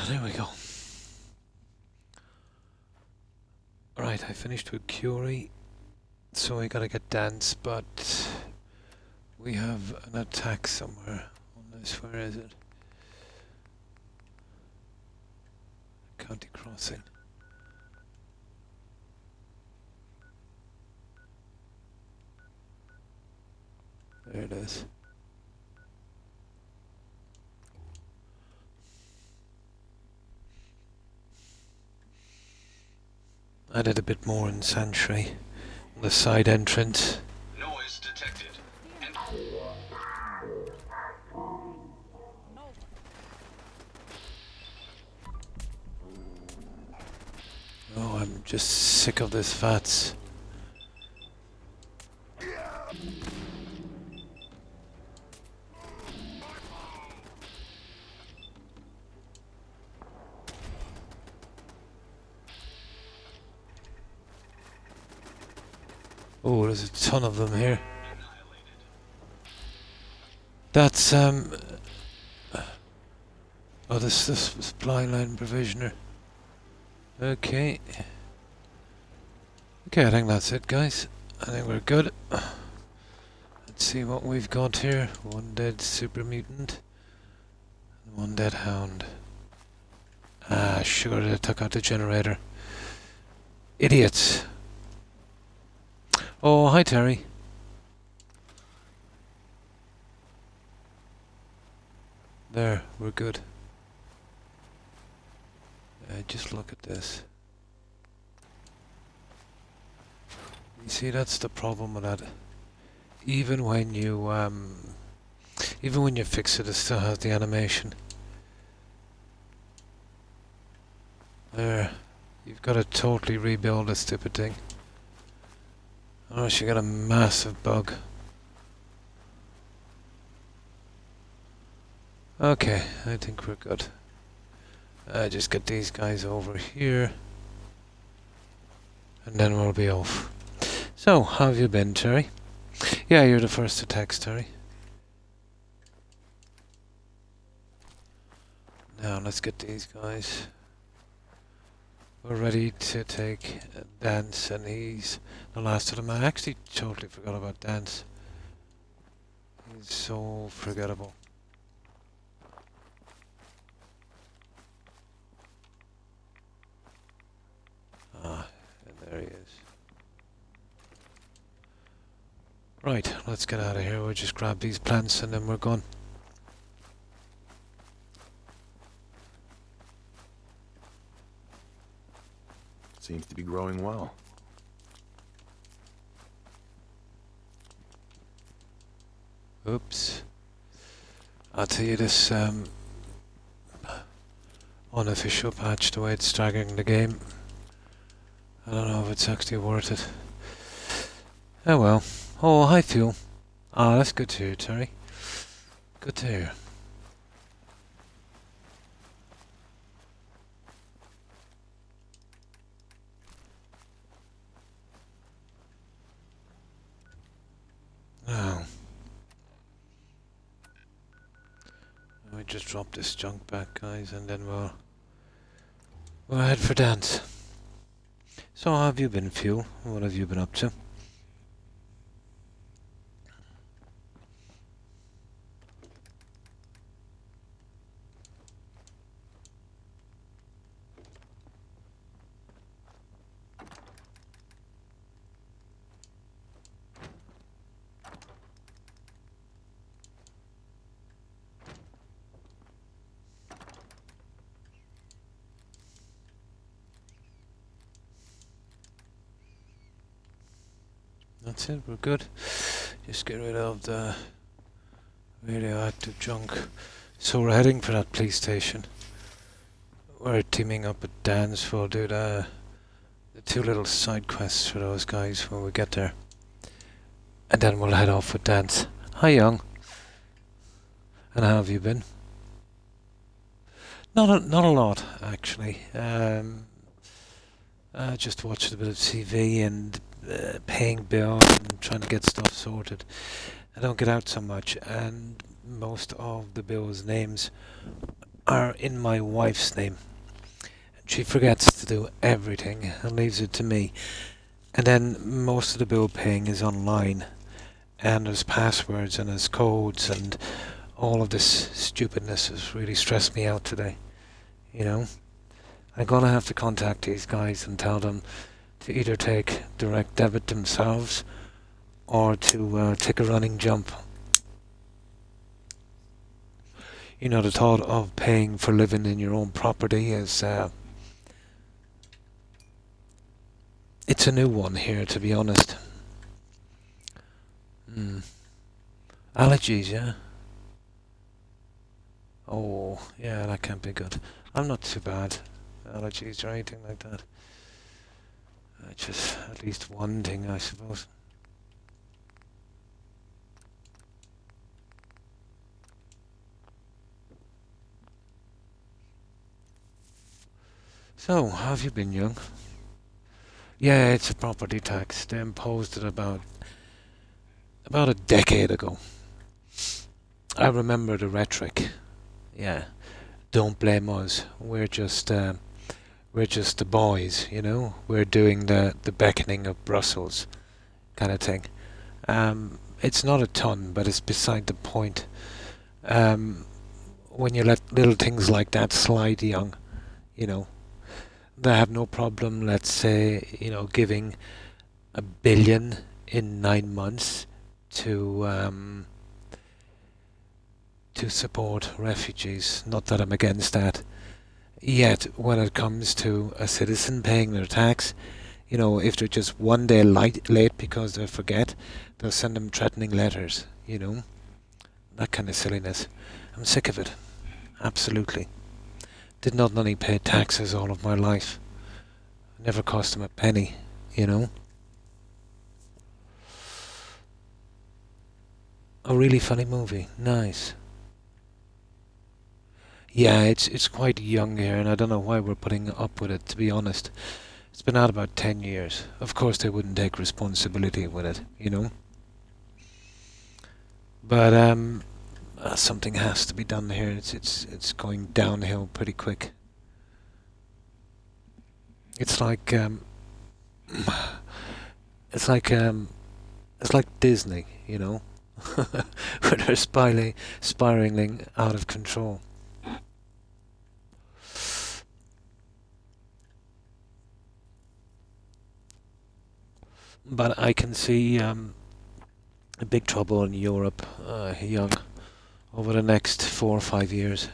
There we go. Right, I finished with Curie, so I gotta get Dance, but we have an attack somewhere on this. Where is it? County Crossing. There it is. I did a bit more in Sanctuary, the side entrance. Noise detected. Oh, I'm just sick of this VATS. Oh, there's a ton of them here. That's oh, this supply line provisioner. Okay. Okay, I think that's it, guys. I think we're good. Let's see what we've got here. One dead super mutant. One dead hound. Ah, sure, they took out the generator. Idiots. Oh, hi Terry. There, we're good. Just look at this. You see, that's the problem with that. Even when you fix it, it still has the animation. There, you've got to totally rebuild this stupid thing. Oh, she got a massive bug. Okay, I think we're good. Just get these guys over here, and then we'll be off. So, how have you been, Terry? Yeah, you're the first to text, Terry. Now, let's get these guys. We're ready to take Dance, and he's the last of them. I actually totally forgot about Dance. He's so forgettable. Ah, and there he is. Right, let's get out of here. We'll just grab these plants and then we're gone. Seems to be growing well. Oops. I'll tell you this unofficial patch, the way it's staggering the game. I don't know if it's actually worth it. Oh well. Oh, hi Fuel. Ah, that's good to hear, Terry. Good to hear. Now, let me just drop this junk back, guys, and then we'll head for Dance. So, how have you been, Fuel? What have you been up to? That's it, we're good. Just get rid of the radioactive junk. So we're heading for that police station. We're teaming up with Dan's. We'll do the two little side quests for those guys when we get there. And then we'll head off with Dan's. Hi, Young. And how have you been? Not a lot, actually. Just watched a bit of TV and paying bills and trying to get stuff sorted. I don't get out so much, and most of the bills' names are in my wife's name. She forgets to do everything and leaves it to me. And then most of the bill paying is online. And there's passwords and there's codes and all of this stupidness has really stressed me out today. You know? I'm gonna have to contact these guys and tell them to either take direct debit themselves or to take a running jump. You know, the thought of paying for living in your own property is it's a new one here, to be honest. Allergies, yeah? Oh, yeah, that can't be good. I'm not too bad. Allergies or anything like that. Just at least one thing, I suppose. So, how have you been, young? Yeah, it's a property tax. They imposed it about a decade ago. I remember the rhetoric. Yeah, don't blame us. We're just the boys, you know. We're doing the beckoning of Brussels, kind of thing. It's not a ton, but it's beside the point. When you let little things like that slide, young, you know, they have no problem. Let's say, you know, giving 1 billion in 9 months to support refugees. Not that I'm against that. Yet, when it comes to a citizen paying their tax, you know, if they're just one day late because they forget, they'll send them threatening letters, you know? That kind of silliness. I'm sick of it. Absolutely. Did not only pay taxes all of my life. Never cost them a penny, you know? A really funny movie. Nice. Yeah, it's quite young here, and I don't know why we're putting up with it, to be honest. It's been out about 10 years. Of course, they wouldn't take responsibility with it, you know? But, something has to be done here. It's going downhill pretty quick. It's like, it's like, it's like Disney, you know? Where they're spiraling out of control. But I can see a big trouble in Europe, young, over the next 4 or 5 years.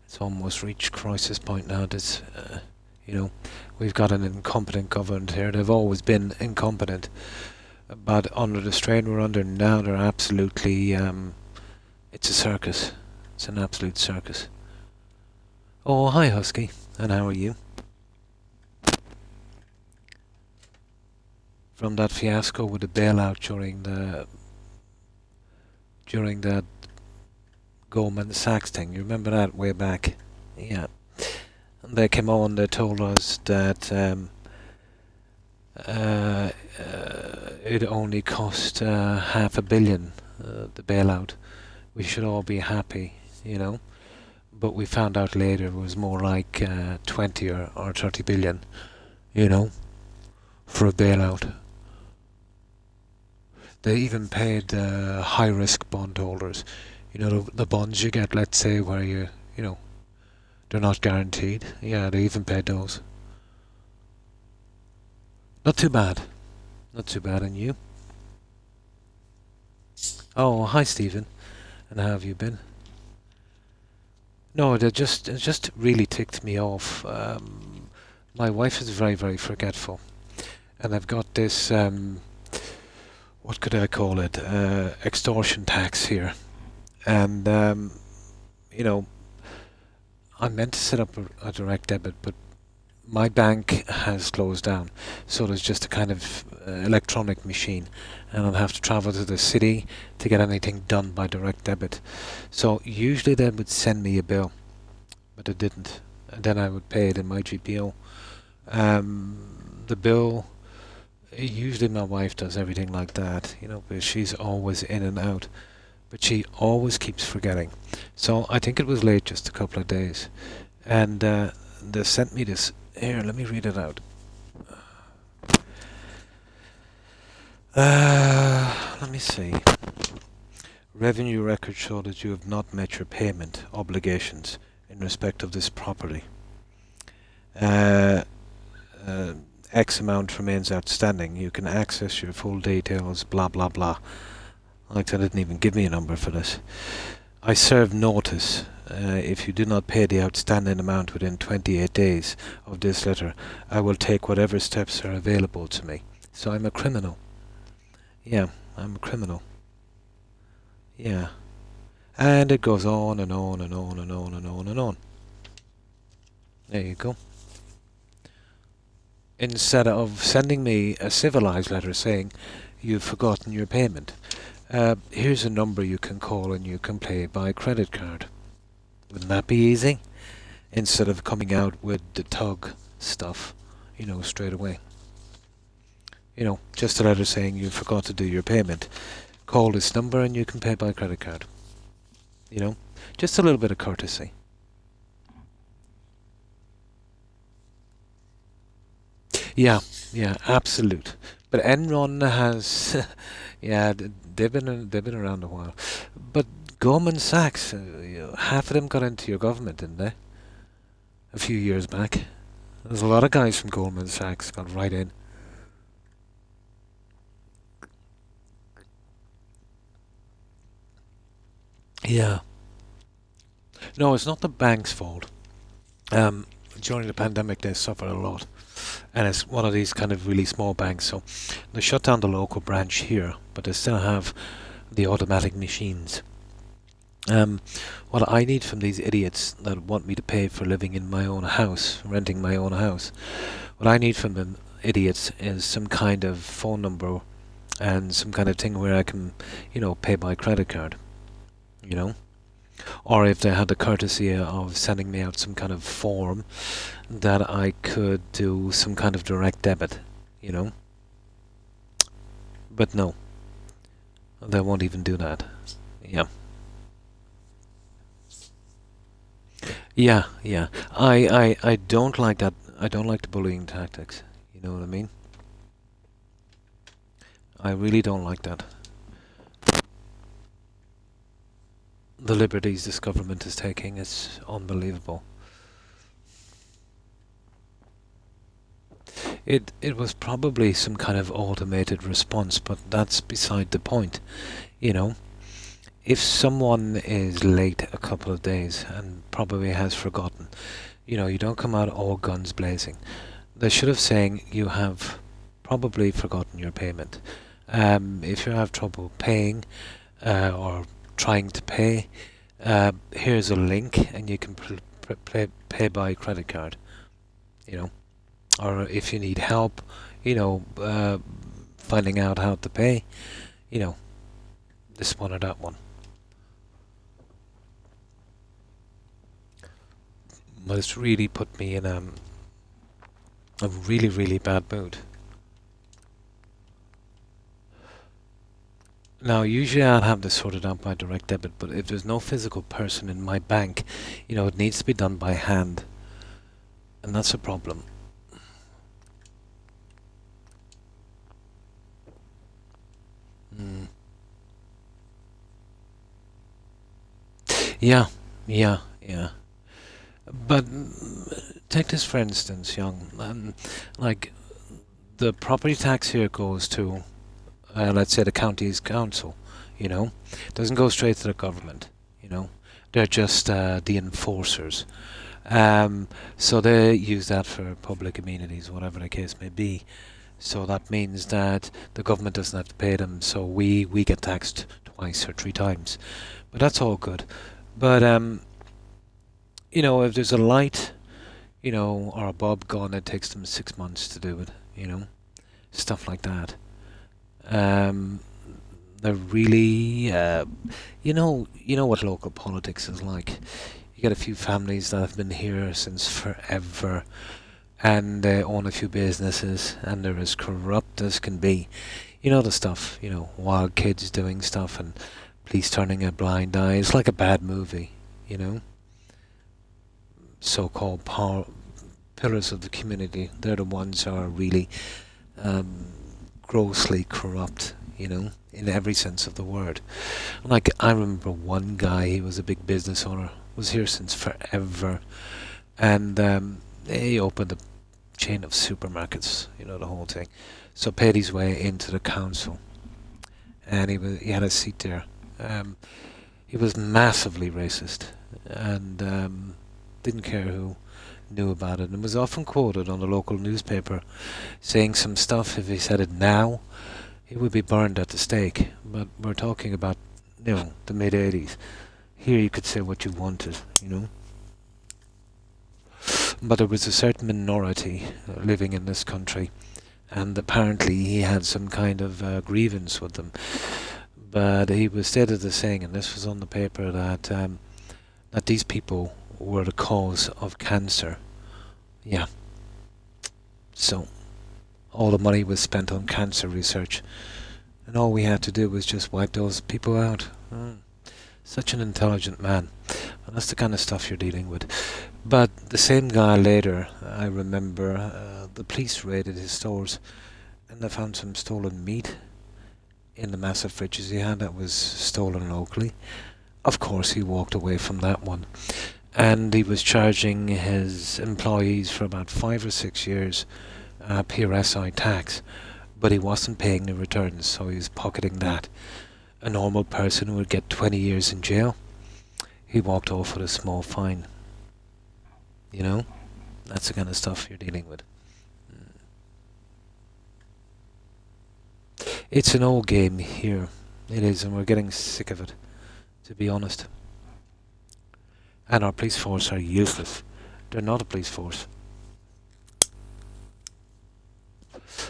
It's almost reached crisis point now. This, you know, we've got an incompetent government here. They've always been incompetent, but under the strain we're under now, they're absolutely. It's a circus. It's an absolute circus. Oh, hi, Husky, and how are you? From that fiasco with the bailout during the Goldman Sachs thing. You remember that way back? Yeah. And they came on, they told us that it only cost $500 million, the bailout. We should all be happy, you know. But we found out later it was more like 20 or 30 billion, you know, for a bailout. They even paid high-risk bondholders. You know, the bonds you get, let's say, where you know, they're not guaranteed. Yeah, they even paid those. Not too bad. Not too bad, and you? Oh, hi, Stephen. And how have you been? No, it just really ticked me off. My wife is very, very forgetful, and I've got this. What could I call it? Extortion tax here, and you know, I meant to set up a direct debit, but my bank has closed down, so there's just a kind of electronic machine, and I'll have to travel to the city to get anything done by direct debit. So usually they would send me a bill, but they didn't, and then I would pay it in my GPO. The bill, usually my wife does everything like that, you know, but she's always in and out. but she always keeps forgetting. So I think it was late just a couple of days. And they sent me this. Here, let me read it out. Let me see. Revenue records show that you have not met your payment obligations in respect of this property. Uh, X amount remains outstanding. You can access your full details, blah blah blah. Like, they didn't even give me a number for this. I serve notice. If you do not pay the outstanding amount within 28 days of this letter, I will take whatever steps are available to me. So I'm a criminal. Yeah, I'm a criminal. Yeah. And it goes on and on and on and on and on and on. There you go. Instead of sending me a civilized letter saying you've forgotten your payment, here's a number you can call and you can pay by credit card. Wouldn't that be easy? Instead of coming out with the tug stuff, straight away. Just a letter saying you forgot to do your payment. Call this number and you can pay by credit card. Just a little bit of courtesy. Yeah, absolute. But Enron has, yeah, they've been around a while. But Goldman Sachs, half of them got into your government, didn't they? A few years back. There's a lot of guys from Goldman Sachs got right in. Yeah. No, it's not the bank's fault. During the pandemic, they suffered a lot. And it's one of these kind of really small banks, so they shut down the local branch here, but they still have the automatic machines. What I need from these idiots that want me to pay for living in my own house, renting my own house, what I need from them idiots is some kind of phone number and some kind of thing where I can, pay by credit card, Or if they had the courtesy of sending me out some kind of form that I could do some kind of direct debit, But no, they won't even do that. Yeah. Yeah. I don't like that. I don't like the bullying tactics. You know what I mean? I really don't like that. The liberties this government is taking is unbelievable. It was probably some kind of automated response, but that's beside the point. If someone is late a couple of days and probably has forgotten, you don't come out all guns blazing. They should have saying you have probably forgotten your payment. If you have trouble paying or trying to pay, here's a link and you can pay by credit card, or if you need help, finding out how to pay, this one or that one. But it's really put me in a really, really bad mood. Now, usually I'll have this sorted out by direct debit, but if there's no physical person in my bank, it needs to be done by hand. And that's a problem. Yeah. But take this for instance, young. Like, the property tax here goes to, let's say, the county's council. Doesn't go straight to the government. They're just the enforcers. So they use that for public amenities, whatever the case may be. So that means that the government doesn't have to pay them. So we get taxed twice or three times. But that's all good. But if there's a light, or a bulb gone, it takes them 6 months to do it, stuff like that. They're really, you know what local politics is like. You get a few families that have been here since forever, and they own a few businesses, and they're as corrupt as can be. The stuff, wild kids doing stuff, and police turning a blind eye. It's like a bad movie, you know. So-called power pillars of the community. They're the ones who are really um, grossly corrupt, you know, in every sense of the word. Like, I remember one guy, he was a big business owner, was here since forever, and he opened a chain of supermarkets, you know, the whole thing. So paid his way into the council, and he had a seat there. He was massively racist, and didn't care who knew about it, and was often quoted on the local newspaper saying some stuff. If he said it now, he would be burned at the stake. But we're talking about, you know, the mid-80s. Here you could say what you wanted, you know. But there was a certain minority living in this country, and apparently he had some kind of grievance with them. But he was stated as saying, and this was on the paper, that that these people were the cause of cancer. Yeah. So all the money was spent on cancer research, and all we had to do was just wipe those people out. Such an intelligent man. And that's the kind of stuff you're dealing with. But the same guy later, I remember, the police raided his stores, and they found some stolen meat in the massive fridges he had that was stolen locally. Of course, he walked away from that one. And he was charging his employees for about 5 or 6 years PRSI tax, but he wasn't paying the returns, so he was pocketing that. A normal person would get 20 years in jail. He walked off with a small fine. You know? That's the kind of stuff you're dealing with. It's an old game here. It is, and we're getting sick of it, to be honest. And our police force are useless. They're not a police force.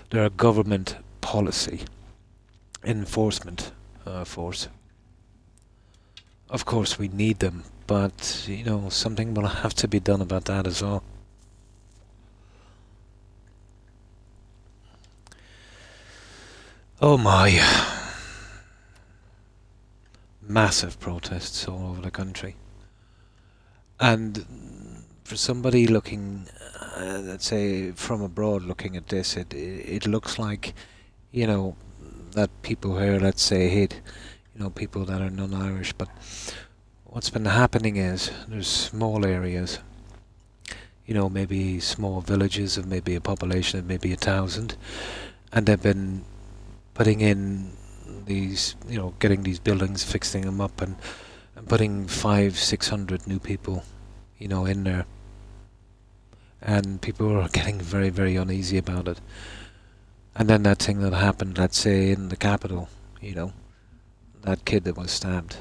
They're a government policy enforcement force. Of course we need them, but, you know, something will have to be done about that as well. Oh my. Massive protests all over the country. And for somebody looking, let's say, from abroad looking at this, it looks like, you know, that people here, let's say, hate, you know, people that are non-Irish. But what's been happening is there's small areas, you know, maybe small villages of maybe a population of maybe 1,000, and they've been putting in these, you know, getting these buildings, fixing them up, and putting 500-600 new people, you know, in there. And people are getting very, very uneasy about it. And then that thing that happened, let's say, in the capital, you know, that kid that was stabbed.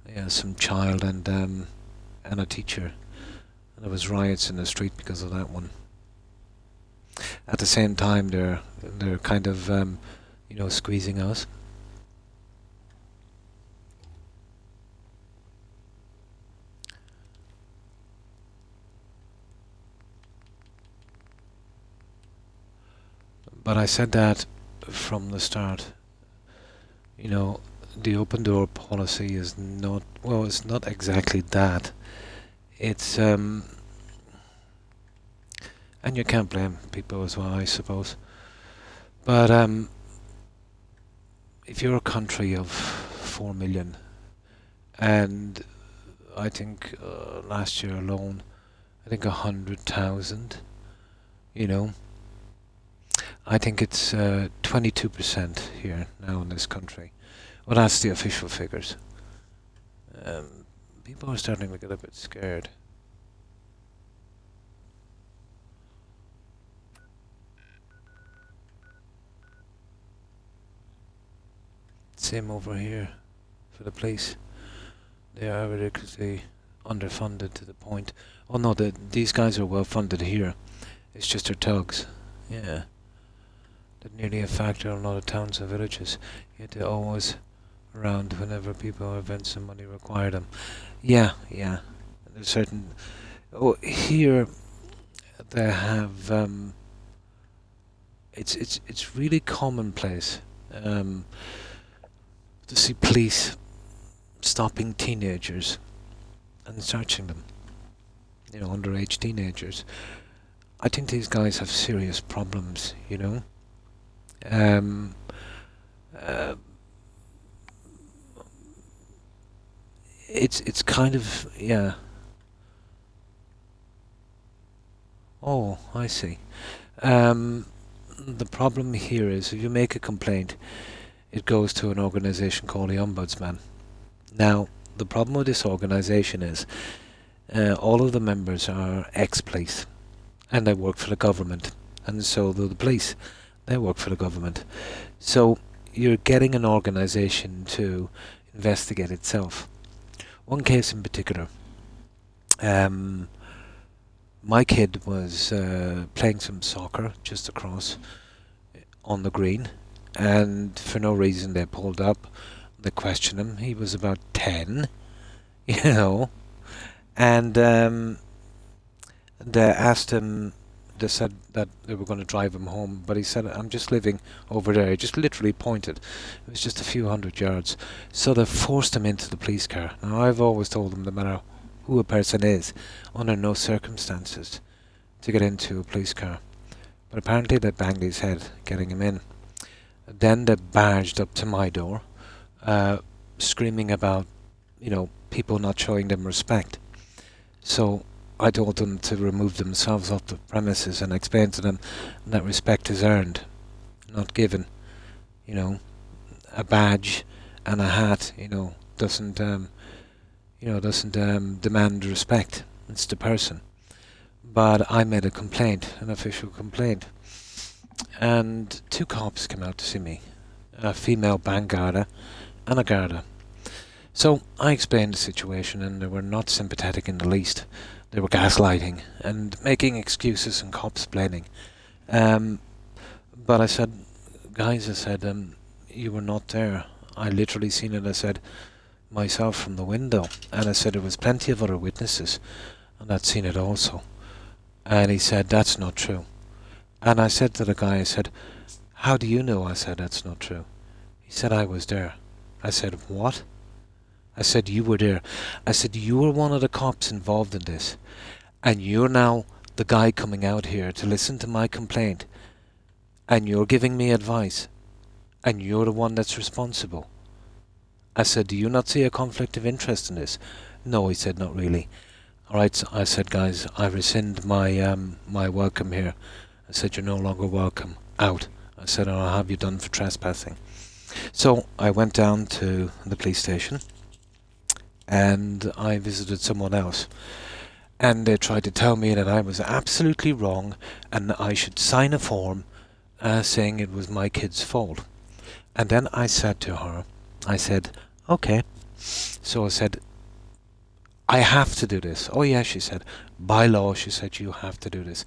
Yeah, some child and a teacher. And there was riots in the street because of that one. At the same time, they're kind of, you know, squeezing us. But I said that from the start. You know, the open door policy is not, well, it's not exactly that. It's, and you can't blame people as well, I suppose. But if you're a country of 4 million, and I think last year alone, I think 100,000, you know, I think it's 22% here now in this country. Well, that's the official figures. People are starting to get a bit scared. Same over here for the police. They are ridiculously underfunded to the point. Oh no, these guys are well funded here. It's just their thugs. Yeah. They're nearly a factor in a lot of towns and villages. Yet they're always around whenever people or events and money require them. Yeah, yeah. There's certain... Oh, here they have... it's really commonplace. to see police stopping teenagers and searching them. Underage teenagers. I think these guys have serious problems, Um, uh, it's kind of, yeah. Oh, I see. The problem here is if you make a complaint, it goes to an organisation called the Ombudsman. Now, the problem with this organisation is all of the members are ex-police and they work for the government, and so do the police. They work for the government. So you're getting an organisation to investigate itself. One case in particular, my kid was playing some soccer just across on the green, and for no reason they pulled up. They questioned him. He was about 10, and they asked him. They said that they were going to drive him home, but he said, "I'm just living over there." He just literally pointed. It was just a few hundred yards. So they forced him into the police car. Now, I've always told them, no matter who a person is, under no circumstances to get into a police car. But apparently they banged his head getting him in. Then they barged up to my door, screaming about, people not showing them respect. So I told them to remove themselves off the premises and explain to them that respect is earned, not given. A badge and a hat, doesn't demand respect. It's the person. But I made a complaint, an official complaint, and 2 cops came out to see me, a female bank guarda and a garda. So I explained the situation, and they were not sympathetic in the least. They were gaslighting and making excuses and cops-plaining. But I said, guys, you were not there. I literally seen it, I said, myself from the window. And I said there was plenty of other witnesses, and I'd seen it also. And he said, that's not true. And I said to the guy, I said, how do you know? I said, that's not true. He said, I was there. I said, what? I said, you were there. I said, you were one of the cops involved in this, and you're now the guy coming out here to listen to my complaint, and you're giving me advice, and you're the one that's responsible. I said, do you not see a conflict of interest in this? No, he said, not really. Alright, so I said, guys, I rescind my my welcome here. I said, you're no longer welcome. Out. I said, I'll have you done for trespassing. So I went down to the police station, and I visited someone else, and they tried to tell me that I was absolutely wrong and I should sign a form saying it was my kid's fault. And then I said to her, I said, okay. So I said, I have to do this. Oh yeah, she said, by law, she said, you have to do this.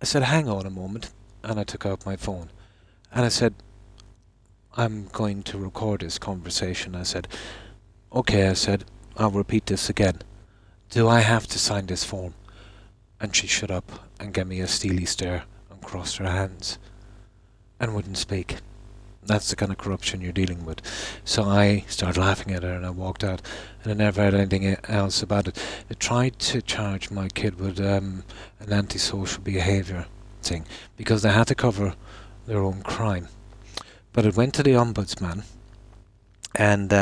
I said, hang on a moment. And I took out my phone, and I said, I'm going to record this conversation. I said, okay, I said, I'll repeat this again. Do I have to sign this form? And she shut up and gave me a steely stare and crossed her hands and wouldn't speak. That's the kind of corruption you're dealing with. So I started laughing at her, and I walked out, and I never heard anything else about it. They tried to charge my kid with an antisocial behaviour thing because they had to cover their own crime. But it went to the Ombudsman, and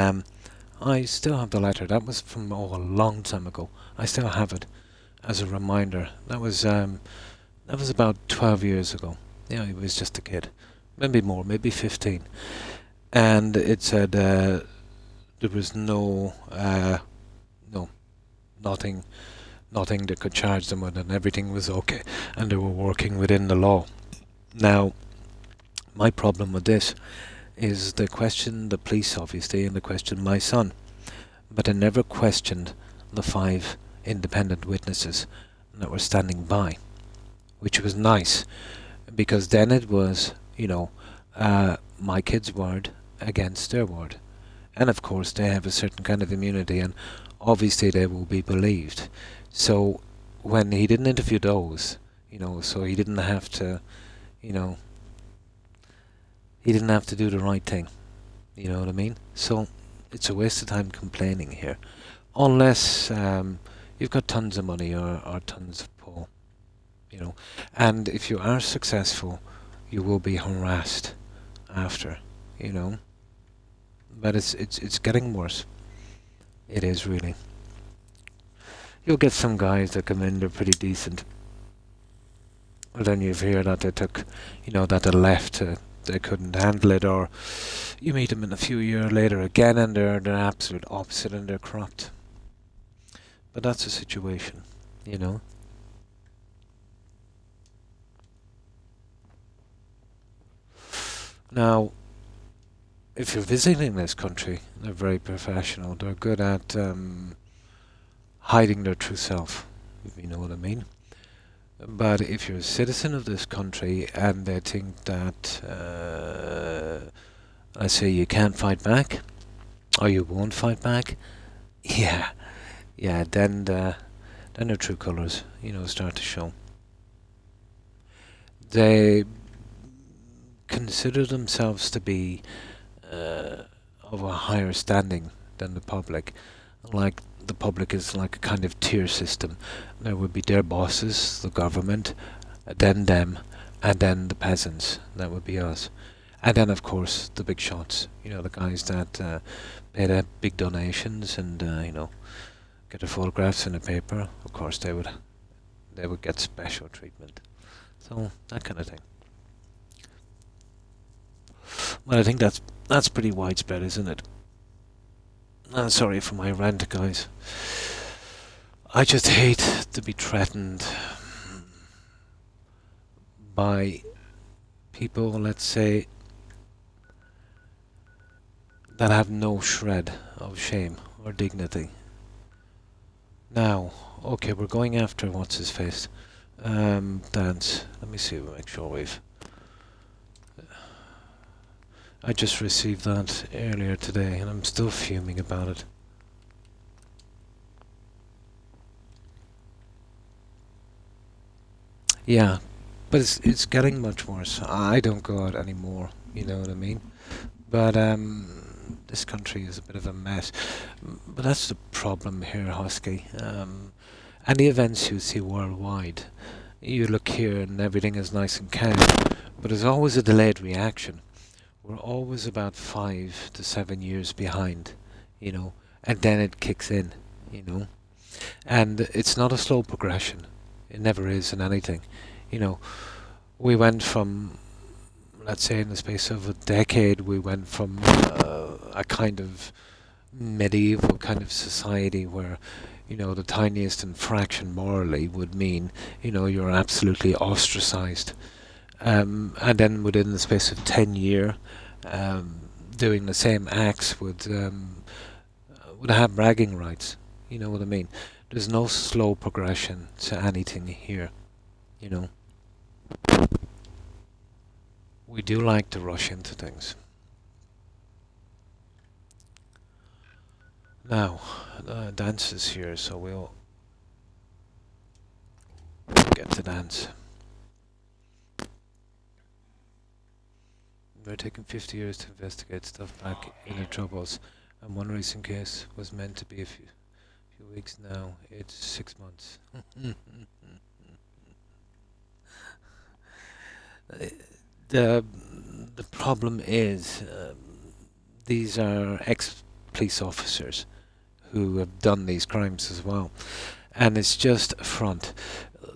I still have the letter. That was from a long time ago. I still have it as a reminder. That was about 12 years ago. Yeah, he was just a kid. Maybe more, maybe 15. And it said there was nothing that could charge them with, and everything was okay, and they were working within the law. Now, my problem with this is they questioned the police, obviously, and they questioned my son, but they never questioned the 5 independent witnesses that were standing by, which was nice, because then it was, my kid's word against their word. And of course they have a certain kind of immunity, and obviously they will be believed. So when he didn't interview those, so he didn't have to, he didn't have to do the right thing. You know what I mean? So it's a waste of time complaining here, unless you've got tons of money or tons of pull. You know, and if you are successful, you will be harassed after. You know, but it's getting worse. It is really. You'll get some guys that come in, they're pretty decent. But then you hear that they took, that they left, they couldn't handle it, or you meet them in a few years later again and they're the absolute opposite and they're corrupt. But that's the situation, you know. Now, if you're visiting this country, they're very professional. They're good at hiding their true self, if you know what I mean. But if you're a citizen of this country and they think that, let's say you can't fight back, or you won't fight back, yeah, then their true colours, start to show. They consider themselves to be of a higher standing than the public, like the public is like a kind of tier system. There would be their bosses, the government, then them, and then the peasants. That would be us. And then, of course, the big shots. The guys that pay the big donations and get their photographs in the paper. Of course, they would get special treatment. So that kind of thing. Well, I think that's pretty widespread, isn't it? Sorry for my rant, guys. I just hate to be threatened by people, let's say, that have no shred of shame or dignity. Now, okay, we're going after what's his face. Dance. Let me see. Make sure we've. I just received that earlier today, and I'm still fuming about it. Yeah, but it's getting much worse. I don't go out anymore. You know what I mean? But this country is a bit of a mess. But that's the problem here, Husky. Any events you see worldwide, you look here and everything is nice and calm, but there's always a delayed reaction. We're always about 5 to 7 years behind, and then it kicks in, and it's not a slow progression. It never is in anything, We went from, let's say, in the space of a decade, we went from a kind of medieval kind of society where, the tiniest infraction morally would mean, you're absolutely ostracized. And then within the space of 10 years, doing the same acts would have bragging rights. You know what I mean? There's no slow progression to anything here. We do like to rush into things. Now, dance is here, so we'll get to dance. We're taking 50 years to investigate stuff back in the Troubles, and one recent case was meant to be a few weeks. Now it's 6 months. The problem is these are ex-police officers who have done these crimes as well, and it's just a front.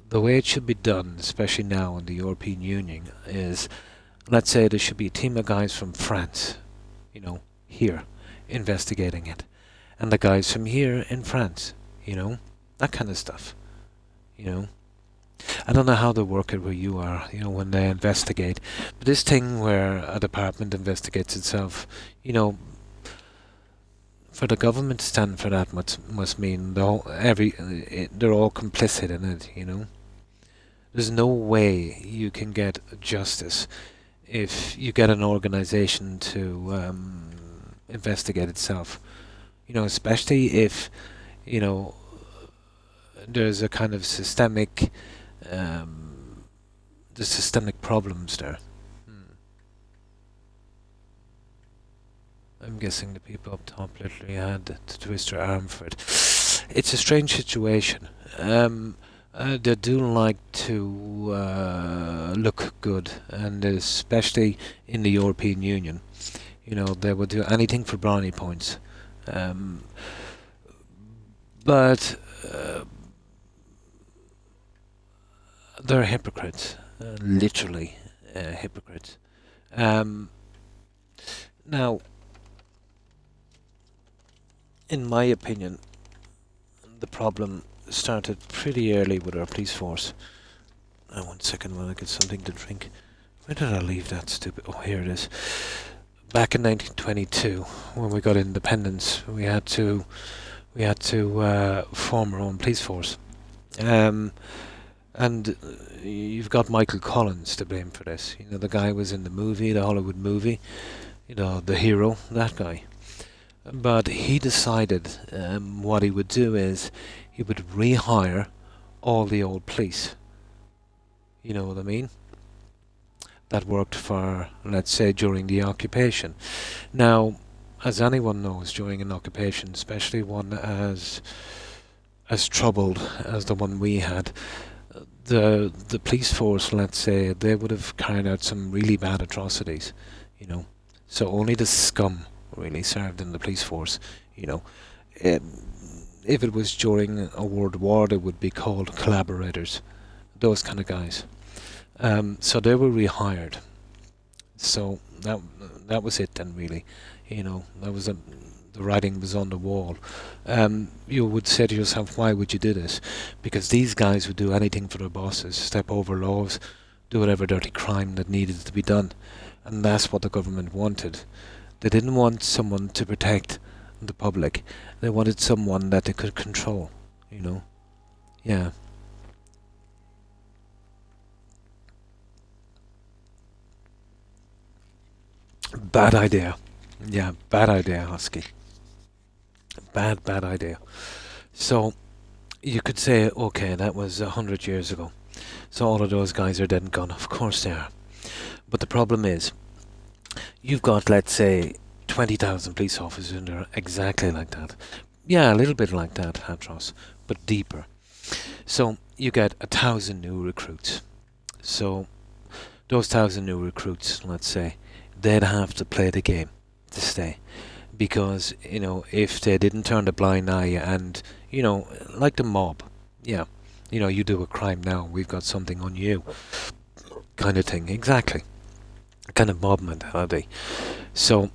The way it should be done, especially now in the European Union, is, let's say there should be a team of guys from France, here, investigating it. And the guys from here in France, that kind of stuff, I don't know how they work it where you are, when they investigate. But this thing where a department investigates itself, for the government to stand for that must mean they're all complicit in it, There's no way you can get justice if you get an organization to investigate itself. Especially if, there's a kind of systemic, there's systemic problems there. I'm guessing the people up top literally had to twist their arm for it. It's a strange situation. They do like to look good, and especially in the European Union, you know, they would do anything for brownie points. Um, but they're hypocrites, literally hypocrites. Um, Now, in my opinion, the problem started pretty early with our police force. Now, 1 second while I get something to drink. Where did I leave that stupid... Oh, here it is. Back in 1922, when we got independence, we had to form our own police force. And you've got Michael Collins to blame for this. You know, the guy was in the movie, the Hollywood movie. You know, the hero, that guy. But he decided what he would do is he would rehire all the old police. You know what I mean? That worked for, let's say, during the occupation. Now, as anyone knows, during an occupation, especially one as troubled as the one we had, the police force, let's say, they would have carried out some really bad atrocities. You know, so only the scum really served in the police force. You know, if it was during a world war, they would be called collaborators, those kind of guys. So they were rehired. So that was it then, really. You know, that was the writing was on the wall. You would say to yourself, why would you do this? Because these guys would do anything for their bosses, step over laws, do whatever dirty crime that needed to be done. And that's what the government wanted. They didn't want someone to protect the public. They wanted someone that they could control, you know. Yeah. Bad idea. Yeah, bad idea, Husky. Bad idea. So, you could say, okay, that was 100 years ago. So all of those guys are dead and gone. Of course they are. But the problem is, you've got, let's say, 20,000 police officers and they're exactly like that. Yeah, a little bit like that, Hatros, but deeper. So you get 1,000 new recruits. So those 1,000 new recruits, let's say, they'd have to play the game to stay. Because, you know, if they didn't turn a blind eye and, you know, like the mob, yeah, you know, you do a crime now, we've got something on you, kind of thing, exactly. Kind of mob mentality. So,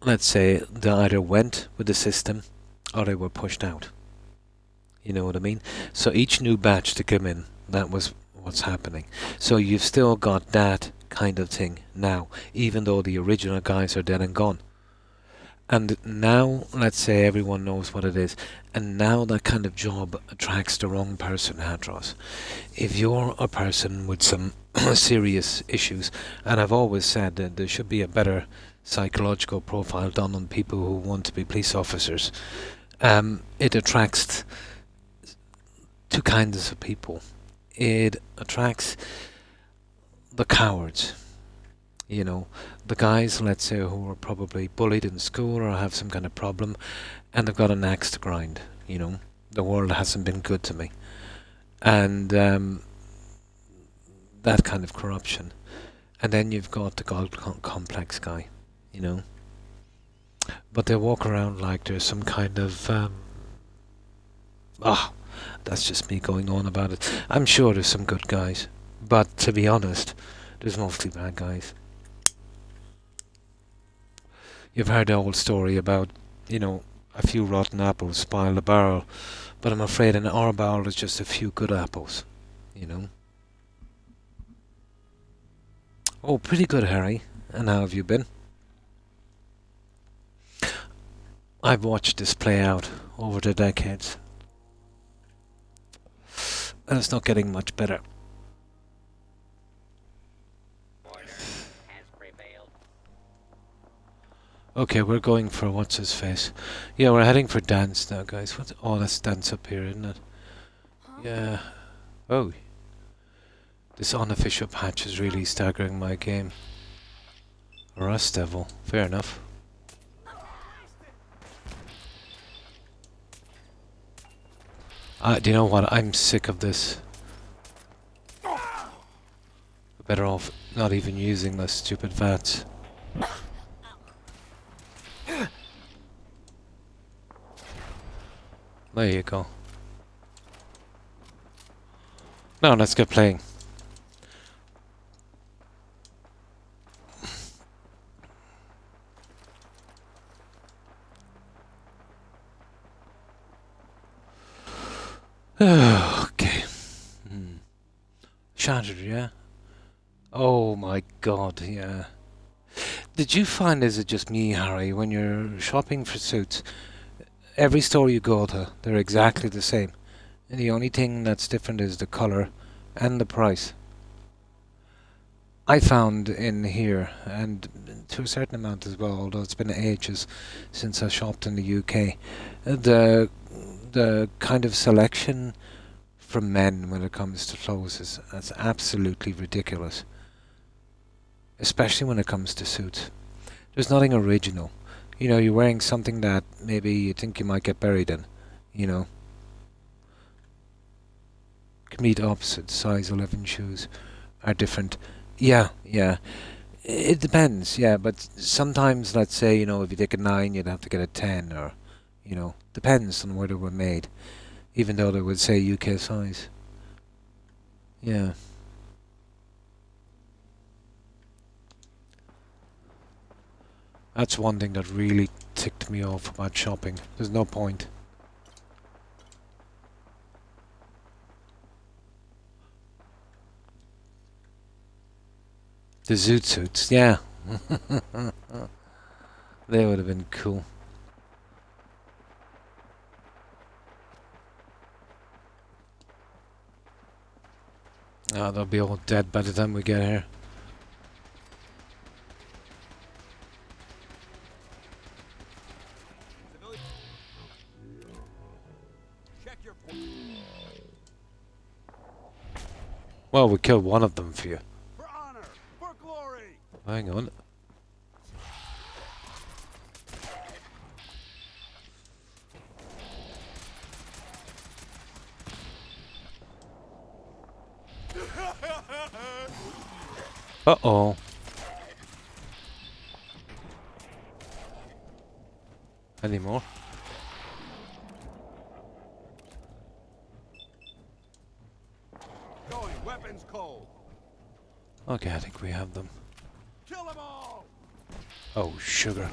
let's say they either went with the system or they were pushed out. You know what I mean? So each new batch to come in, that was what's happening. So you've still got that kind of thing now, even though the original guys are dead and gone. And now, let's say everyone knows what it is, and now that kind of job attracts the wrong person, Hadros. If you're a person with some serious issues, and I've always said that there should be a better psychological profile done on people who want to be police officers, it attracts two kinds of people. It attracts the cowards. You know, the guys, let's say, who are probably bullied in school or have some kind of problem, and they've got an axe to grind. You know, the world hasn't been good to me, and that kind of corruption. And then you've got the gold complex guy. You know, but they walk around like there's some kind of that's just me going on about it. I'm sure there's some good guys, but to be honest, there's mostly bad guys. You've heard the old story about, you know, a few rotten apples spoil the barrel, but I'm afraid in our barrel there's just a few good apples, you know. Oh, pretty good, Harry. And how have you been? I've watched this play out over the decades, and it's not getting much better. Okay, we're going for what's his face. Yeah, we're heading for dance now, guys. What's that's dance up here, isn't it? Yeah. Oh, this unofficial patch is really staggering my game. Rust Devil. Fair enough. Do you know what? I'm sick of this. Better off not even using the stupid vats. There you go. Now let's get playing. Okay. Shattered, yeah? Oh my god, yeah. Did you find, is it just me, Harry, when you're shopping for suits, every store you go to, they're exactly the same. And the only thing that's different is the colour and the price. I found in here, and to a certain amount as well, although it's been ages since I shopped in the UK, the kind of selection from men when it comes to clothes is that's absolutely ridiculous. Especially when it comes to suits. There's nothing original. You know, you're wearing something that maybe you think you might get buried in, you know. Complete opposite, size 11 shoes are different. Yeah, yeah. It depends, yeah, but sometimes, let's say, you know, if you take a 9, you'd have to get a 10, or, you know, depends on where they were made, even though they would say UK size. Yeah. That's one thing that really ticked me off about shopping. There's no point. The zoot suits, yeah. They would have been cool. Oh, they'll be all dead by the time we get here. Well, we killed one of them for you. For honor, for glory. Hang on. Uh-oh. Any more? Going, weapons cold. Okay, I think we have them. Kill them all. Oh, sugar.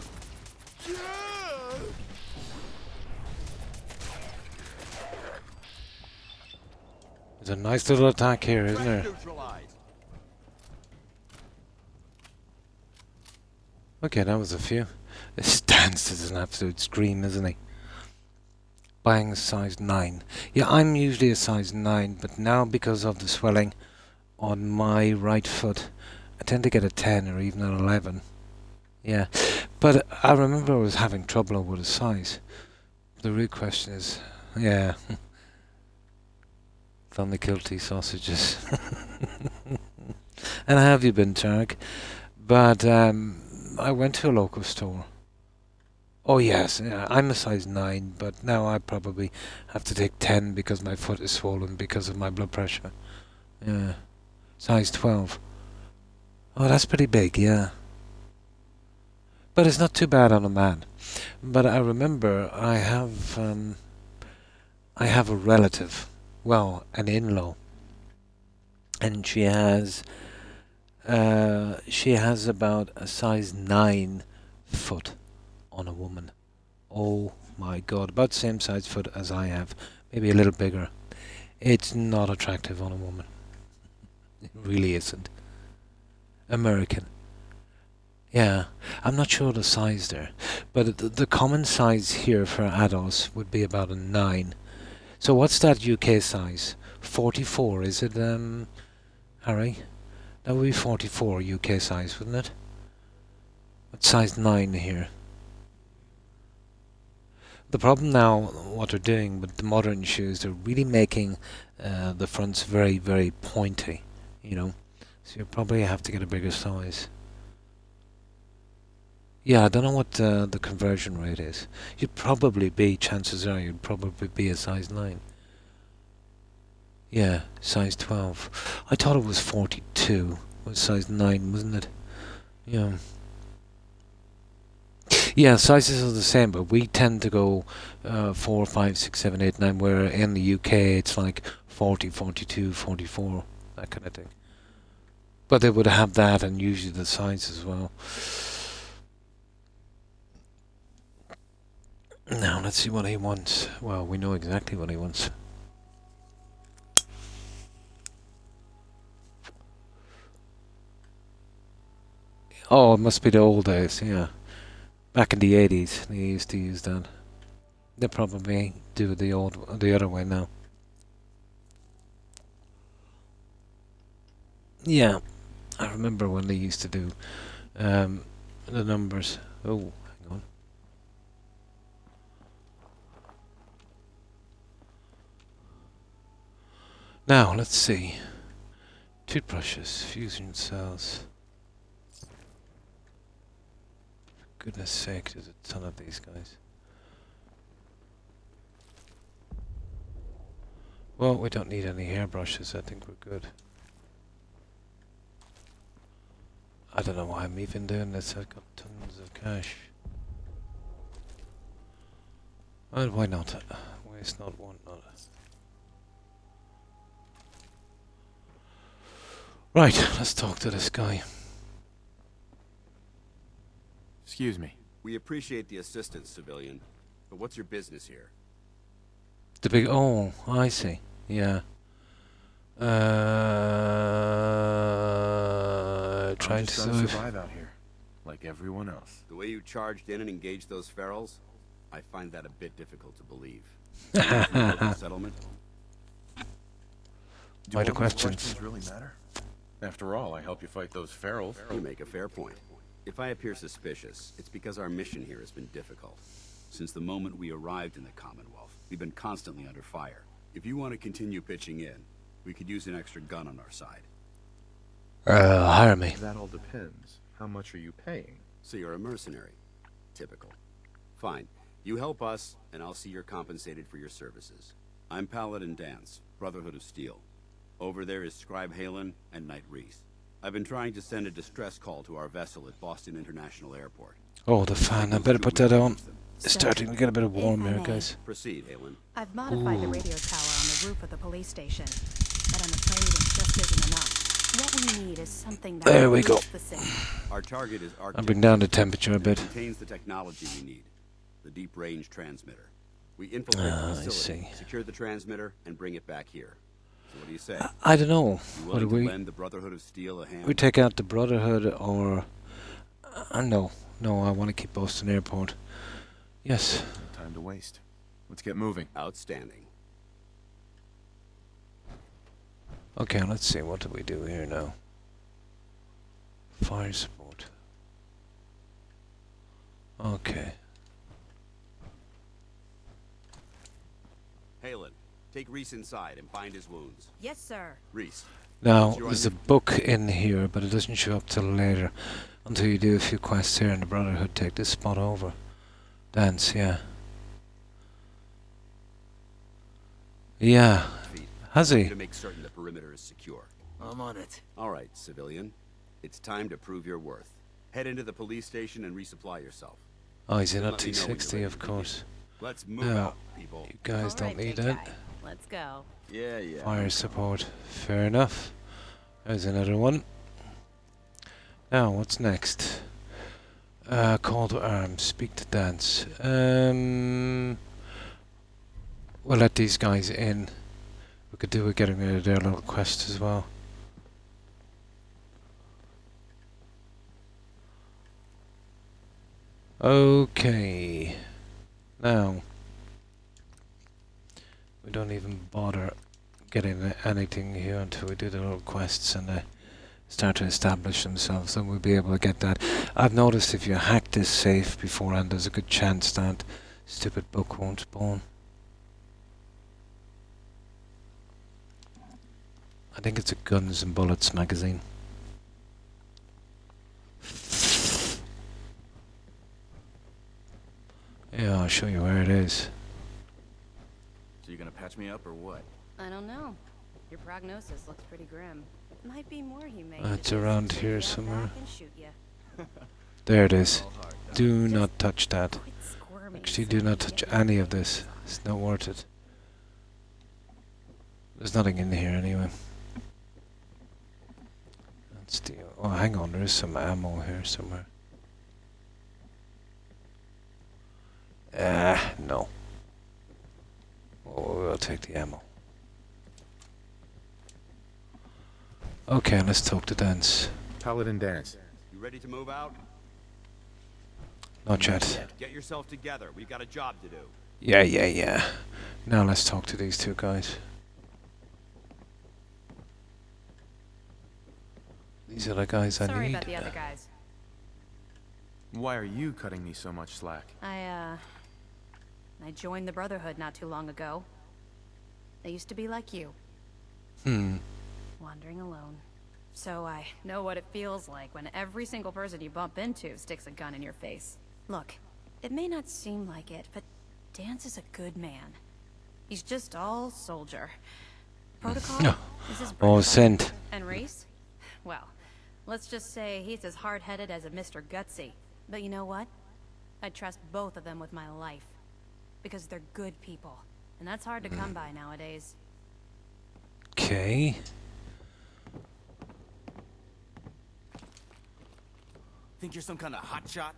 There's a nice little attack here, isn't there? Neutralized. Okay, that was a few. This dance is an absolute scream, isn't he? Buying a size 9. Yeah, I'm usually a size 9, but now because of the swelling on my right foot, I tend to get a 10 or even an 11. Yeah, but I remember I was having trouble with the size. The real question is, yeah, family guilty sausages. And how have you been, Tarek? But I went to a local store. Oh yes, yeah, I'm a size 9, but now I probably have to take 10 because my foot is swollen because of my blood pressure. Yeah, size 12. Oh, that's pretty big, yeah. But it's not too bad on a man. But I remember I have a relative, well, an in-law, and she has about a size 9 foot on a woman. Oh my god, about the same size foot as I have, maybe a little bigger. It's not attractive on a woman. It really isn't. American. Yeah, I'm not sure the size there, but the common size here for adults would be about a 9. So what's that UK size? 44, is it, Harry? That would be 44 UK size, wouldn't it? What's size 9 here? The problem now, what they're doing with the modern shoes, they're really making the fronts very, very pointy, you know. So you probably have to get a bigger size. Yeah, I don't know what the conversion rate is. You'd probably be, chances are, you'd probably be a size 9. Yeah, size 12. I thought it was 42. It was size 9, wasn't it? Yeah. Yeah, sizes are the same, but we tend to go 4, 5, 6, 7, 8, 9, where in the UK it's like 40, 42, 44, that kind of thing. But they would have that and usually the size as well. Now, let's see what he wants. Well, we know exactly what he wants. Oh, it must be the old days, yeah. Back in the 80s, they used to use that. They probably do the other way now. Yeah, I remember when they used to do the numbers. Oh, hang on. Now, let's see. Toothbrushes, fusion cells. For goodness sake, there's a ton of these guys. Well, we don't need any hairbrushes. I think we're good. I don't know why I'm even doing this. I've got tons of cash. Well, why not? Waste not, want not. Right, let's talk to this guy. Excuse me. We appreciate the assistance, civilian. But what's your business here? The big... Oh, I see. Yeah. Trying to survive out here, like everyone else. The way you charged in and engaged those ferals, I find that a bit difficult to believe. Settlement? Do Why the all those questions? really matter? After all, I help you fight those ferals. You make a fair point. If I appear suspicious, it's because our mission here has been difficult. Since the moment we arrived in the Commonwealth, we've been constantly under fire. If you want to continue pitching in, we could use an extra gun on our side. Hire me. That all depends. How much are you paying? So you're a mercenary. Typical. Fine. You help us, and I'll see you're compensated for your services. I'm Paladin Dance, Brotherhood of Steel. Over there is Scribe Halen and Knight Reese. I've been trying to send a distress call to our vessel at Boston International Airport. Oh, the fan. I better put that on. It's starting to get a bit of warm here, guys. Proceed, Halen. I've modified the radio tower on the roof of the police station, but I'm afraid it just isn't enough. What we need is something that There we go. the city. Our target is Arctic. I'll bring down the temperature a bit. It contains the technology we need, the deep-range transmitter. We infiltrate the I facility, see. secure the transmitter, and bring it back here. So what do you say? I don't know. You What do willing to we... lend the Brotherhood of Steel a hand? We take out the Brotherhood or... no. No, I want to keep Boston Airport. Yes. No time to waste. Let's get moving. Outstanding. Okay, let's see. What do we do here now? Fire support. Okay. Halen, take Reese inside and bind his wounds. Yes, sir. Reese. Now, You're on there's a your- book in here, but it doesn't show up till later. Until you do a few quests here and the Brotherhood take this spot over. Dance, yeah. Yeah. Feet. Has he? To make certain the perimeter is secure. I'm on it. All right, civilian. It's time to prove your worth. Head into the police station and resupply yourself. Oh, he's in a Let me know when you're T60, ready of to begin. course. Let's move Now, out, people. you guys All don't right, need big it. guy. Let's go. Yeah. Fire support. Fair enough. There's another one. Now, what's next? Call to arms. Speak to Dance. We'll let these guys in. We could do with getting rid of their little quest as well. Okay. Now, we don't even bother getting anything here until we do the little quests and they start to establish themselves. Then we'll be able to get that. I've noticed if you hack this safe beforehand, there's a good chance that stupid book won't spawn. I think it's a Guns and Bullets magazine. Yeah, I'll show you where it is. So you gonna patch me up or what? I don't know. Your prognosis looks pretty grim. Might be more humane. It's to around just here take you out somewhere. back and shoot ya. There it is. All hard. Do Just not touch that. Quit squirming Actually, so do I not can touch get any you. of this. It's not worth it. There's nothing in here anyway. That's the... Oh, hang on. There is some ammo here somewhere. No. Oh, we'll take the ammo. Okay, let's talk to Dance. Paladin Dance. You ready to move out? Not yet. Get yourself together. We've got a job to do. Yeah. Now let's talk to these two guys. These are the guys I Sorry need. about the other guys. Why are you cutting me so much slack? I joined the Brotherhood not too long ago. They used to be like you, wandering alone. So I know what it feels like when every single person you bump into sticks a gun in your face. Look, it may not seem like it, but Dance is a good man. He's just all soldier. Protocol No. is his bread Oh, and butter. sent. And Reese? Well, let's just say he's as hard-headed as a Mr. Gutsy. But you know what? I trust both of them with my life. Because they're good people. And that's hard to come by nowadays. Okay. Think you're some kind of hotshot?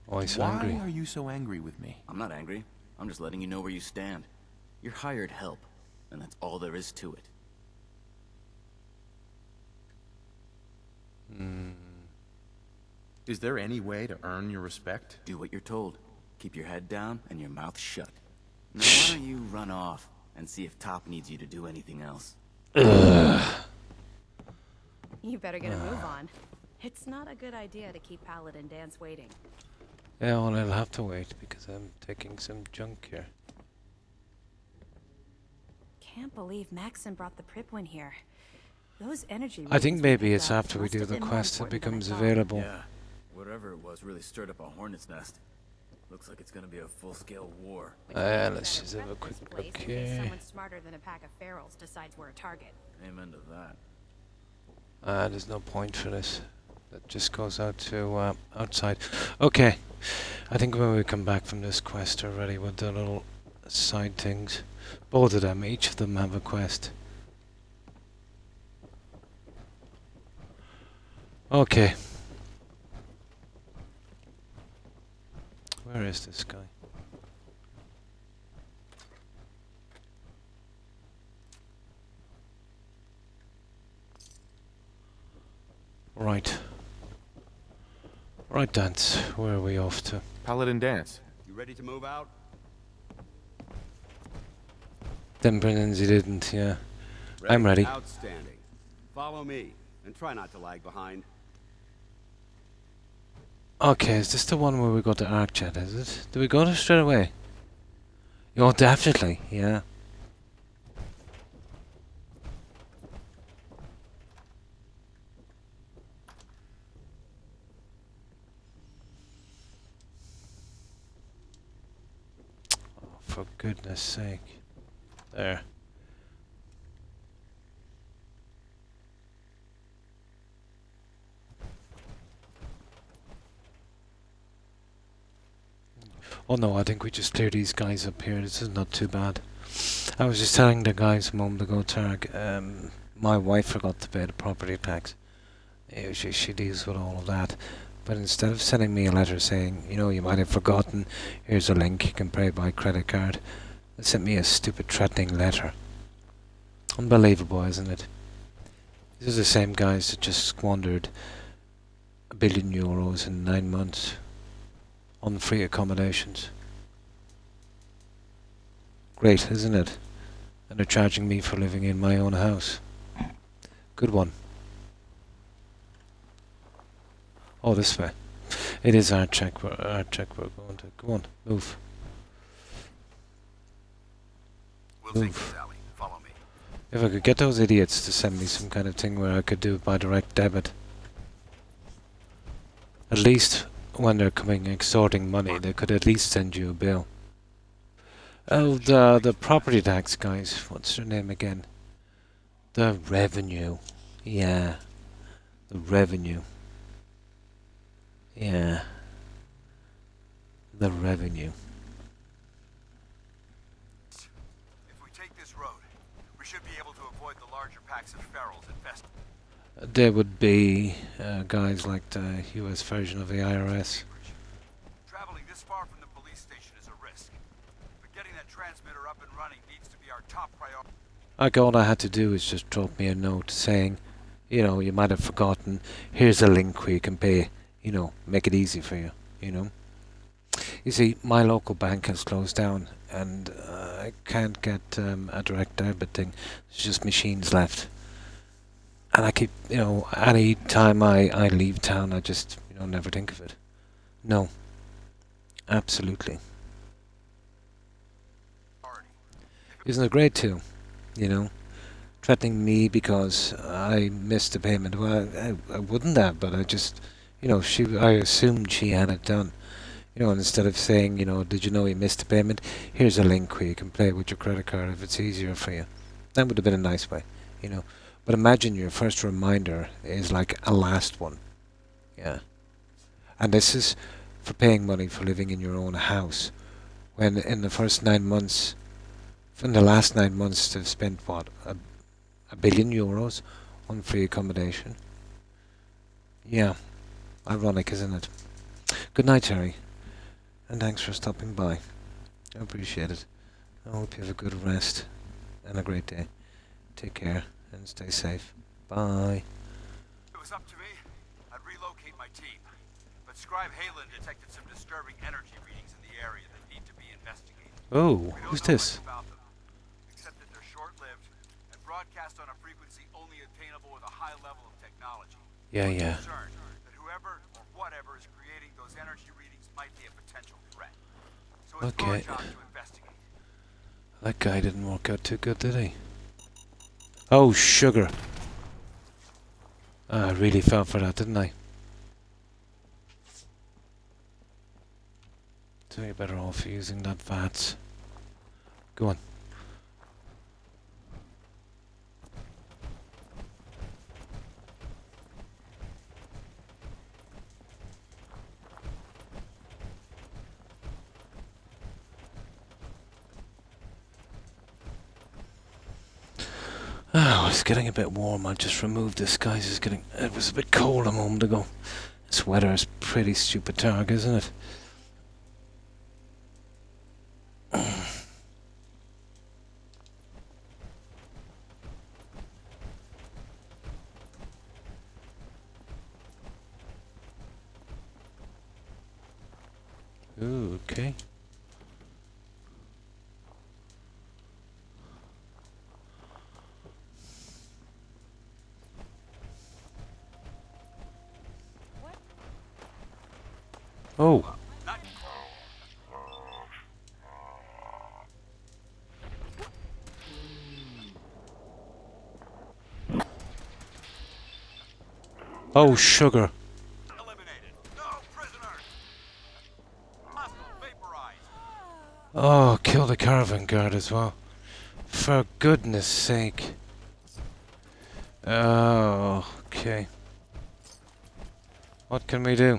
Oh, he's Why angry. are you so angry with me? I'm not angry. I'm just letting you know where you stand. You're hired help, and that's all there is to it. Is there any way to earn your respect? Do what you're told. Keep your head down and your mouth shut. Now why don't you run off and see if Top needs you to do anything else? You better get a move on. It's not a good idea to keep Paladin Dance waiting. Yeah, well, I'll have to wait because I'm taking some junk here. Can't believe Maxon brought the Pripwin here. Those energy I think readings we maybe picked it's up after we must do have the been more quest it important than I becomes thought. available. Yeah, whatever it was really stirred up a hornet's nest. Looks like it's gonna be a full-scale war. Which means we Let's better just have a prep quick this place look in case here. someone smarter than a pack of ferals decides we're a target. Amen to that. There's no point for this. That just goes out to outside. Okay, I think when we come back from this quest already with the little side things, both of them, each of them have a quest. Okay. Where is this guy? Right. Right, Dance. Where are we off to? Paladin Dance. You ready to move out? Them Brennans he didn't, yeah. I'm ready. Outstanding. Follow me, and try not to lag behind. Okay, is this the one where we got the arc jet, is it? Do we go there straight away? Oh, definitely, yeah. Oh, for goodness sake. There. Oh no, I think we just clear these guys up here. This is not too bad. I was just telling the guys a moment ago, Tarek, my wife forgot to pay the property tax. She deals with all of that. But instead of sending me a letter saying, you know, you might have forgotten, here's a link, you can pay by credit card, they sent me a stupid threatening letter. Unbelievable, isn't it? These are the same guys that just squandered €1 billion in 9 months on free accommodations. Great, isn't it? And they're charging me for living in my own house. Good one. Oh, this way. It is our check. We're going to. Come on, move. We'll Move. take this alley. Follow me. If I could get those idiots to send me some kind of thing where I could do it by direct debit. At least when they're coming extorting money, they could at least send you a bill. Oh, the property tax guys. What's their name again? The revenue. Yeah, the revenue. Yeah, the revenue. If we take this road, we should be able to avoid the larger packs of ferals infested. There would be guys like the US version of the IRS. Traveling this far from the police station is a risk. But getting that transmitter up and running needs to be our top priority. Like, all I had to do is just drop me a note saying, you know, you might have forgotten, here's a link where you can pay, you know, make it easy for you, you know. You see, my local bank has closed down and I can't get a direct debit thing. There's just machines left. And I keep, you know, any time I leave town, I just, you know, never think of it. No. Absolutely. Isn't it great too? You know? Threatening me because I missed a payment. Well, I wouldn't have, but I just, you know, I assumed she had it done. You know, and instead of saying, you know, did you know you missed a payment? Here's a link where you can pay with your credit card if it's easier for you. That would have been a nice way, you know. But imagine your first reminder is like a last one. Yeah. And this is for paying money for living in your own house. When in the first 9 months, in the last 9 months, they've spent, what, a billion euros on free accommodation. Yeah. Ironic, isn't it? Good night, Terry. And thanks for stopping by. I appreciate it. I hope you have a good rest and a great day. Take care and stay safe. Bye. If it was up to me, I'd relocate my team. But Scribe Halen detected some disturbing energy readings in the area that need to be investigated. Oh, We don't who's know this? much about them, except that they're short-lived and broadcast on a frequency only attainable with a high level of technology. Yeah, We're yeah. concerned that whoever or whatever is creating those energy readings might be a potential threat. So it's our Okay. job to investigate. That guy didn't work out too good, did he? Oh, sugar. I really fell for that, didn't I? So you're better off using that VATS. Go on. Oh, it's getting a bit warm. I'll just remove this, guys. It was a bit cold a moment ago. This weather is pretty stupid targ, isn't it? Ooh, okay. Oh. Oh, sugar. Eliminated. No prisoners. Hostile vaporized. Oh, kill the caravan guard as well. For goodness sake. Oh, okay. What can we do?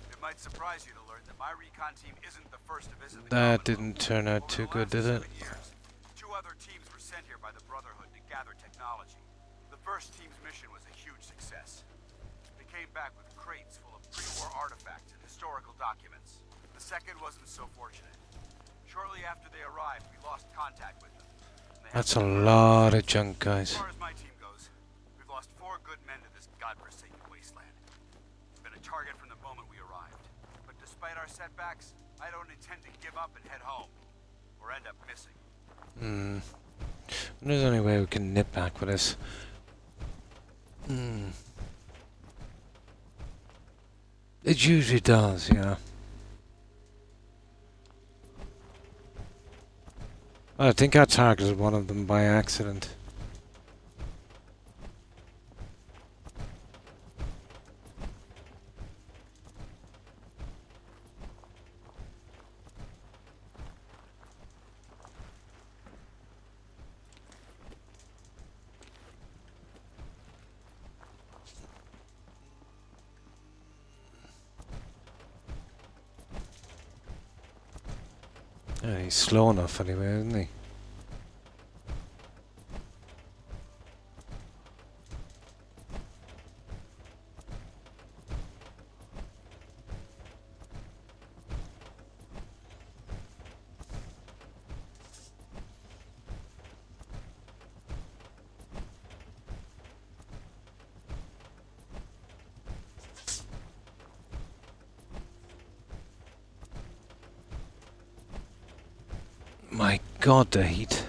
It might surprise you to learn that my recon team isn't the first to visit the That Commonwealth. didn't turn out Over too the good, last did it? 7 years, 2 other teams were sent here by the Brotherhood to gather technology. The first team's mission was a huge success. They came back with crates full of pre-war artifacts and historical documents. The second wasn't so fortunate. Shortly after they arrived, we lost contact with them. And they That's a haven't lot of junk, As guys. far as my team goes, we've lost 4 good men to this godforsaken wasteland. We've been a target from the moment we arrived. But despite our setbacks, I don't intend to give up and head home. Or end up missing. There's only way we can nip back with this. It usually does, yeah. I think I targeted one of them by accident. Yeah, he's slow enough anyway, isn't he? My God, the heat.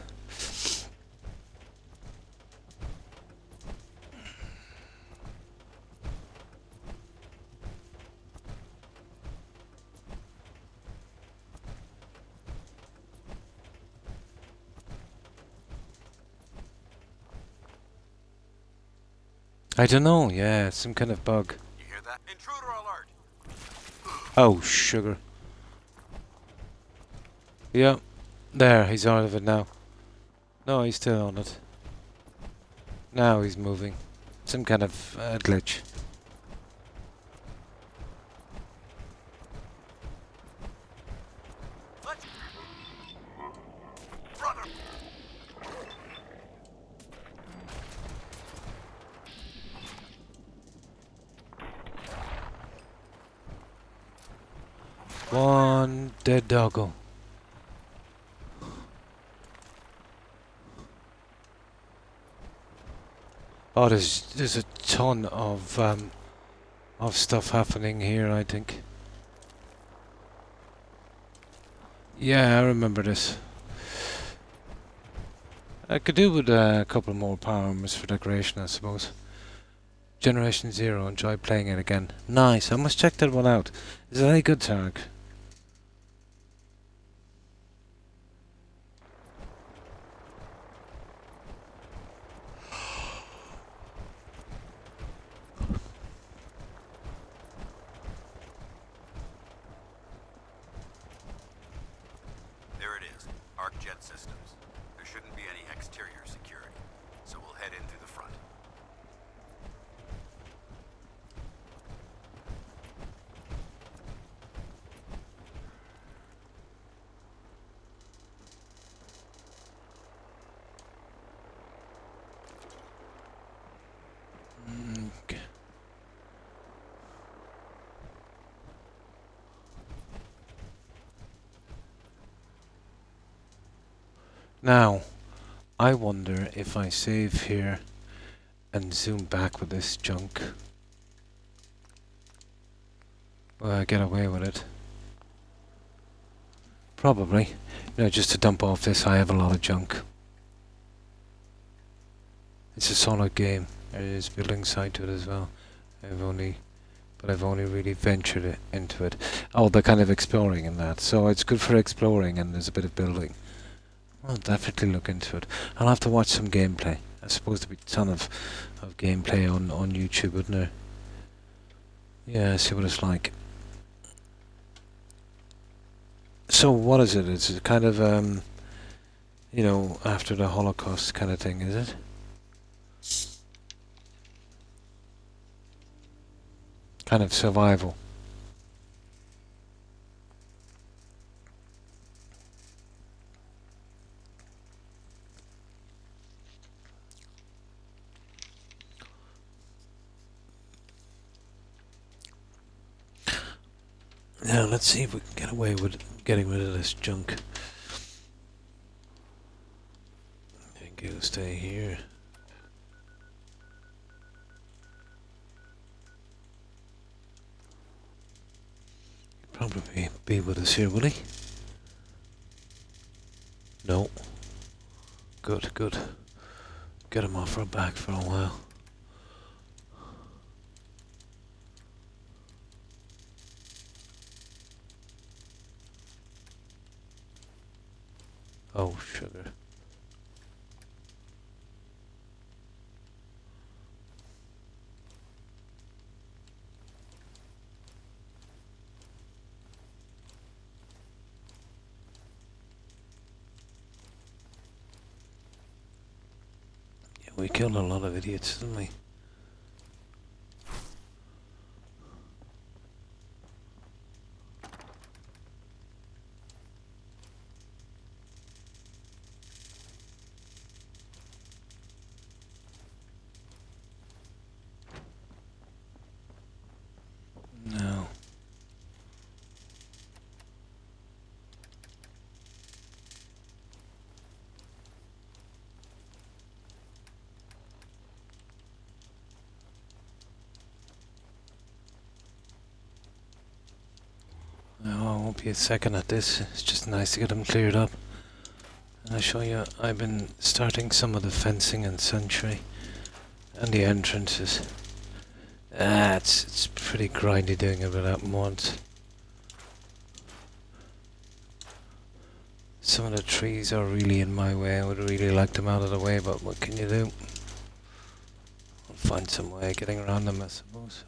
I don't know, yeah, some kind of bug. You hear that? Intruder alert! Oh, sugar. Yeah, there, he's out of it now. No, he's still on it. Now he's moving. Some kind of glitch. Let's... Brother! One dead doggo. Oh, there's a ton of stuff happening here, I think. Yeah, I remember this. I could do with a couple more power armors for decoration, I suppose. Generation Zero, enjoy playing it again. Nice, I must check that one out. Is it any good, Tarek? There it is. Arc jet systems. There shouldn't be any exterior security. So we'll head in through the front. Okay. Now, I wonder if I save here and zoom back with this junk, will I get away with it? Probably. You know, just to dump off this, I have a lot of junk. It's a solid game. There is building side to it as well. I've only really ventured into it. Oh, they're kind of exploring in that, so it's good for exploring and there's a bit of building. I'll definitely look into it. I'll have to watch some gameplay. There's supposed to be a ton of gameplay on YouTube, wouldn't there? Yeah, see what it's like. So what is it? It's a kind of you know, after the Holocaust kind of thing, is it? Kind of survival. Now let's see if we can get away with getting rid of this junk. I think it'll stay here. Probably be with us here, will he? No. Good, good. Get him off our back for a while. Oh, sugar. Yeah, we killed a lot of idiots, didn't we? won't be a second at this. It's just nice to get them cleared up. And I'll show you, I've been starting some of the fencing and sentry and the entrances. It's pretty grindy doing it without mods. Some of the trees are really in my way. I would really like them out of the way, but what can you do? I'll find some way of getting around them, I suppose.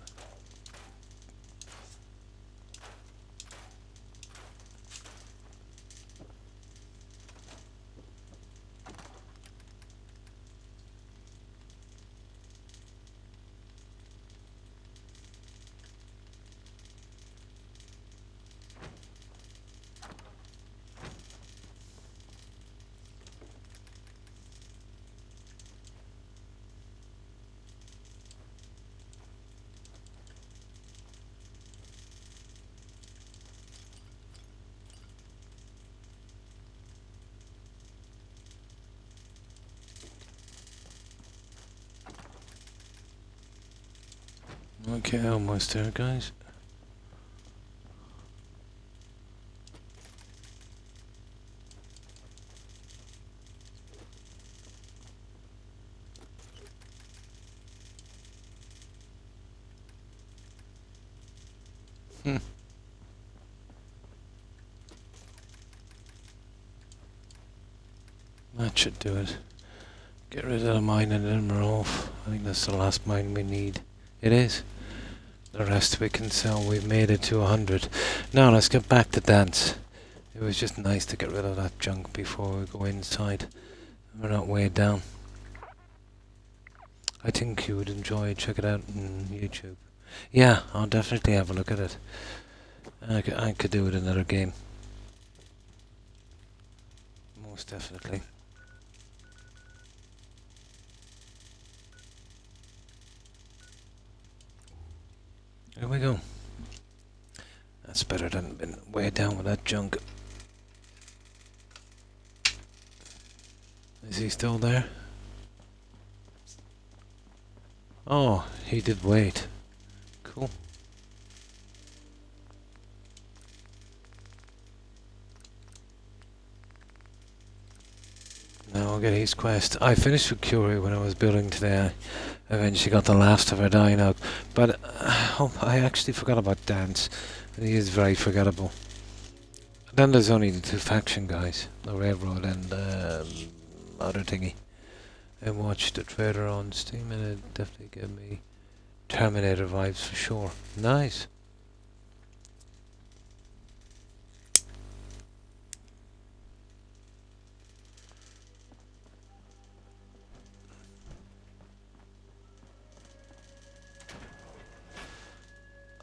Okay, almost there, guys. That should do it. Get rid of the mine and then we're off. I think that's the last mine we need. It is. The rest we can sell. We've made it to 100. Now let's get back to dance. It was just nice to get rid of that junk before we go inside. We're not weighed down. I think you would enjoy it. Check it out on YouTube. Yeah, I'll definitely have a look at it. I could do it in another game. Most definitely. Here we go. That's better than being weighed down with that junk. Is he still there? Oh, he did wait. Cool. Now I'll get his quest. I finished with Curie when I was building today. I eventually got the last of her dying out. But I actually forgot about Dance. He is very forgettable. Then there's only the two faction guys. The Railroad and other thingy. I watched the trailer on Steam and it definitely gave me Terminator vibes for sure. Nice.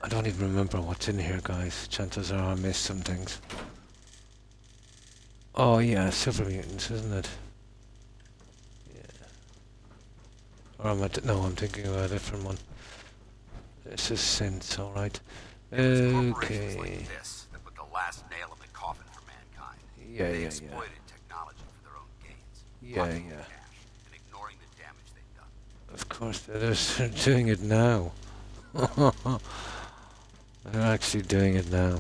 I don't even remember what's in here, guys. Chances are I missed some things. Oh yeah, Silver Mutants, isn't it? Or am I no, I'm thinking of a different one. This is Synths, alright. Corporations Okay. like this that put the last nail in the coffin for mankind. Yeah, They yeah, exploited technology for their own gains. yeah. Hunting Yeah, cash and ignoring the damage they've done. of course, they're just doing it now. They're actually doing it now.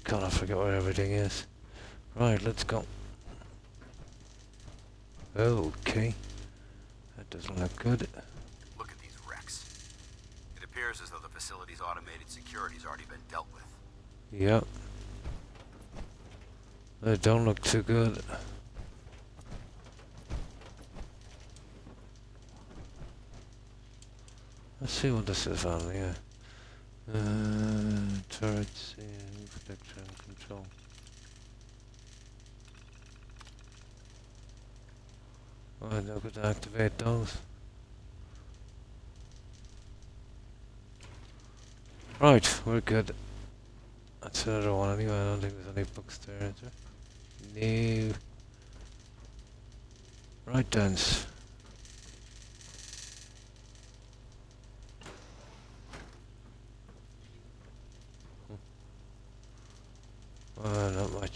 God, I forget where everything is. Right, let's go. Okay. That doesn't look good. Look at these wrecks. It appears as though the facility's automated security's already been dealt with. Yep. They don't look too good. Let's see what this is on here. Turrets and protection and control. Well, now could activate those. Right, we're good. That's another one anyway. I don't think there's any books there, is there? No. Right, Dance.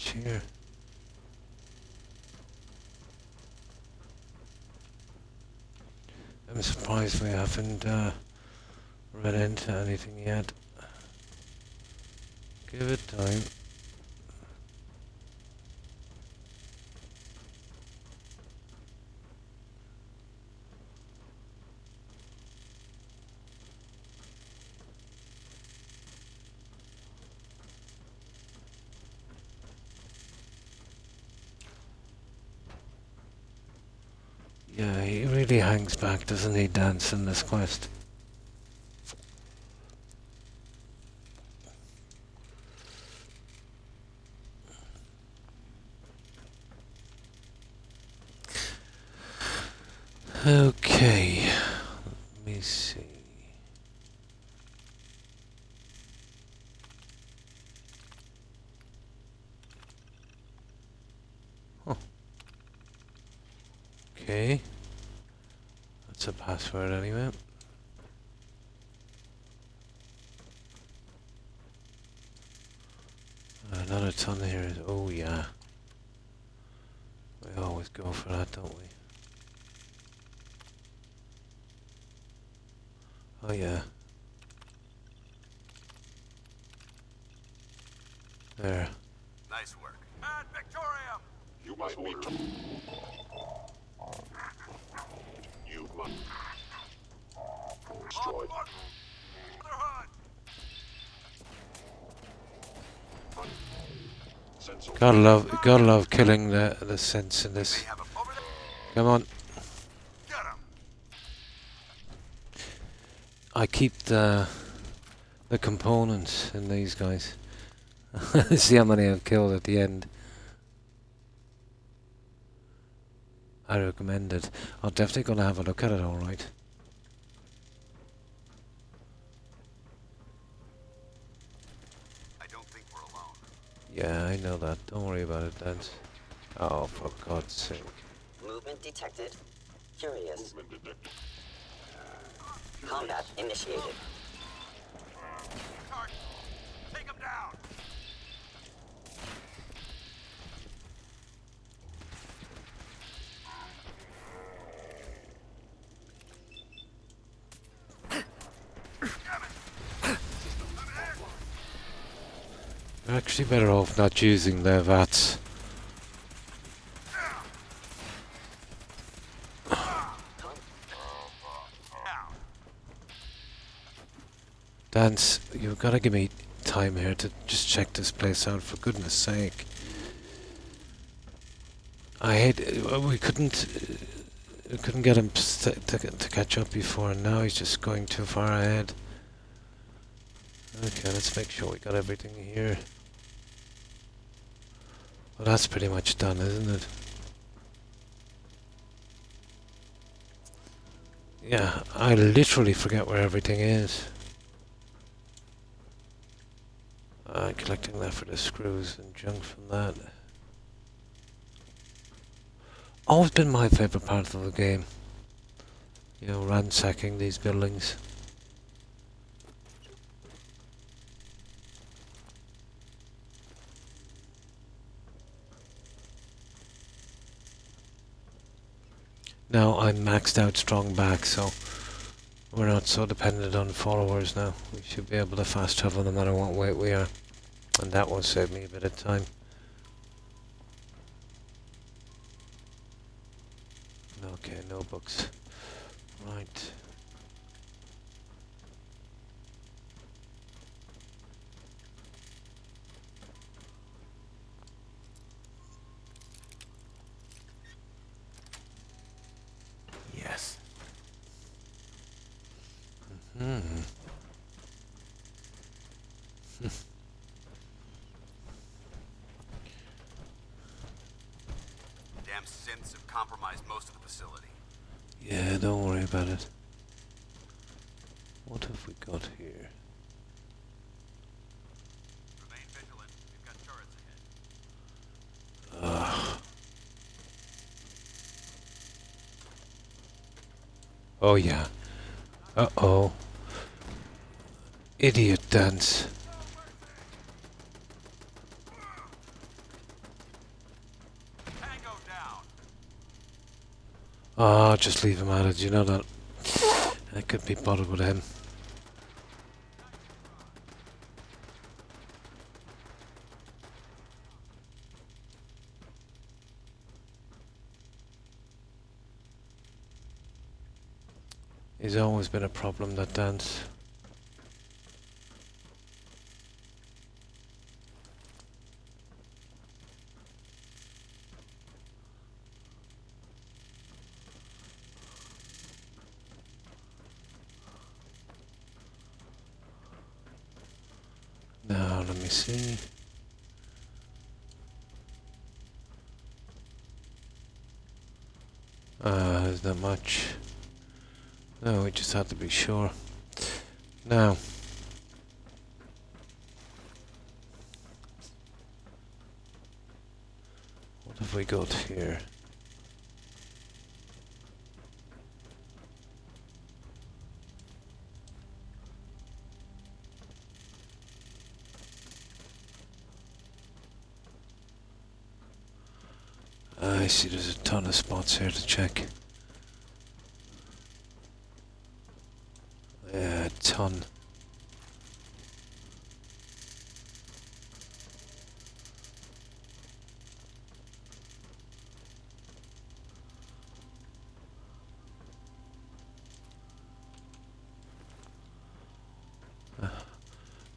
much here. I'm surprised we haven't run into anything yet. Give it time. Yeah, he really hangs back, doesn't he, Dance, in this quest? Okay, let me see. Huh. Okay. That's a password anyway. Another ton here. Oh yeah. We always go for that, don't we? Oh yeah. There. Nice work. Ad Victoriam! You must be. You must. Destroyed. Brotherhood! Sensor. Gotta love killing the sense in this. They have him over there. Come on. Get him! I keep the components in these guys. See how many I've killed at the end. I recommend it. I'm definitely gonna have a look at it, alright. I don't think we're alone. Yeah, I know that. Don't worry about it, Dance. Oh, for God's sake. Movement detected. Curious. Movement detected. Combat initiated. Target. Take him down! We're actually better off not using their VATs. Dance, you've got to give me time here to just check this place out, for goodness sake. I hate we couldn't get him to catch up before, and now he's just going too far ahead. Okay, let's make sure we got everything here. Well, that's pretty much done, isn't it? Yeah, I literally forget where everything is. Collecting that for the screws and junk from that. Always been my favourite part of the game. You know, ransacking these buildings. Now I'm maxed out strong back, so we're not so dependent on followers now. We should be able to fast travel no matter what weight we are. And that will save me a bit of time. Okay, no books. Right. Yes. Hmm. Damn synths have compromised most of the facility. Yeah, don't worry about it. What have we got here? Remain vigilant. We've got turrets ahead. Oh yeah. Uh-oh. Idiot Dance. Oh, just leave him at it. You know that. I could be bothered with him. He's always been a problem, that dance. Now, let me see. There's not much. No, we just had to be sure. Now. What have we got here? I see there's a ton of spots here to check. Yeah, a ton.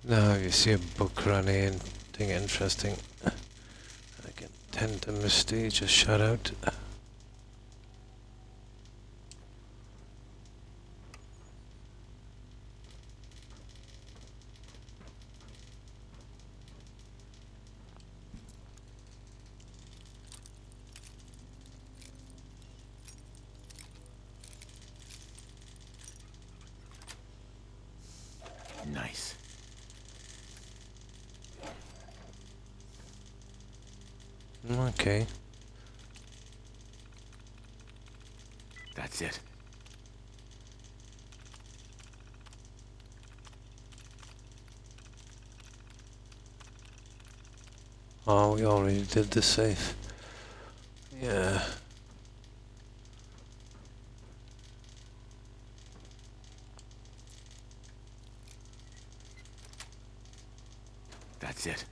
Now if you see a book running anything interesting, I can tend to misty, just shout out. Nice. Okay. That's it. Oh, we already did the safe. Yeah. That's it.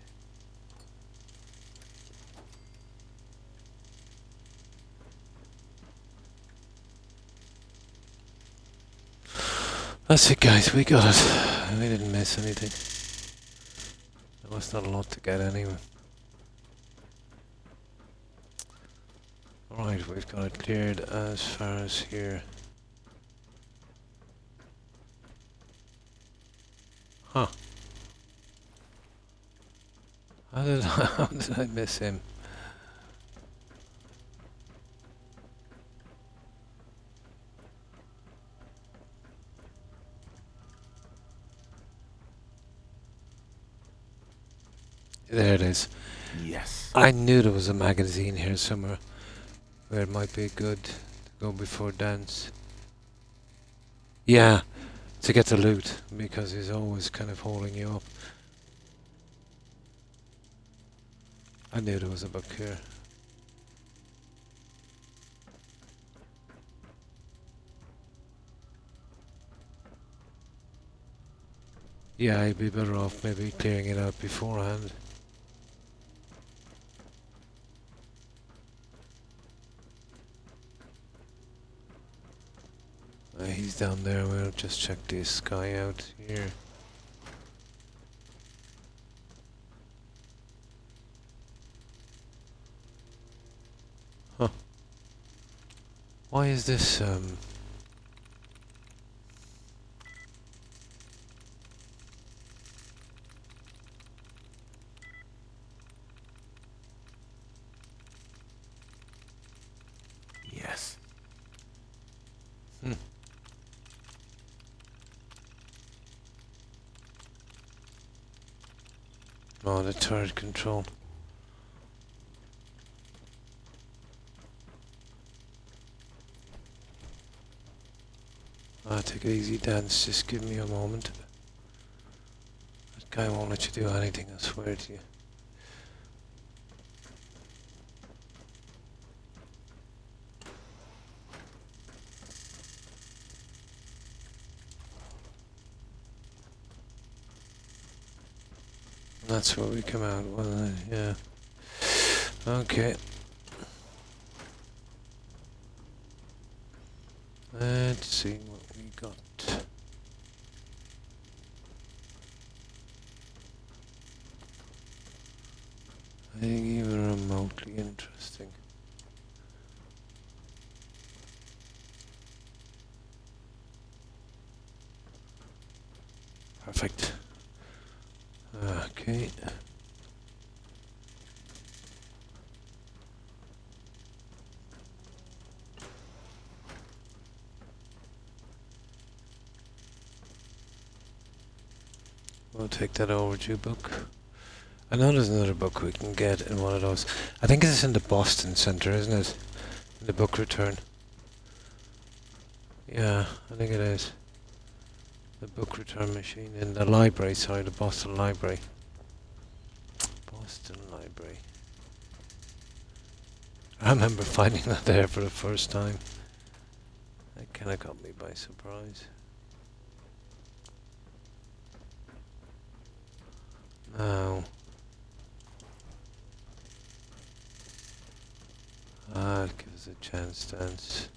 That's it, guys. We got it. We didn't miss anything. There was not a lot to get anyway. Right, we've got it cleared as far as here. Huh. How did I miss him? There it is. Yes. I knew there was a magazine here somewhere where it might be good to go before dance. Yeah, to get the loot, because he's always kind of holding you up. I knew there was a book here. Yeah, I'd be better off maybe clearing it out beforehand. He's down there. We'll just check this guy out here. Huh. Why is this, Yes. Oh, the turret control. Take it easy, dance. Just give me a moment. That guy won't let you do anything, I swear to you. That's where we come out, wasn't it? Yeah. Okay. Let's see what we got. Anything even remotely interesting? Perfect. Okay. We'll take that overdue book. I know there's another book we can get in one of those. I think it's in the Boston Center, isn't it? In the book return. Yeah, I think it is. The book return machine in the library, sorry, the Boston Library. Boston Library. I remember finding that there for the first time. That kinda caught me by surprise. Now. That gives us a chance dance.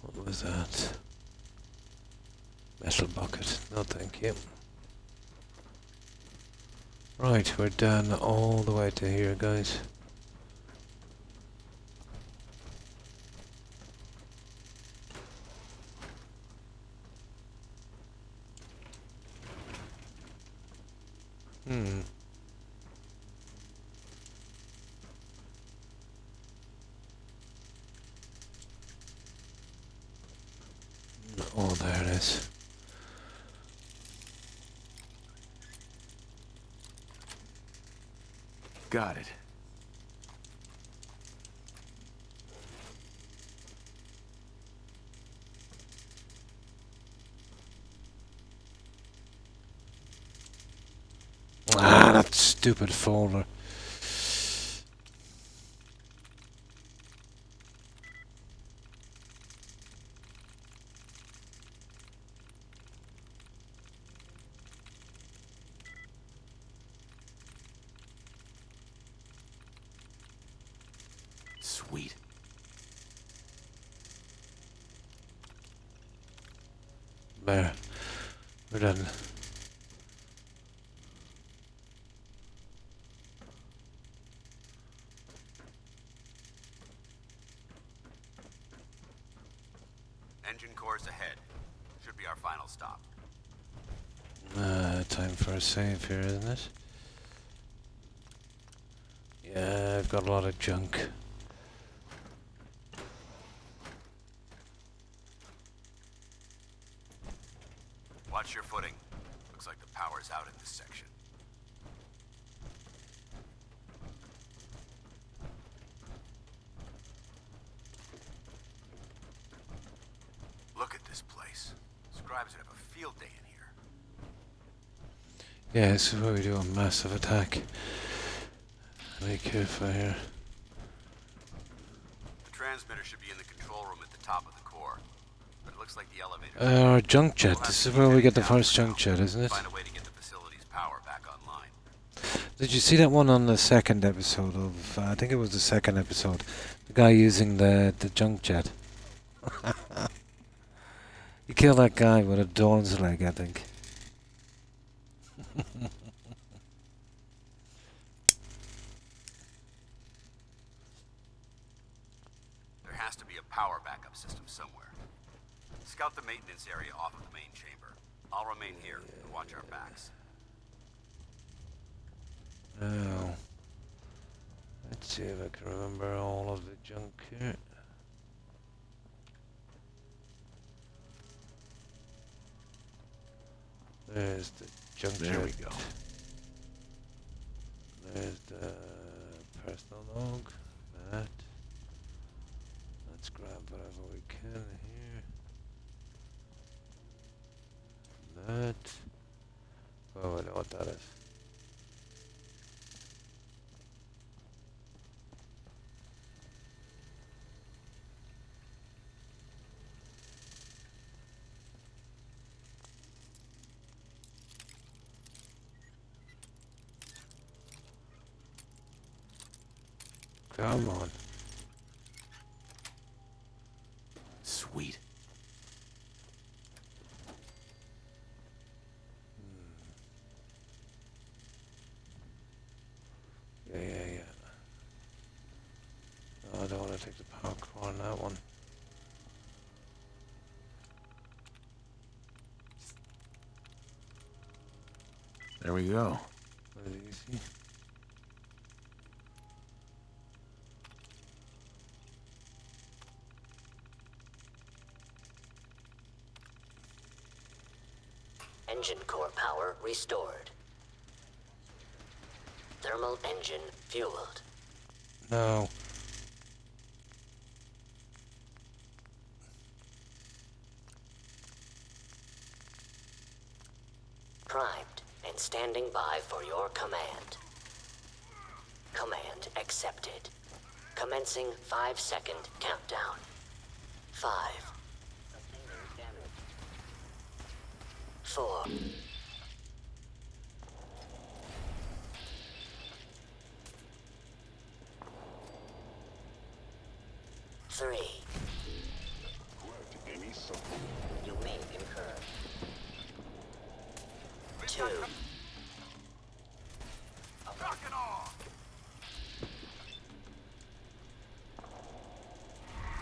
What was that? Metal bucket. No, thank you. Right, we're down all the way to here, guys. Oh, there it is. Got it. Ah, that stupid folder. Sweet. There. We're done. Engine cores ahead. Should be our final stop. Time for a save here, isn't it? Yeah, I've got a lot of junk. Watch your footing. Looks like the power's out in this section. Look at this place. Scribes would have a field day in here. Yeah, this is where we do a massive attack. Be careful here. The transmitter should be in the control room at the top of the core. But it looks like the elevator... Our junk jet. This is where we get the first junk jet, isn't it? Find a way to get the facility's power back online. Did you see that one on the second episode of... I think it was the second episode. The guy using the junk jet. You kill that guy with a dawn's leg, I think. There has to be a power backup system somewhere. Scout the maintenance area off of the main chamber. I'll remain here and watch our backs. Now, let's see if I can remember all of the junk here. There's the junk jet. There we go. There's the personal log. That. Let's grab whatever we can here. That. that is. Come on. Sweet. Yeah. No, I don't want to take the parkour on that one. There we go. That is easy. Engine core power restored. Thermal engine fueled. No. Primed and standing by for your command. Command accepted. Commencing 5-second countdown. 5. 4. 3. Any support. You may incur. 2. Knock it off!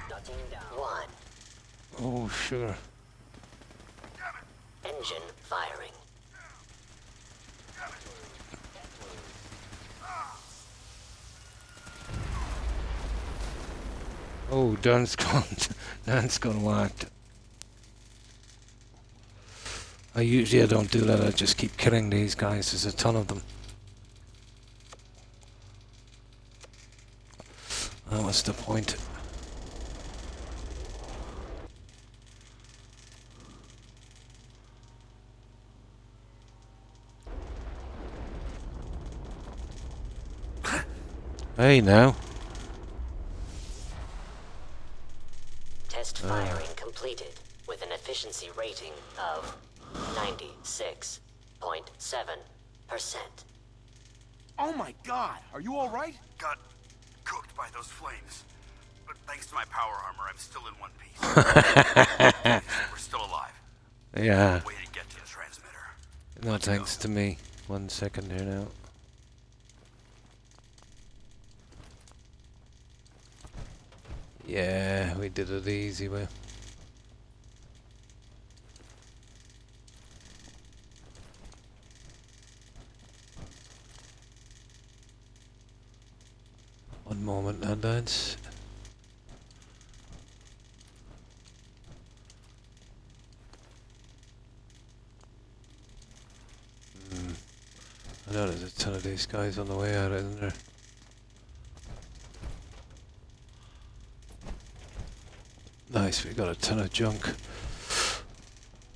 Shutting down. 1. Oh, sure. Engine firing. Oh, Dan's gone. Dan's gone whacked. I don't do that. I just keep killing these guys. There's a ton of them. Oh, what's the point? Hey, now. Test firing completed with an efficiency rating of 96.7%. Oh my god! Are you alright? Got cooked by those flames. But thanks to my power armor, I'm still in one piece. We're still alive. Yeah. Way to get to the transmitter. No thanks to me. 1 second here now. Yeah, we did it the easy way. One moment now, lads. I know there's a ton of these guys on the way out, isn't there? Nice, we got a ton of junk.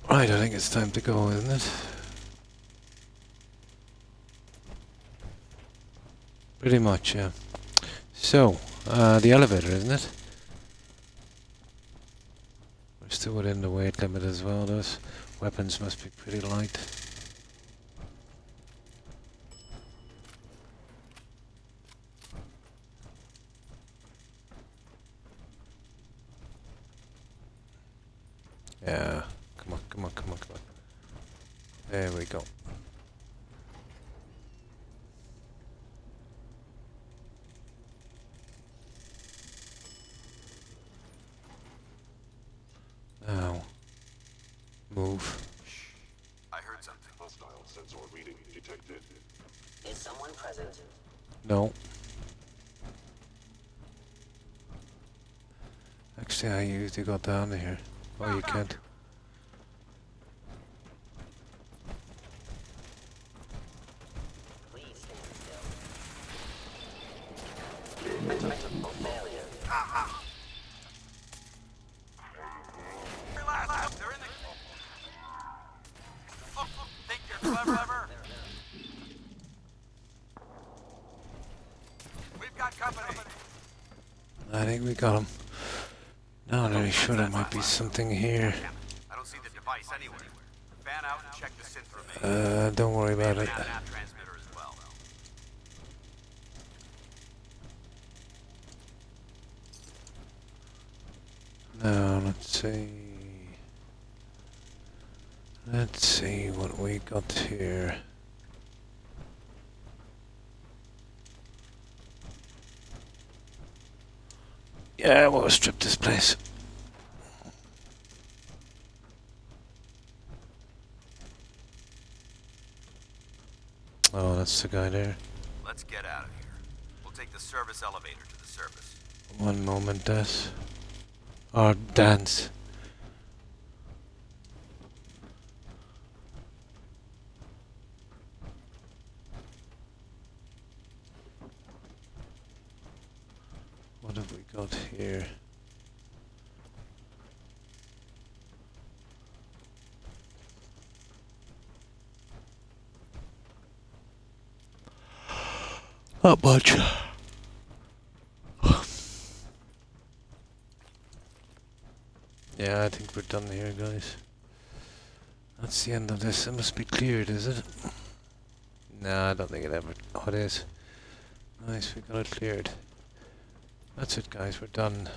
Right, I think it's time to go, isn't it? Pretty much, yeah. So, the elevator, isn't it? We're still within the weight limit as well. Those weapons must be pretty light. Yeah, come on. There we go. Now, move. I heard something. Hostile sensor reading detected. Is someone present? No. Actually, I usually got down to here. Oh, you can't. Please stand still. Critical failure. Relax, they're in the... Oh, think you're clever? I think we got him. Now I'm really sure there might be something here. I don't see the device anywhere. Fan out and check the synth remains. Don't worry about it. Down that transmitter as well. Now, let's see. Let's see what we got here. Yeah, we'll strip this place. Oh, that's the guy there. Let's get out of here. We'll take the service elevator to the surface. One moment, Des. Or Dance. What have we got here? Not much. Yeah, I think we're done here, guys. That's the end of this. It must be cleared, is it? No, I don't think it ever... Oh, it is. Nice, we got it cleared. That's it, guys. We're done.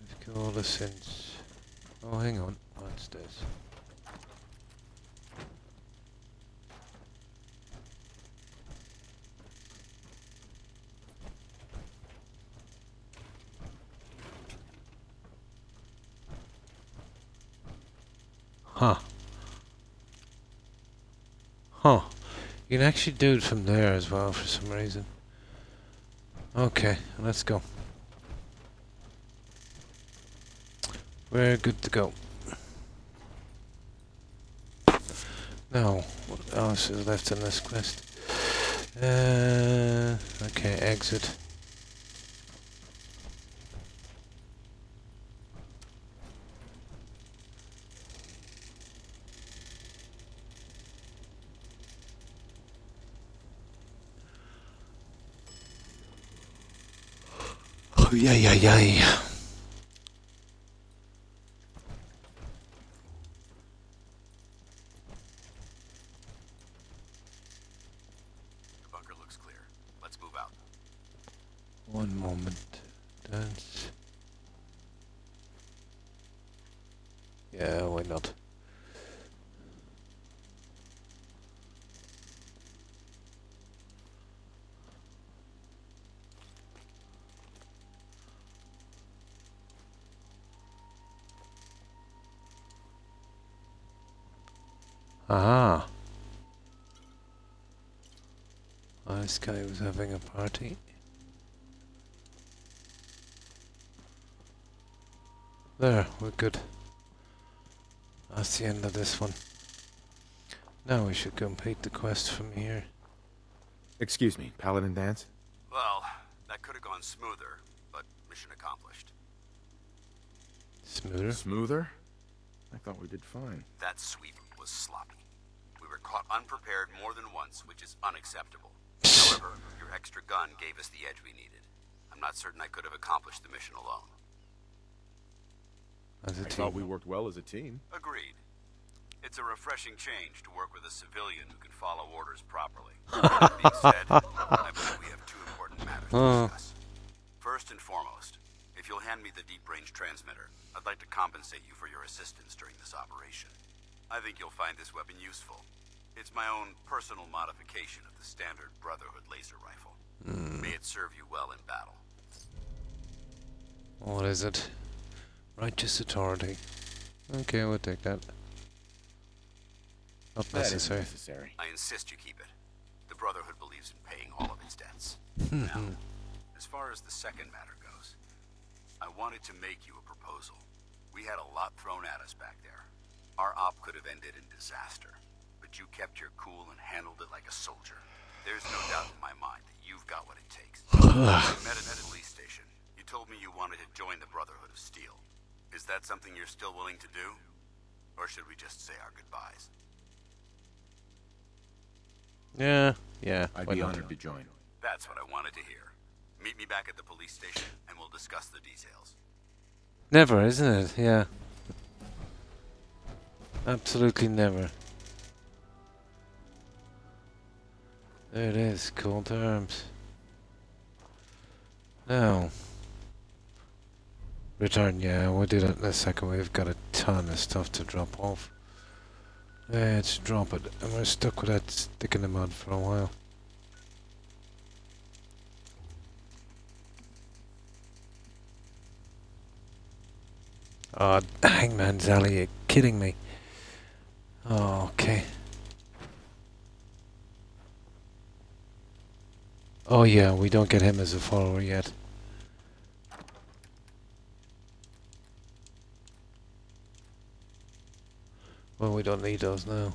We've got all the sins. Oh, hang on. What's this? Huh. Huh. You can actually do it from there as well for some reason. Okay, let's go. We're good to go. Now, what else is left in this quest? Okay, exit. Oh, yeah. The bunker looks clear. Let's move out. One moment. Dance. Yeah, why not? Aha! Oh, this guy was having a party. There, we're good. That's the end of this one. Now we should complete the quest from here. Excuse me, Paladin Dance? Well, that could have gone smoother, but mission accomplished. Smoother? Smoother? I thought we did fine. That sweep was sloppy. We were caught unprepared more than once, which is unacceptable. However, your extra gun gave us the edge we needed. I'm not certain I could have accomplished the mission alone. As a I thought we worked well as a team. Agreed. It's a refreshing change to work with a civilian who can follow orders properly. That being said, I believe we have two important matters to discuss. First and foremost, if you'll hand me the deep-range transmitter, I'd like to compensate you for your assistance during this operation. I think you'll find this weapon useful. It's my own personal modification of the standard Brotherhood laser rifle. May it serve you well in battle. What is it? Righteous authority. Okay, we'll take that. Not That isn't necessary. necessary. I insist you keep it. The Brotherhood believes in paying all of its debts. Hmm. Now, as far as the second matter goes, I wanted to make you a proposal. We had a lot thrown at us back there. Our op could have ended in disaster, but you kept your cool and handled it like a soldier. There's no doubt in my mind that you've got what it takes. We met at the police station. You told me you wanted to join the Brotherhood of Steel. Is that something you're still willing to do? Or should we just say our goodbyes? Yeah. I'd why be not? honored to join. That's what I wanted to hear. Meet me back at the police station, and we'll discuss the details. Never, isn't it? Yeah. Absolutely never. There it is, call to arms. Now. Return, yeah, we'll do that in a second. We've got a ton of stuff to drop off. Let's drop it. And we're stuck with that stick in the mud for a while. Oh, Hangman's Alley, you're kidding me. Oh, okay. Oh yeah, we don't get him as a follower yet. Well, we don't need those now.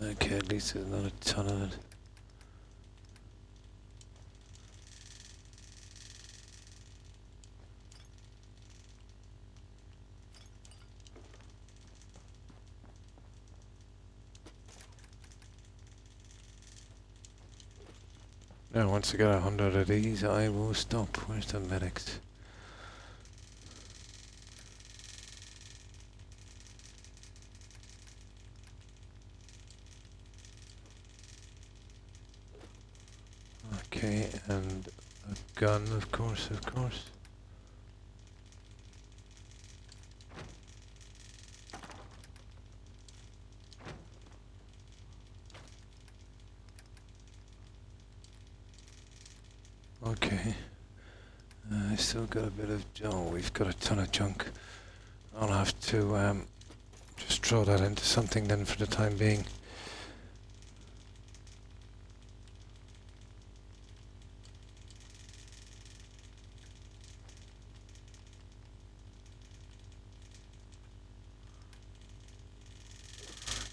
Okay, at least there's not a ton of it. Now, once I get 100 of these, I will stop. Where's the medics? Okay, and a gun, of course, of course. Okay. I still got a bit of... Oh, we've got a ton of junk. I'll have to just throw that into something then for the time being.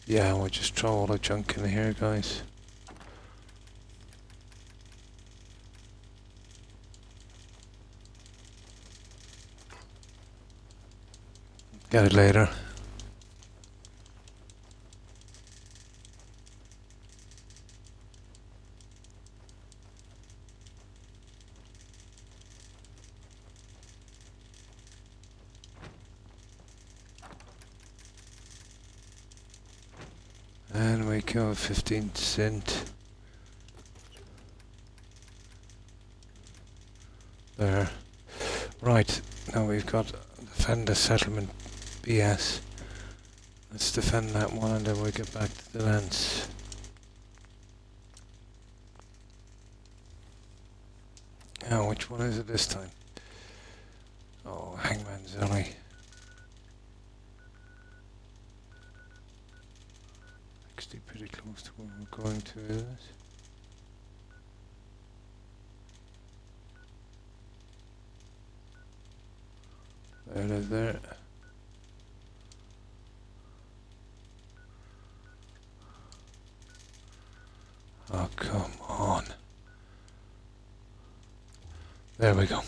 Yeah, we'll just throw all the junk in here, guys. Get it later. And we go 15 cent. There. Right, now we've got defend the settlement BS. Let's defend that one and then we'll get back to the lands. Oh, which one is it this time? Oh, Hangman's Alley. Actually pretty close to where we're going to, is it? There it is there. Oh, come on. There we go.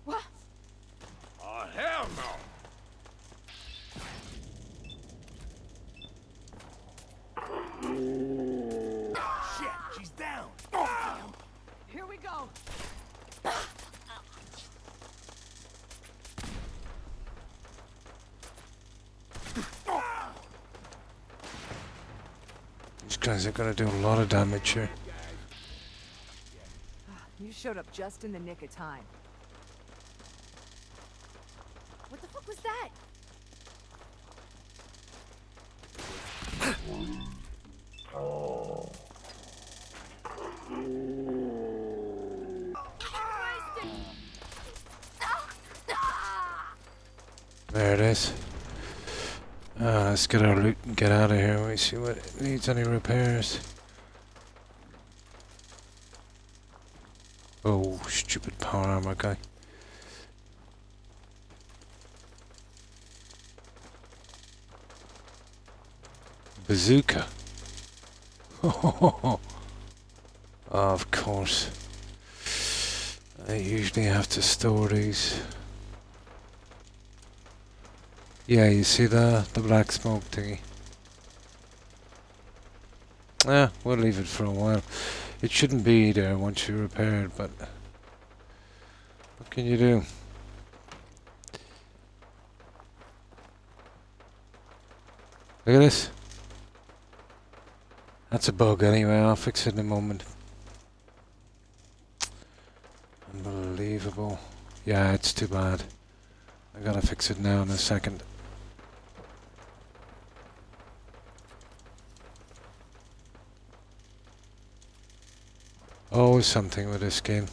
What? Oh, hell no! Shit, she's down. Here we go. These guys are gonna do a lot of damage here. You showed up just in the nick of time. What the fuck was that? There it is. Let's get our loot and get out of here. We see what needs any repairs. Oh, stupid power armor guy. Bazooka. Of course. I usually have to store these. Yeah, you see the black smoke thingy. We'll leave it for a while. It shouldn't be there once you repair it, but what can you do? Look at this. That's a bug anyway, I'll fix it in a moment. Unbelievable. Yeah, it's too bad. I gotta fix it now in a second. Always something with this game.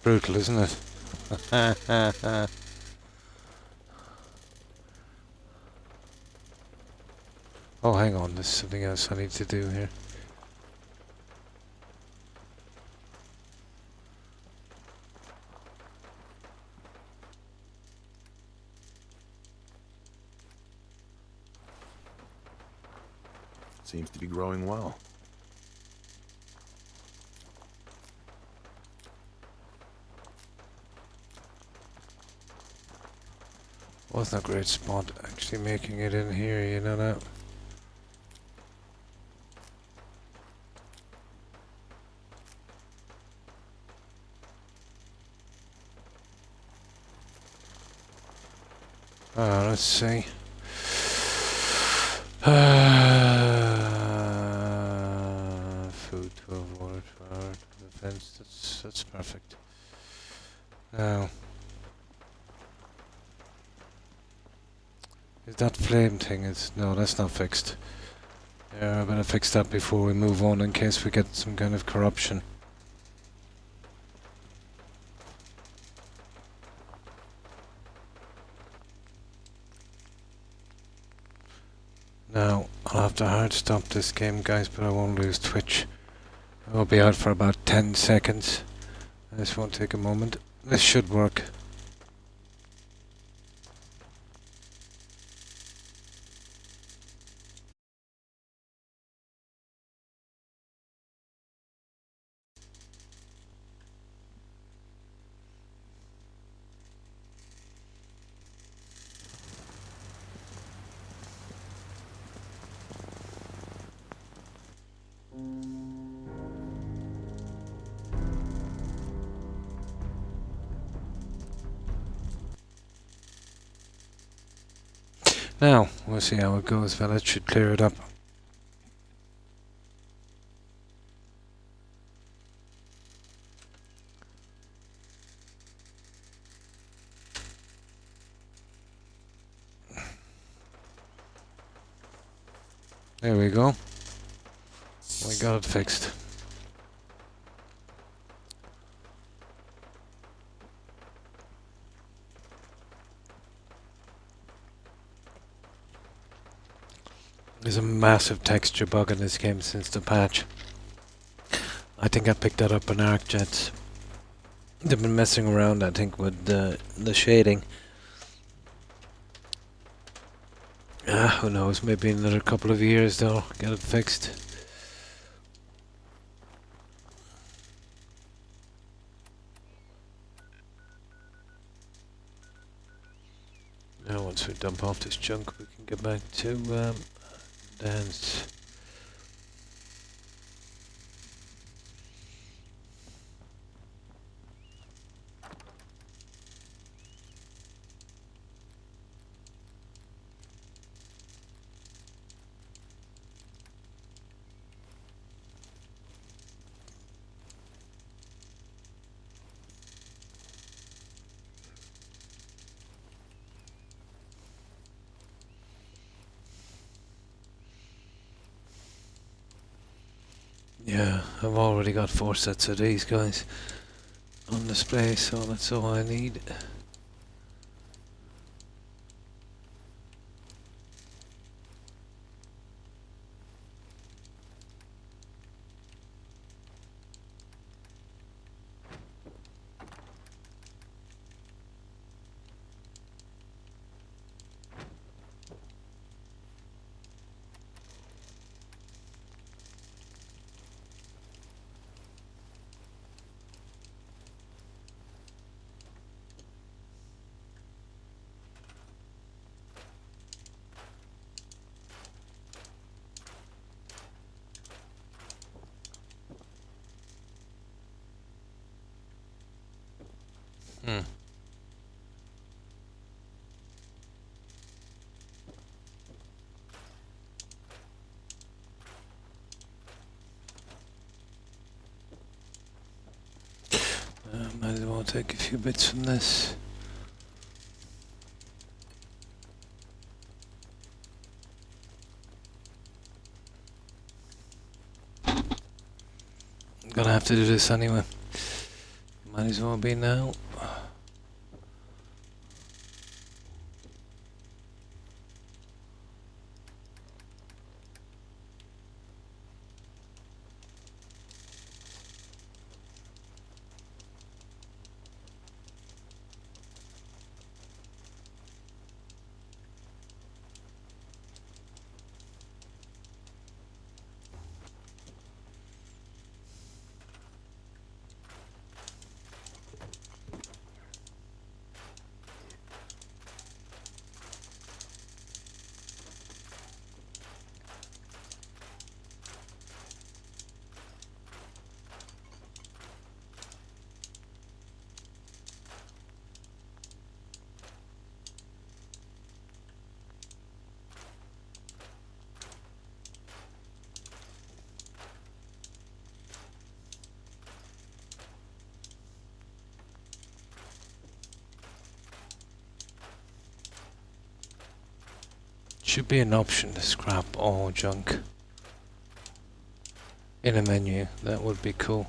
Brutal, isn't it? Oh, hang on, there's something else I need to do here. Seems to be growing well. Wasn't a great spot actually making it in here, you know that? Let's see. Food, 12 water, power, defense. That's perfect. Now, is that flame thing? No, that's not fixed. Yeah, I better fix that before we move on in case we get some kind of corruption. Now, I'll have to hard stop this game, guys, but I won't lose Twitch. I'll be out for about 10 seconds. This won't take a moment. This should work. Now, we'll see how it goes, but that should clear it up. There we go. We got it fixed. There's a massive texture bug in this game since the patch. I think I picked that up in ArcJets. They've been messing around, I think, with the shading. Who knows, maybe in another couple of years they'll get it fixed. Now once we dump off this junk we can get back to dance. Yeah, I've already got 4 sets of these guys on display, so that's all I need. Hmm. Might as well take a few bits from this. I'm gonna have to do this anyway. Might as well be now. Should be an option to scrap all junk in a menu. That would be cool.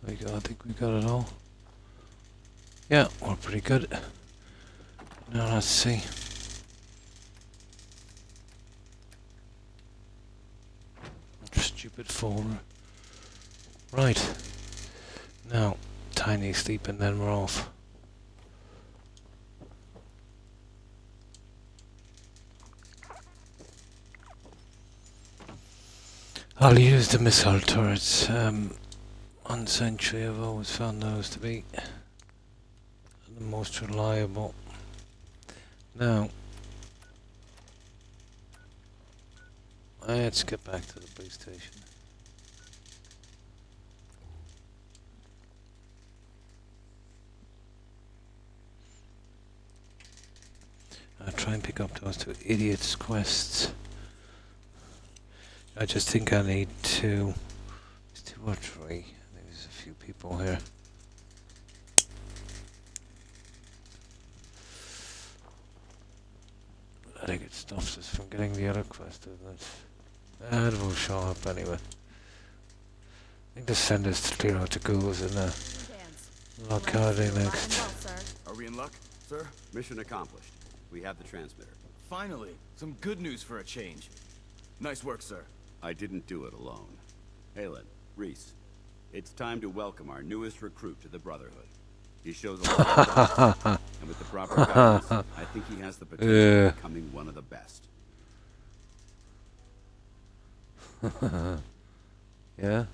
There we go, I think we got it all. Yeah, we're pretty good. Now let's see. Stupid folder. Right. Now, tiny sleep and then we're off. I'll use the missile turrets. On Sentry, I've always found those to be the most reliable. Now, let's get back to the base station. I'll try and pick up those two idiots' quests. I just think I need two. It's 2 or 3. I think there's a few people here. I think it stops us from getting the other quest, doesn't it? And it will show up anyway. I think they send us to clear out the ghouls and lock out next. Are we in luck, sir? Mission accomplished. We have the transmitter. Finally, some good news for a change. Nice work, sir. I didn't do it alone. Halen, Reese, it's time to welcome our newest recruit to the Brotherhood. He shows a lot of promise, and with the proper guidance, I think he has the potential of becoming one of the best. Yeah?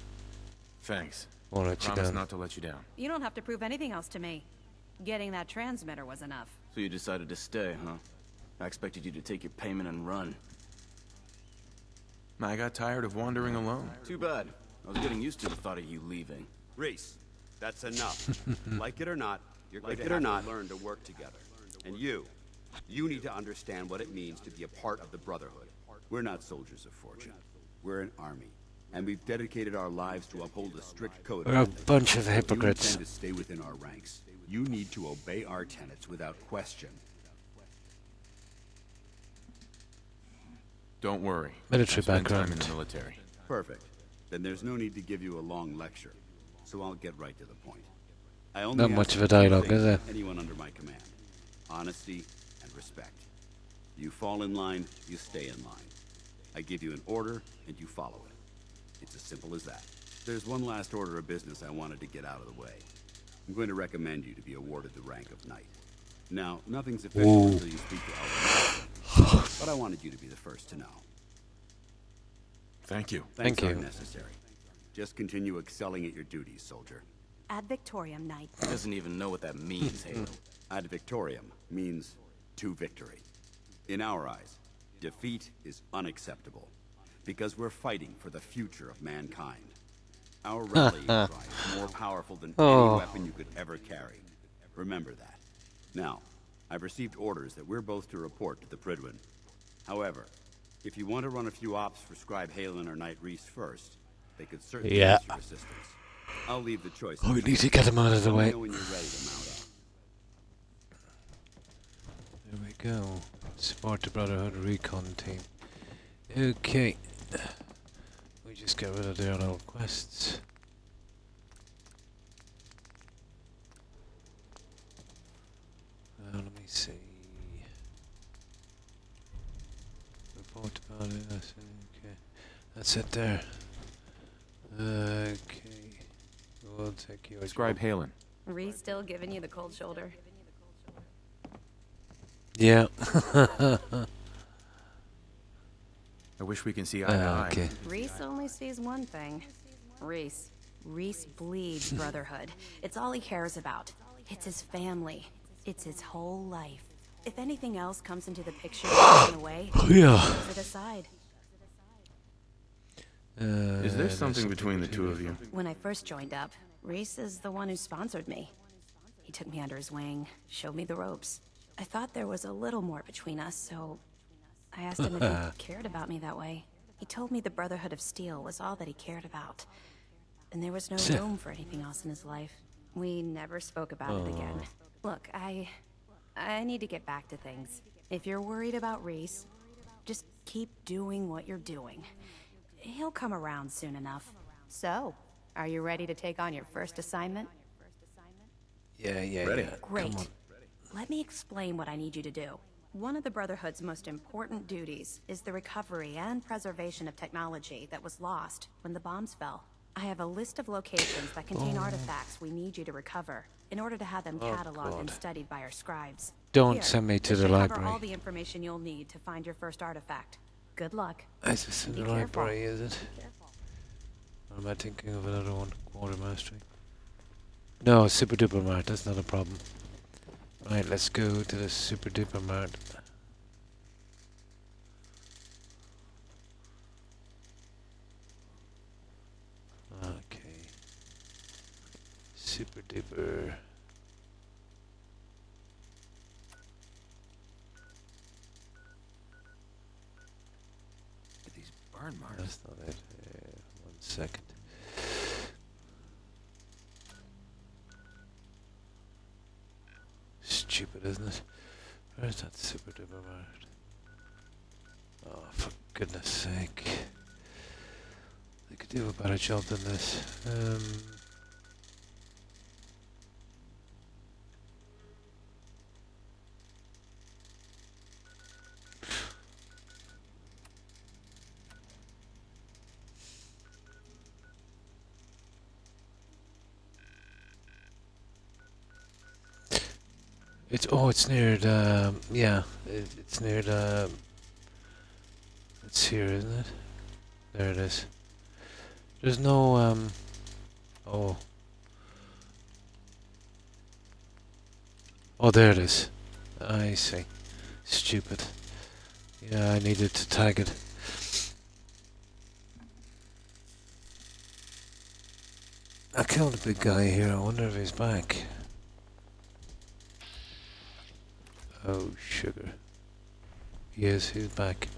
Thanks. Won't let you Promise down. not to let you down. You don't have to prove anything else to me. Getting that transmitter was enough. So you decided to stay, huh? I expected you to take your payment and run. I got tired of wandering alone. Too bad. I was getting used to the thought of you leaving. Reese, that's enough. Like it or not, you're going to have to learn to work together. And you need to understand what it means to be a part of the Brotherhood. We're not soldiers of fortune. We're an army. And we've dedicated our lives to uphold a strict code. We're a bunch of hypocrites. You intend to stay within our ranks. You need to obey our tenets without question. Don't worry. Military I spent time in background. the military. Perfect. Then there's no need to give you a long lecture. So I'll get right to the point. I only Not ask much of a two dialogue, things is there? from anyone under my command. Honesty and respect. You fall in line, you stay in line. I give you an order, and you follow it. It's as simple as that. There's one last order of business I wanted to get out of the way. I'm going to recommend you to be awarded the rank of Knight. Now, nothing's official until you speak to Elder, but I wanted you to be the first to know. Thank you. Thanks Thank aren't you. necessary. Just continue excelling at your duties, soldier. Ad Victoriam, Knight. He doesn't even know what that means, Halo. Ad victoriam means to victory. In our eyes, defeat is unacceptable, because we're fighting for the future of mankind. Our rallying cry is more powerful than any weapon you could ever carry. Remember that. Now, I've received orders that we're both to report to the Pridwin. However, if you want to run a few ops for Scribe Halen or Knight Reese first, they could certainly use your assistance. I'll leave the choice. Oh, we need to get him out of the way. Let me know when you're ready to mount up. There we go. Support the Brotherhood recon team. Okay. We just get rid of their little quests. Let me see. Report about it. Okay. That's it there. Okay. We'll take you. Scribe Halen. Reese still giving you the cold shoulder. Yeah. I wish we can see eye to eye. Okay. Reese only sees one thing. Reese. Reese bleeds Brotherhood. It's all he cares about. It's his family. It's his whole life. If anything else comes into the picture in a way, Yeah. puts it aside. Is there something between the two of you? When I first joined up, Reese is the one who sponsored me. He took me under his wing, showed me the ropes. I thought there was a little more between us, so I asked him if he cared about me that way. He told me the Brotherhood of Steel was all that he cared about. And there was no room for anything else in his life. We never spoke about it again. Look, I need to get back to things. If you're worried about Reese, just keep doing what you're doing. He'll come around soon enough. So, are you ready to take on your first assignment? Yeah. Ready. Yeah. Great. Come on. Let me explain what I need you to do. One of the Brotherhood's most important duties is the recovery and preservation of technology that was lost when the bombs fell. I have a list of locations that contain artifacts we need you to recover in order to have them cataloged and studied by our scribes. Don't Here, send me to this the should cover library. all the information you'll need to find your first artifact. Good luck. Is this in Be the careful. library, is it? Or am I thinking of another one? Quartermastery? No, Super Duper Mart, that's not a problem. Right, let's go to the Super Duper Mart. Okay. Super Duper. These burn marks. That's not it. 1 second. Stupid, isn't it? Where's that Super Duper Mart? Oh, for goodness sake. They could do a better job than this. It's near the, it's near the, it's here, isn't it? There it is. There's no, oh, there it is. I see. Stupid. Yeah, I needed to tag it. I killed a big guy here, I wonder if he's back. Oh, sugar. Yes, he's back.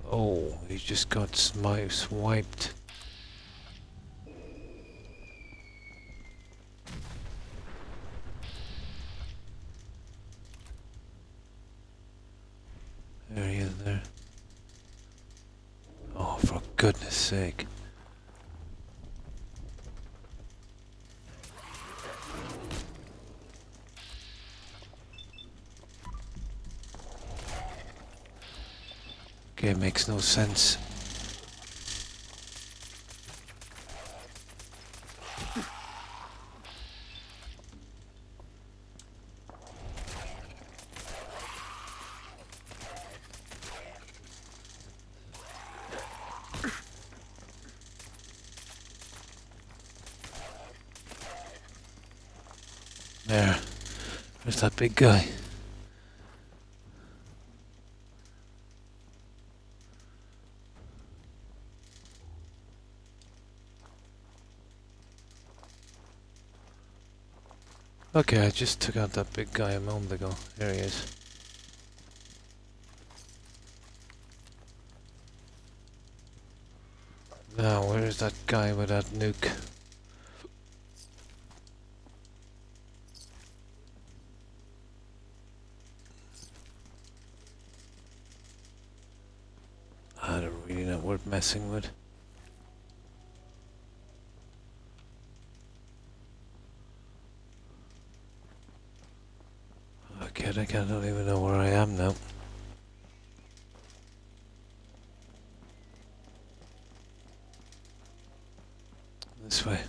Oh, he just got swiped. There he is there. Oh, for goodness sake. Okay, makes no sense. There. There's that big guy. Okay, I just took out that big guy a moment ago. There he is. Now, where is that guy with that nuke? They're really not worth messing with. Okay, I don't even know where I am now. This way.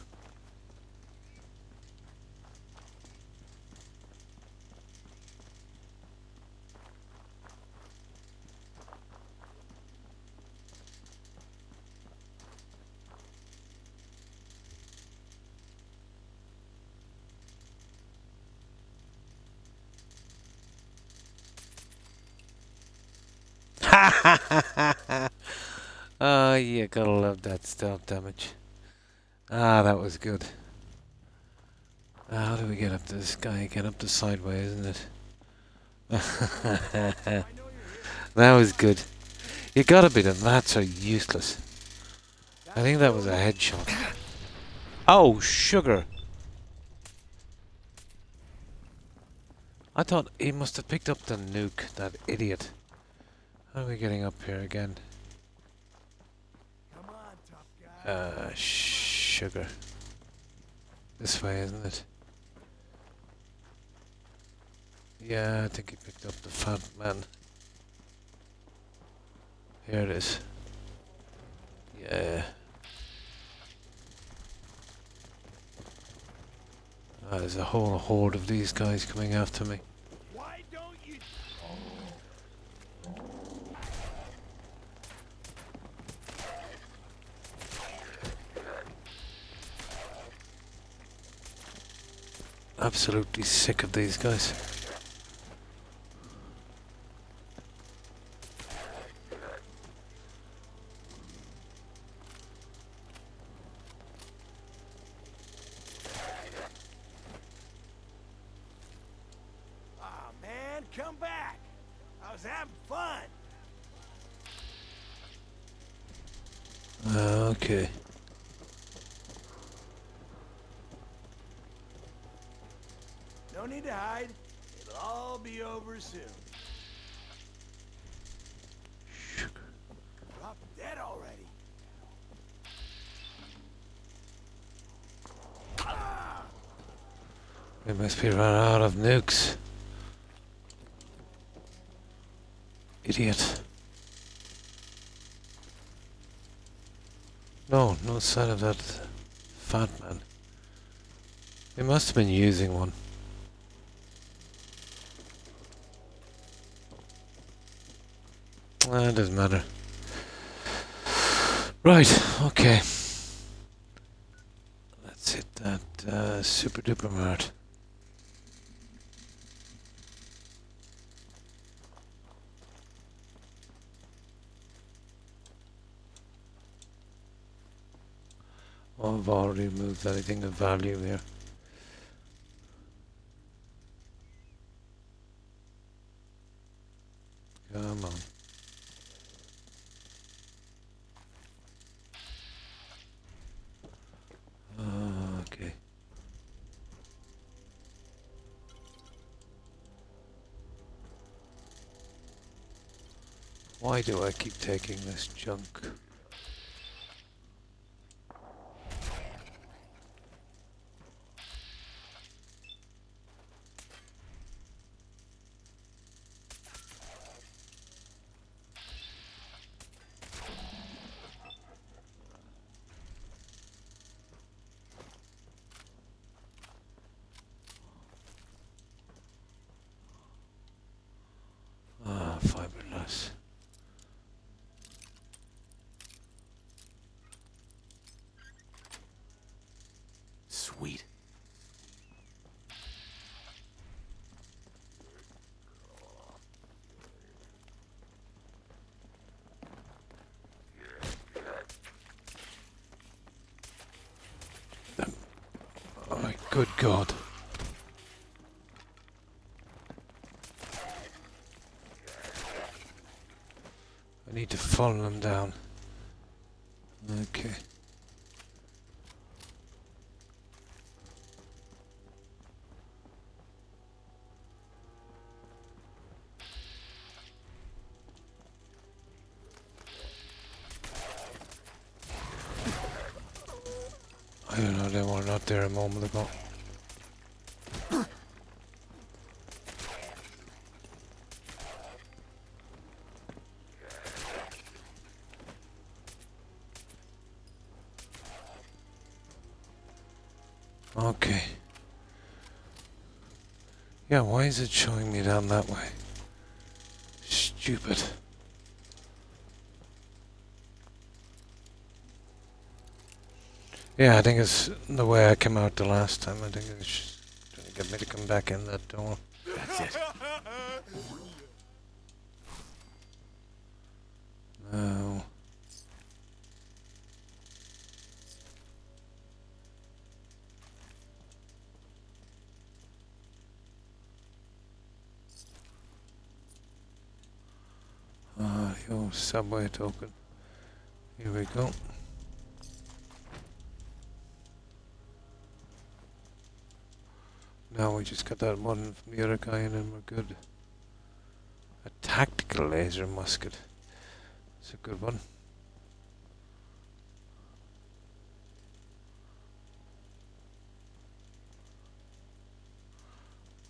Oh, yeah, gotta love that stealth damage. Ah, that was good. How do we get up to this guy? Get up the side way, isn't it? That was good. You gotta be, the mats are useless. I think that was a headshot. Oh, sugar! I thought he must have picked up the nuke, that idiot. How are we getting up here again? Sugar. This way, isn't it? Yeah, I think he picked up the fat man. Here it is. Yeah. There's a whole horde of these guys coming after me. Why don't you... Absolutely sick of these guys. Aw, man, come back. I was having fun. Okay. No need to hide. It'll all be over soon. Sugar. Drop dead already. We must be run out of nukes. Idiot. No, no sign of that fat man. He must have been using one. It doesn't matter. Right, okay. Let's hit that super duper mart. Oh, I've already moved anything of value here. Come on. Okay. Why do I keep taking this junk? Fiberglass. Good God. I need to follow them down. Okay. I don't know, they were not there a moment ago. Okay. Yeah, why is it showing me down that way? Stupid. Yeah, I think it's the way I came out the last time. I think it's just trying to get me to come back in that door. That's it. No. The old subway token. Here we go. Now we just got that one from the other guy and then we're good. A tactical laser musket. It's a good one.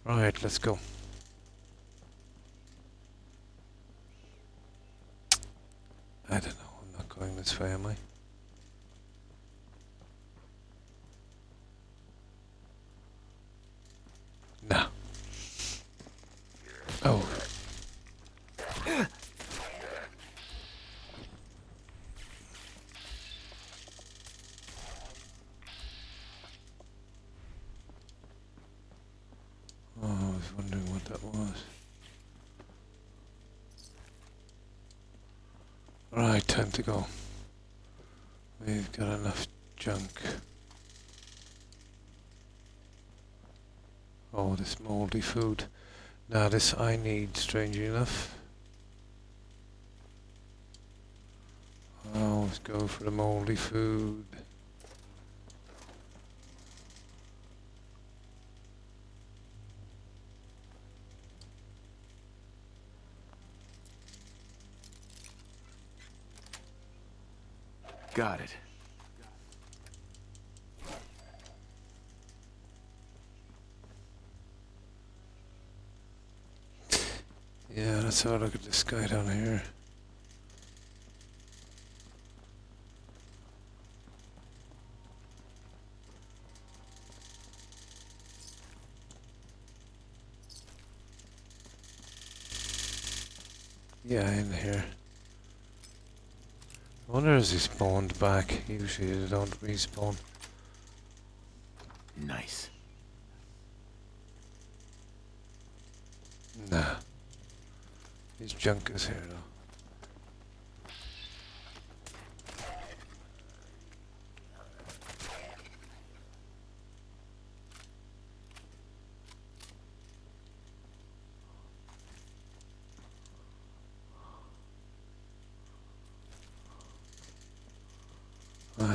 Right, let's go. I don't know, I'm not going this way, am I? No. Oh. Oh, I was wondering what that was. Right, time to go. We've got enough junk. Oh, this moldy food. Now this I need, strangely enough. I always go for the moldy food. Got it. Yeah, let's have a look at this guy down here. Yeah, in here. I wonder if he spawned back. Usually they don't respawn. Nice. Nah. His junk is here though.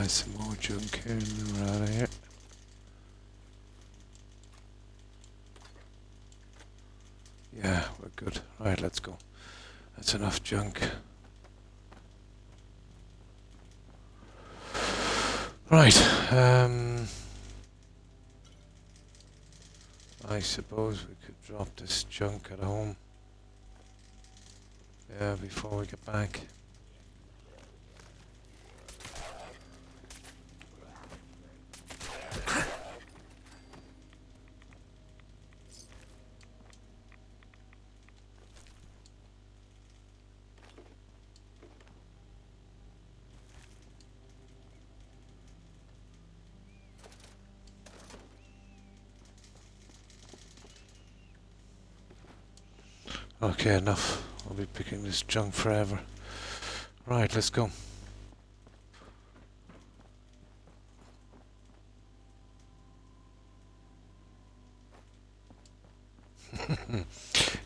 Some more junk here and then we're out of here. Yeah, we're good. Right, let's go. That's enough junk. Right, I suppose we could drop this junk at home. Yeah, before we get back. Okay, enough. I'll be picking this junk forever. Right, let's go.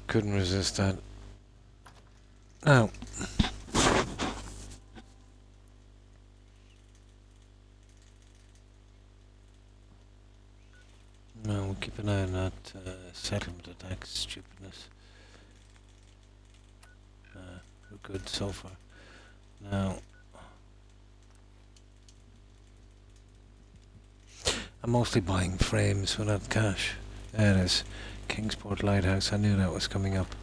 Couldn't resist that. Now. No, we'll keep an eye on that settlement attack stupidness. We're good so far. Now, I'm mostly buying frames for that cash. There it is. Kingsport Lighthouse. I knew that was coming up.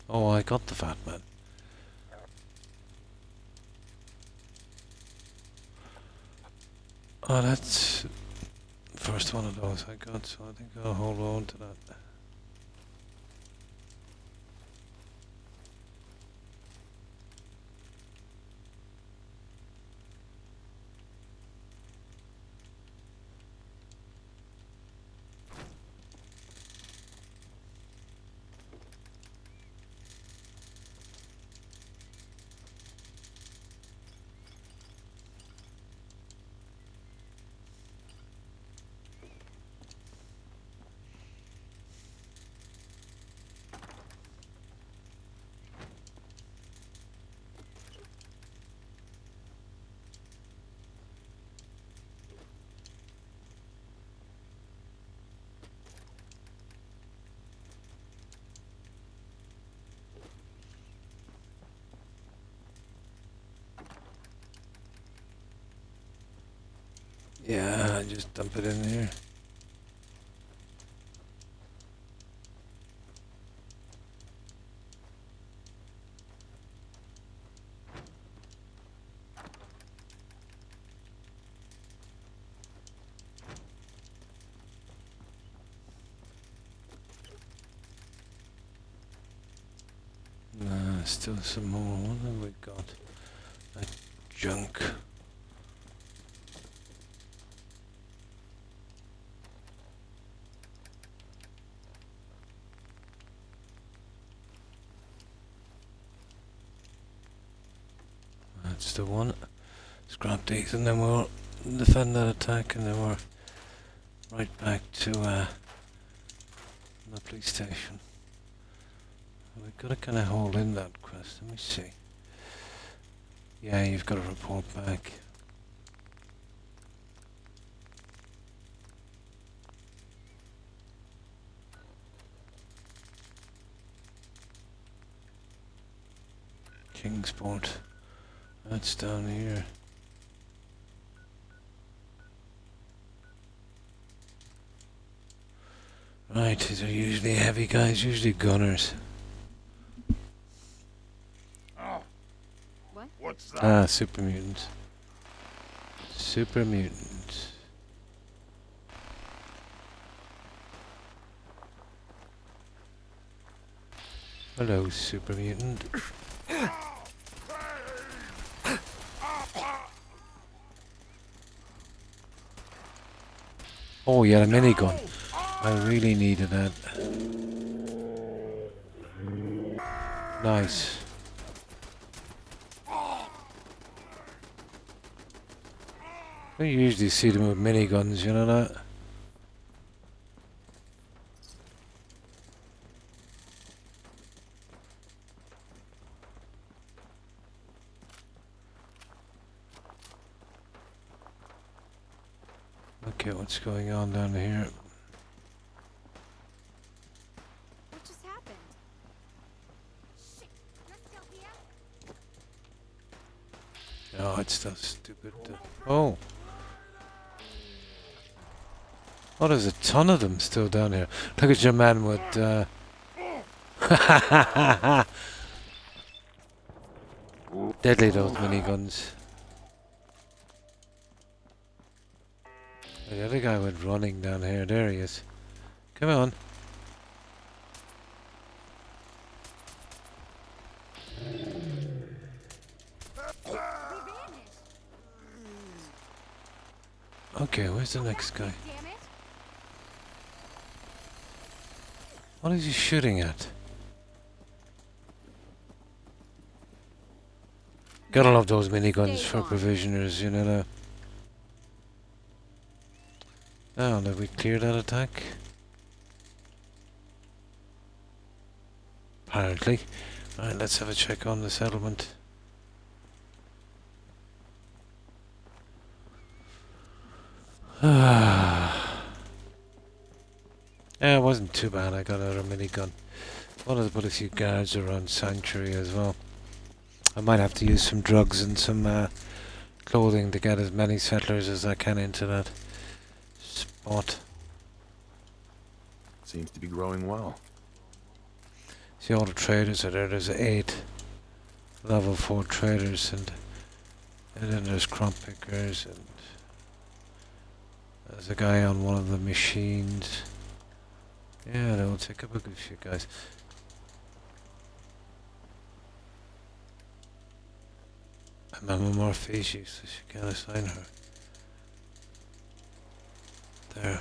Oh, I got the fat man. Oh, that's the first one of those I got, so I think I'll hold on to that. Yeah, just dump it in here. Still some more. What have we got? That junk. That's the one. Scrap these and then we'll defend that attack and then we're right back to the police station. We've got to kind of hold in that quest. Let me see. Yeah, you've got to report back. Kingsport. That's down here. Right, these are usually heavy guys, usually gunners. What's that? Ah, super mutants. Super mutants. Hello, super mutant. Oh, yeah, a minigun. I really needed that. Nice. I usually see them with miniguns, you know that? Okay, what's going on down here? What just happened? Shit, you're still here? Oh, it's still stupid. Oh! Oh, there's a ton of them still down here. Look at your man with, deadly those miniguns. The other guy went running down here. There he is. Come on. Okay, where's the next guy? Damn it! What is he shooting at? Gotta love those miniguns for provisioners, you know that. Now, did we clear that attack? apparently. Right, let's have a check on the settlement. Yeah, it wasn't too bad. I got out a minigun. Wanted to put a few guards around Sanctuary as well. I might have to use some drugs and some clothing to get as many settlers as I can into that spot. Seems to be growing well. See, all the traders are there. There's 8 level 4 traders, and then there's crop pickers, and there's a guy on one of the machines. Yeah, they'll take up a good few guys. And Mama Morpheus, so she can't assign her. There.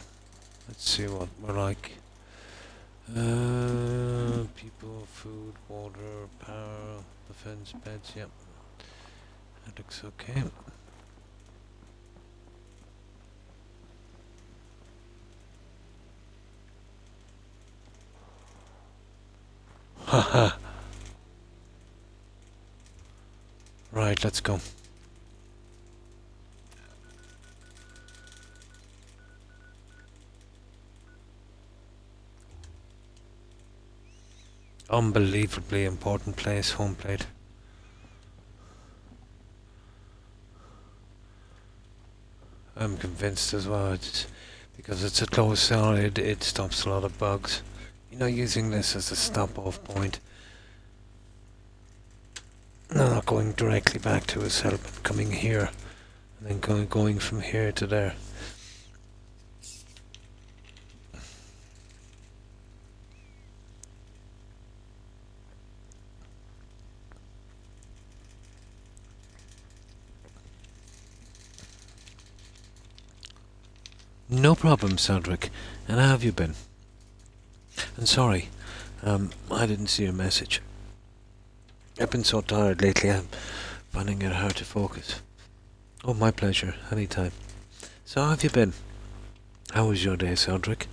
Let's see what we're like. People, food, water, power, defense, beds, yep. That looks okay. Haha. Right, let's go. Unbelievably important place, home plate. I'm convinced as well, it's because it's a closed cell, it stops a lot of bugs. You know, using this as a stop-off point. No, not going directly back to a settlement, coming here, and then going from here to there. No problem, Cedric. And how have you been? And sorry, I didn't see your message. I've been so tired lately, I'm finding it hard to focus. Oh, my pleasure, anytime. So how have you been? How was your day, Cedric?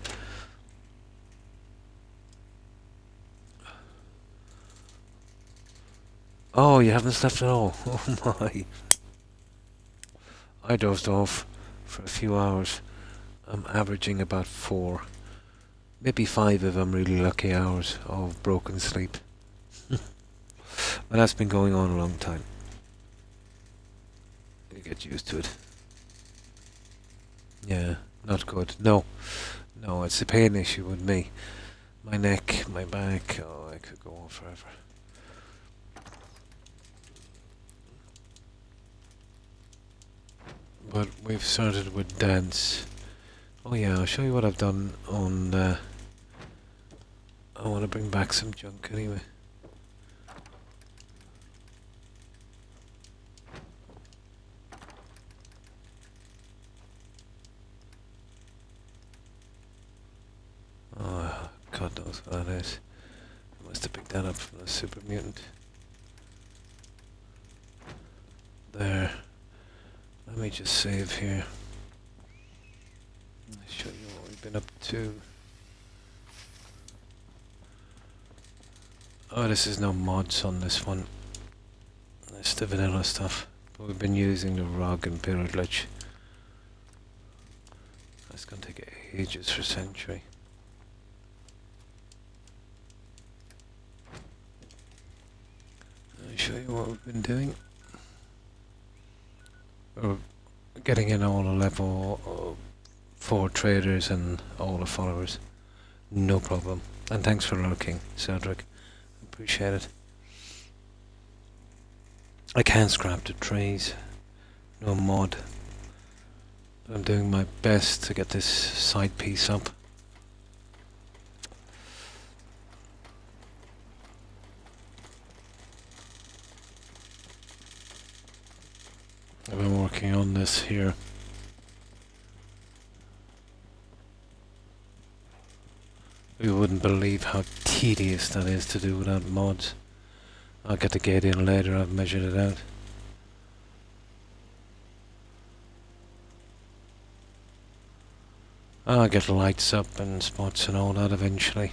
Oh, you haven't slept at all? Oh my. I dozed off for a few hours. I'm averaging about 4, maybe 5 if I'm really lucky hours of broken sleep. But that's been going on a long time. You get used to it. Yeah, not good. No, it's a pain issue with me. My neck, my back, oh, I could go on forever. But we've started with dance. Oh yeah, I'll show you what I've done on, I want to bring back some junk anyway. Oh, God knows what that is. I must have picked that up from the super mutant. There. Let me just save here. I'll show you what we've been up to. Oh, this is no mods on this one. It's the vanilla stuff. But we've been using the rug and pillar glitch. That's gonna take ages for Century. I'll show you what we've been doing. We're getting in all the level 4 traders and all the followers. No problem. And thanks for lurking, Cedric. Appreciate it. I can't scrap the trees. No mod. I'm doing my best to get this side piece up. I've been working on this here. You wouldn't believe how tedious that is to do without mods. I'll get the gate in later, I've measured it out. I'll get lights up and spots and all that eventually.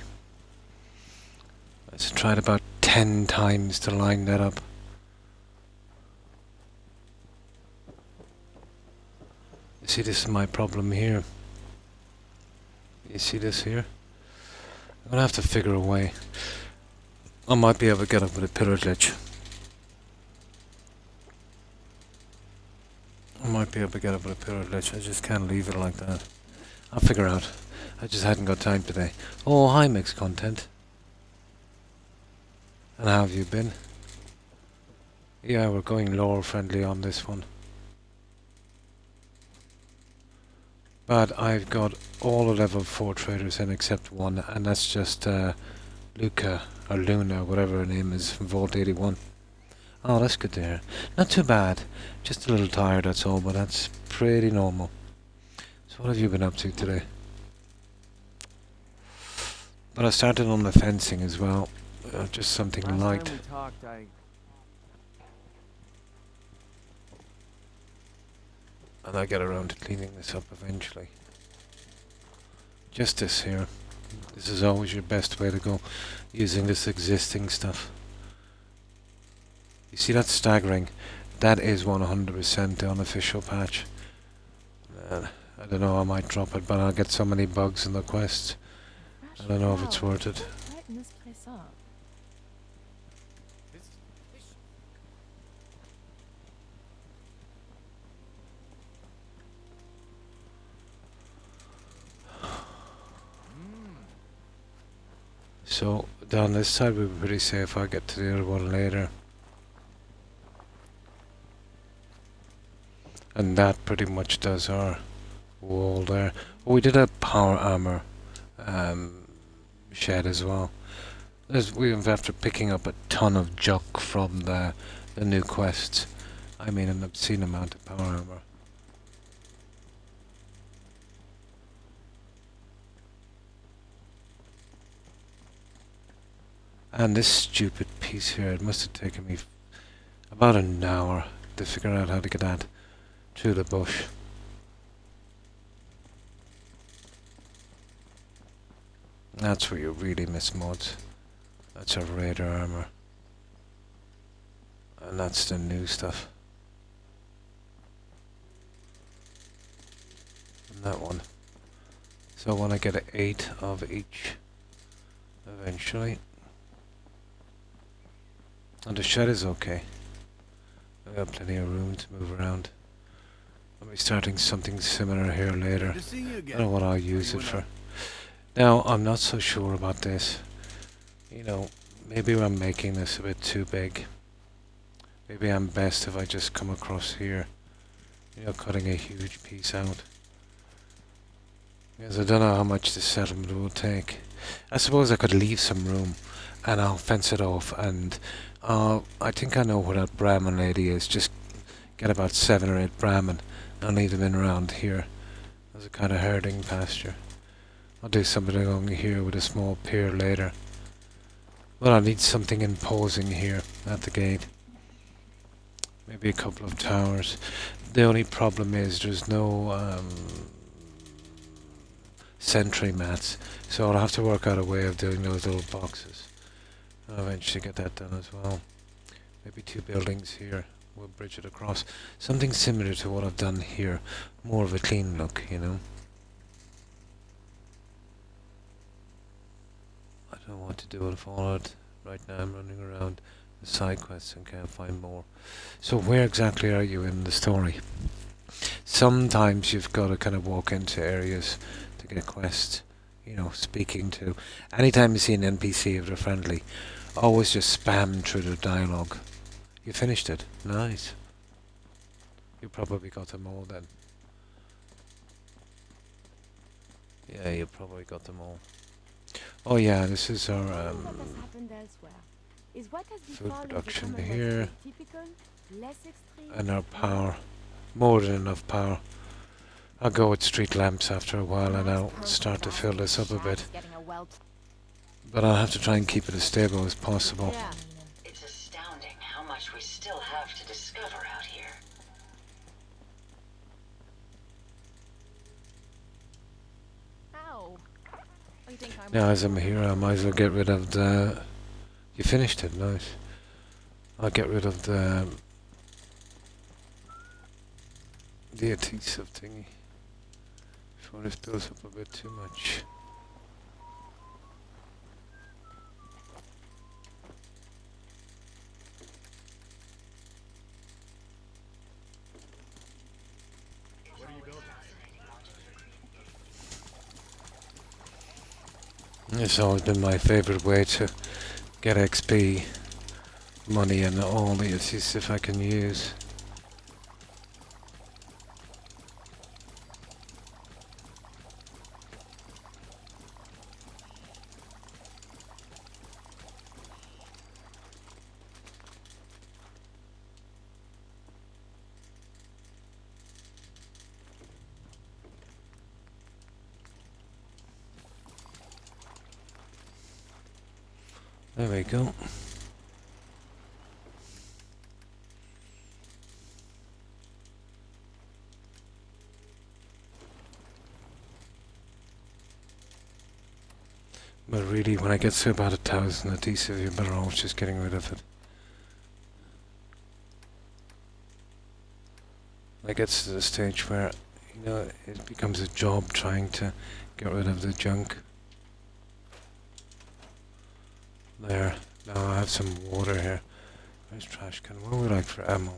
I tried about 10 times to line that up. You see, this is my problem here. You see this here? I'm gonna have to figure a way. I might be able to get up with a pillar glitch. I just can't leave it like that. I'll figure out. I just hadn't got time today. Oh, hi, Mixed Content. And how have you been? Yeah, we're going lower friendly on this one. But I've got all the level 4 traders in except one, and that's just Luca, or Luna, whatever her name is, from Vault 81. Oh, that's good to hear. Not too bad. Just a little tired, that's all, but that's pretty normal. So what have you been up to today? But I started on the fencing as well. Just something light. Last time we talked, And I'll get around to cleaning this up eventually. Just this here. This is always your best way to go, using this existing stuff. You see that staggering? That is 100% the unofficial patch. I don't know, I might drop it, but I'll get so many bugs in the quests. I don't know if it's worth it. So down this side we'll be pretty safe. I'll get to the other one later. And that pretty much does our wall there. Oh, we did a power armor shed as well. We've after picking up a ton of junk from the new quests. I mean an obscene amount of power armor. And this stupid piece here, it must have taken me about an hour to figure out how to get that through the bush. That's where you really miss mods. That's our raider armor. And that's the new stuff. And that one. So I want to get an 8 of each eventually. And the shed is okay. I've got plenty of room to move around. I'll be starting something similar here later. I don't know what I'll use it for. Now, I'm not so sure about this. You know, maybe I'm making this a bit too big. Maybe I'm best if I just come across here. You know, cutting a huge piece out. Because I don't know how much this settlement will take. I suppose I could leave some room and I'll fence it off, and I think I know where that Brahmin lady is. Just get about 7 or 8 Brahmin and leave them in around here as a kind of herding pasture. I'll do something along here with a small pier later. Well, I need something imposing here at the gate. Maybe a couple of towers. The only problem is there's no sentry mats, so I'll have to work out a way of doing those little boxes. I'll eventually get that done as well. Maybe 2 buildings here. We'll bridge it across. Something similar to what I've done here. More of a clean look, you know. I don't know what to do with Fallout. Right now I'm running around the side quests and can't find more. So where exactly are you in the story? Sometimes you've got to kind of walk into areas to get quests. You know, speaking to. Anytime you see an NPC if they're friendly, always just spam through the dialogue. You finished it. Nice. You probably got them all then. Yeah, you probably got them all. Oh yeah, this is our food production here. And our power. More than enough power. I'll go with street lamps after a while and I'll start to fill this up a bit. But I'll have to try and keep it as stable as possible. It's astounding how much we still have to discover out here. Ow. You think I'm Now as I'm here, I might as well get rid of the You finished it, nice. I'll get rid of the adhesive thingy before this builds up a bit too much. It's always been my favourite way to get XP, money, and all the adhesive I can use. There we go. But really, when I get to about 1,000 adhesive, you're better off just getting rid of it. When it gets to the stage where, you know, it becomes a job trying to get rid of the junk. There. Now I have some water here. Where's trash can? What would we like for ammo?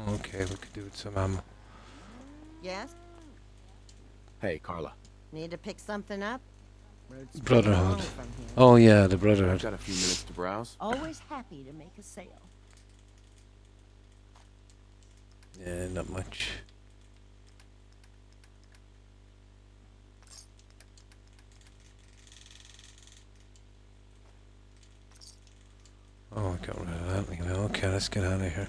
Okay, we could do with some ammo. Yes? Hey, Carla. Need to pick something up? Road's pretty Brotherhood. long from here. Oh yeah, the Brotherhood. Got a few minutes to browse. Always happy to make a sale. Yeah, not much. Oh, I got rid of that. Okay, let's get out of here.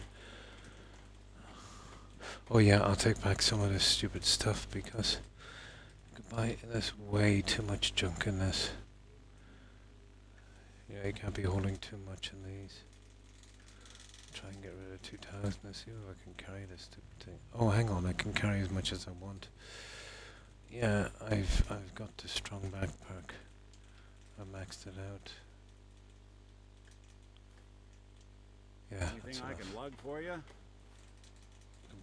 Oh yeah, I'll take back some of this stupid stuff because goodbye. There's way too much junk in this. Yeah, you can't be holding too much in these. Try and get rid of 2,000. Let's see if I can carry this stupid thing. Oh, hang on, I can carry as much as I want. Yeah, I've got the strong backpack. I maxed it out. Yeah, that's Anything I enough. can lug for you?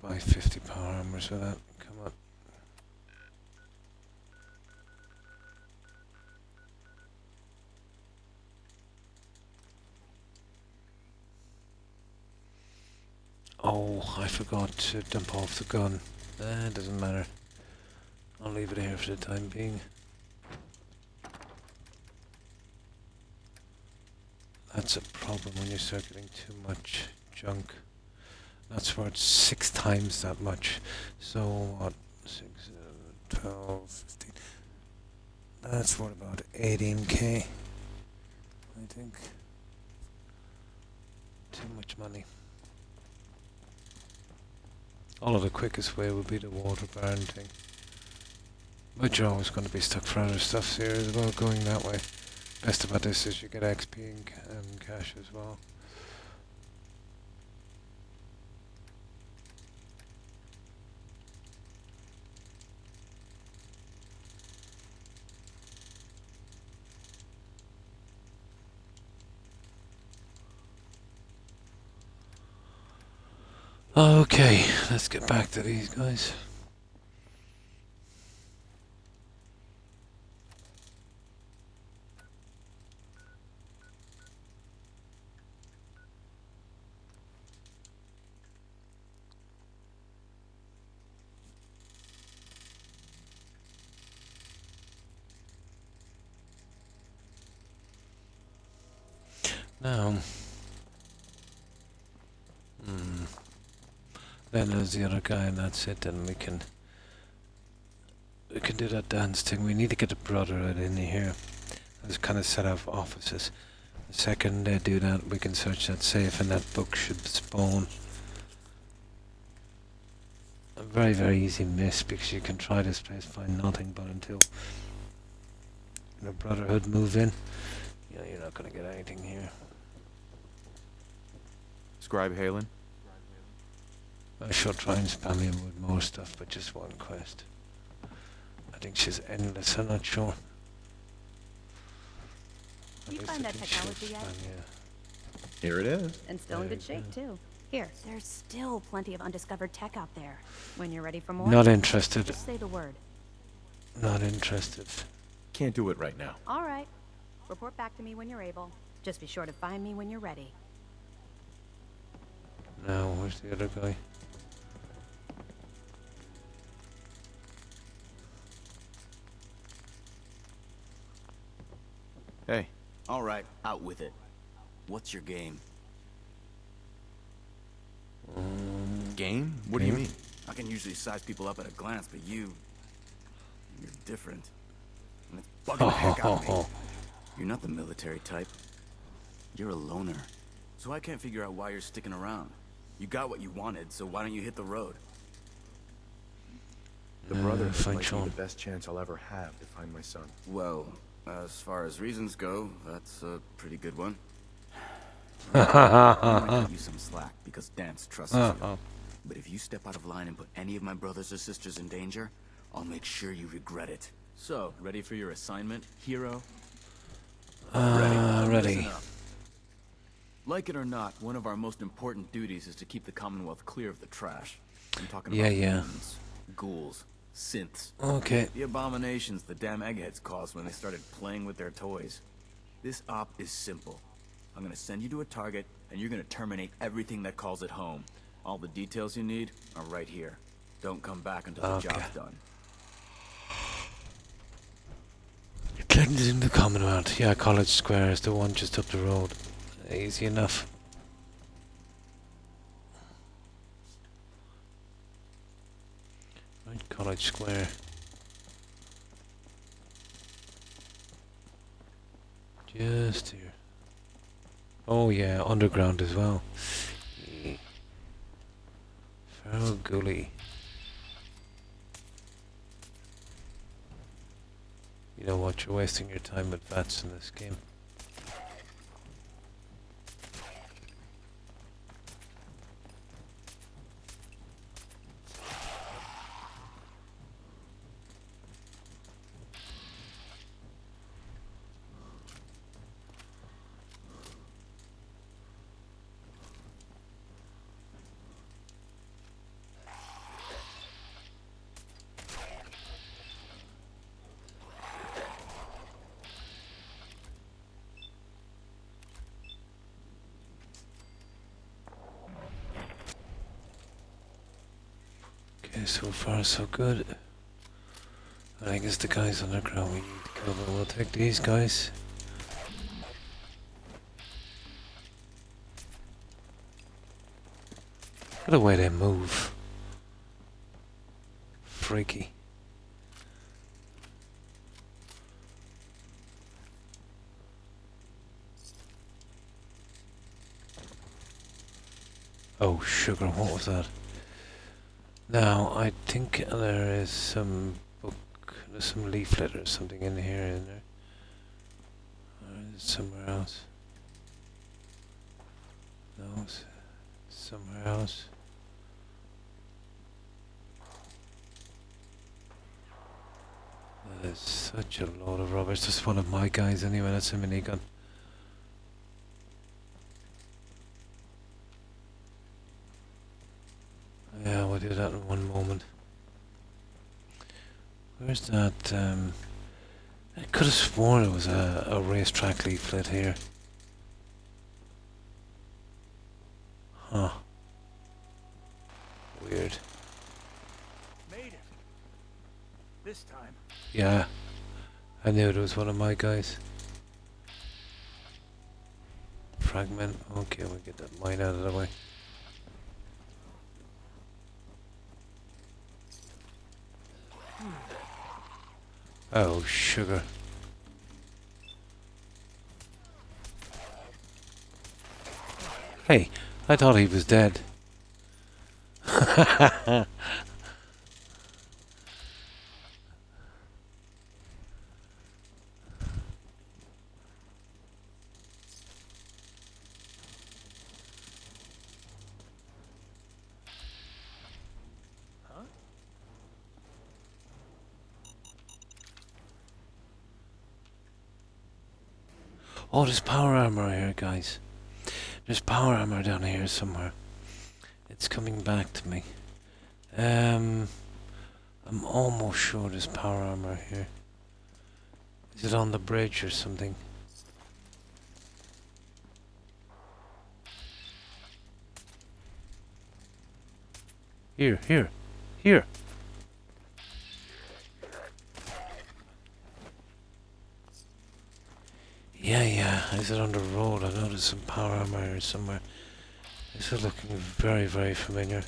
Buy 50 power armors with that. Come on. Oh, I forgot to dump off the gun. It doesn't matter. I'll leave it here for the time being. That's a problem when you're start getting too much junk. That's worth 6 times that much. So what? 6, 12, 15. That's worth about 18k. I think. Too much money. Although the quickest way would be the water barn thing. But you're always going to be stuck for other stuff here as well going that way. Best about this is you get XP and cash as well. Okay, let's get back to these guys. Now, then there's the other guy, and that's it. Then we can do that dance thing. We need to get the Brotherhood in here. Let's kind of set up offices. The second they do that, we can search that safe, and that book should spawn. A very, very easy miss because you can try this place, find nothing, but until the Brotherhood move in, you know, you're not going to get anything here. Scribe Halen? I should try and spam him with more stuff, but just one quest. I think she's endless, I'm not sure. You At least find I that can technology shoot yet? fine, yeah. Here it is. And still in There good you shape, go. too. Here, there's still plenty of undiscovered tech out there. When you're ready for more, Not interested. just say the word. Not interested. Can't do it right now. All right. Report back to me when you're able. Just be sure to find me when you're ready. Now, where's the other guy? Hey, All right, out with it. What's your game? game? What do you Game? mean? I can usually size people up at a glance, but you're different. And it's bugging the heck out of me. You're not the military type. You're a loner. So I can't figure out why you're sticking around. You got what you wanted, so why don't you hit the road? The Brotherhood find might be Sean. the best chance I'll ever have to find my son. Well, as far as reasons go, that's a pretty good one. I might cut you some slack because Dance trusts you. But if you step out of line and put any of my brothers or sisters in danger, I'll make sure you regret it. So, ready for your assignment, hero? Ready. Listen up. Like it or not, one of our most important duties is to keep the Commonwealth clear of the trash. I'm talking Yeah, about yeah. mutants, ghouls, synths. Okay. The abominations the damn eggheads caused when they started playing with their toys. This op is simple. I'm gonna send you to a target, and you're gonna terminate everything that calls it home. All the details you need are right here. Don't come back until the Okay. job's done. Clinton's in the Commonwealth. Yeah, College Square is the one just up the road. Easy enough. Right, College Square. Just here. Oh yeah, underground as well. Yeah. Feral Gully. You know what, you're wasting your time with VATS in this game. Okay, so far so good. I think it's the guys underground we need to cover. We'll take these guys. Look at the way they move. Freaky. Oh, sugar, what was that? Now, I think there is some book, there's some leaflet or something in here, isn't there? Or is it somewhere else? No, it's somewhere else. That is such a load of rubbish. That's one of my guys anyway, that's a minigun. Yeah, we'll do that in one moment. Where's that, I could have sworn it was a racetrack leaflet here. Huh. Weird. Made it. This time. Yeah. I knew it was one of my guys. Fragment. Okay, we'll get that mine out of the way. Oh, sugar. Hey, I thought he was dead. Oh, there's power armor here, guys. There's power armor down here somewhere. It's coming back to me. I'm almost sure there's power armor here. Is it on the bridge or something? Here. Yeah. Is it on the road? I know there's some power armor here somewhere. This is looking very, very familiar.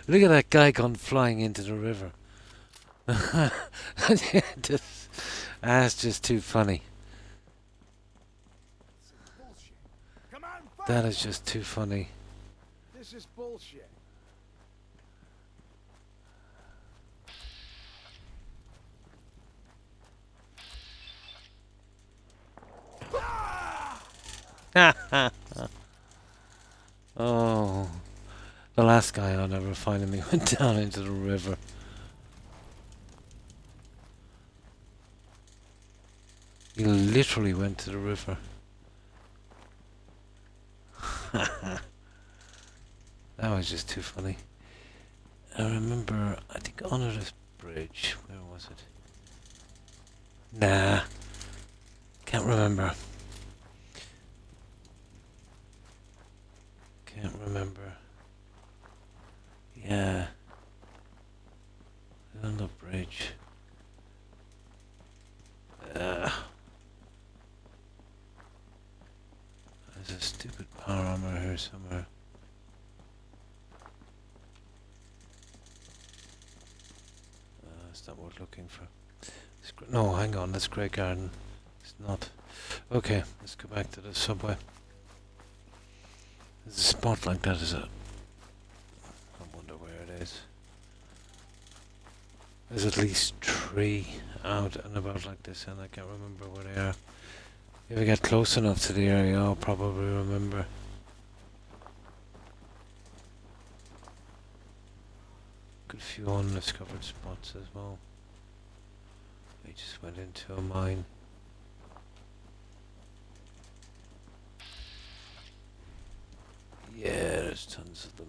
Look at that guy gone flying into the river. That's just too funny. Bullshit. Come on, fight. That is just too funny. This is bullshit. Oh, the last guy on ever finally went down into the river. He literally went to the river. That was just too funny. I remember, I think under this bridge, where was it? Nah, can't remember. Can't remember. Yeah. On the bridge. There's a stupid power armor here somewhere. That's not what we're looking for. No, hang on, that's Grey Garden. It's not. Okay, let's go back to the subway. There's a spot like that, is it? I wonder where it is. There's at least 3 out and about like this, and I can't remember where they are. If I get close enough to the area, I'll probably remember. Good few undiscovered spots as well. They just went into a mine. Yeah, there's tons of them.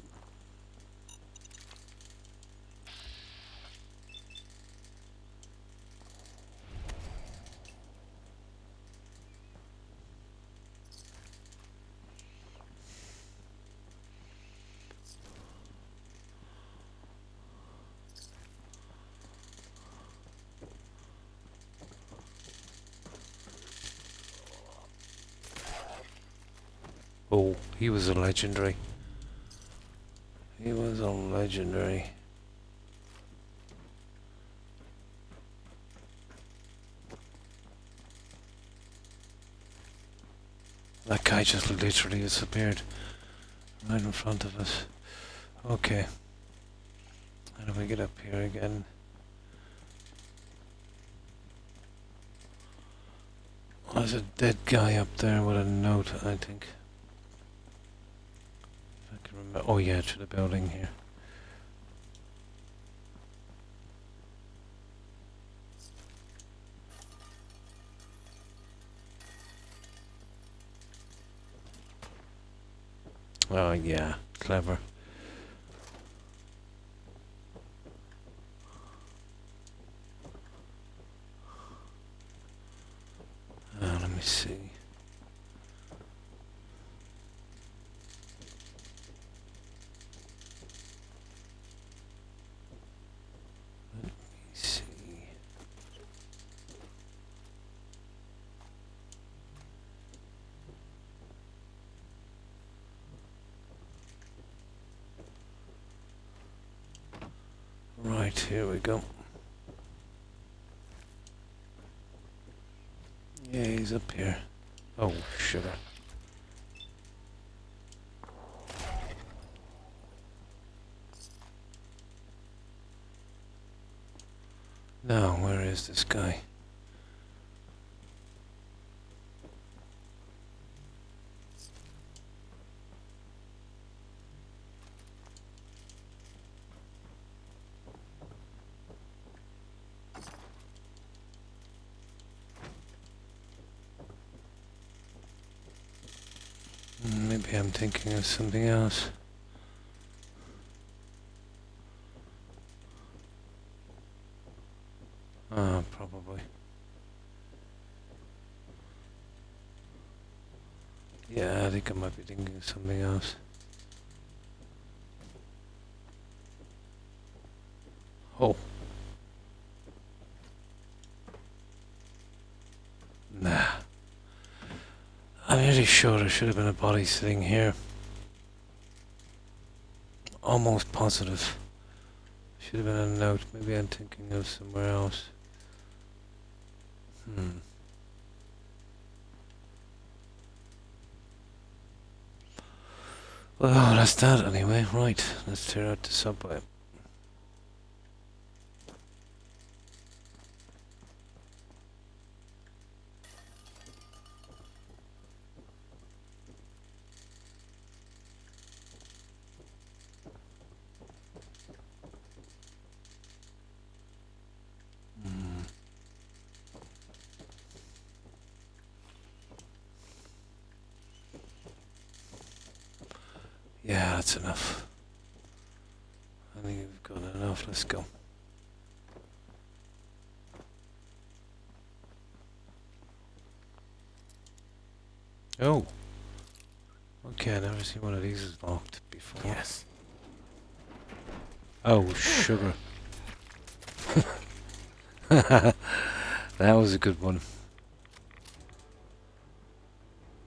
Oh, he was a legendary. He was a legendary. That guy just literally disappeared right in front of us. Okay. How do we get up here again? There's a dead guy up there with a note, I think. I can remember. Oh yeah, to the building here. Oh yeah, clever. Let me see. Let me see. Right, here we go. Yeah, he's up here. Oh, sugar. Now, where is this guy? Maybe I'm thinking of something else. Probably. Yeah, I think I might be thinking of something else. Oh. Nah. I'm really sure there should have been a body sitting here. Almost positive. Should have been a note. Maybe I'm thinking of somewhere else. Well, that's that anyway. Right, let's tear out the subway. Yeah, that's enough. I think we've got enough. Let's go. Oh. Okay, I've never seen one of these locked before. Yes. Oh, sugar. That was a good one.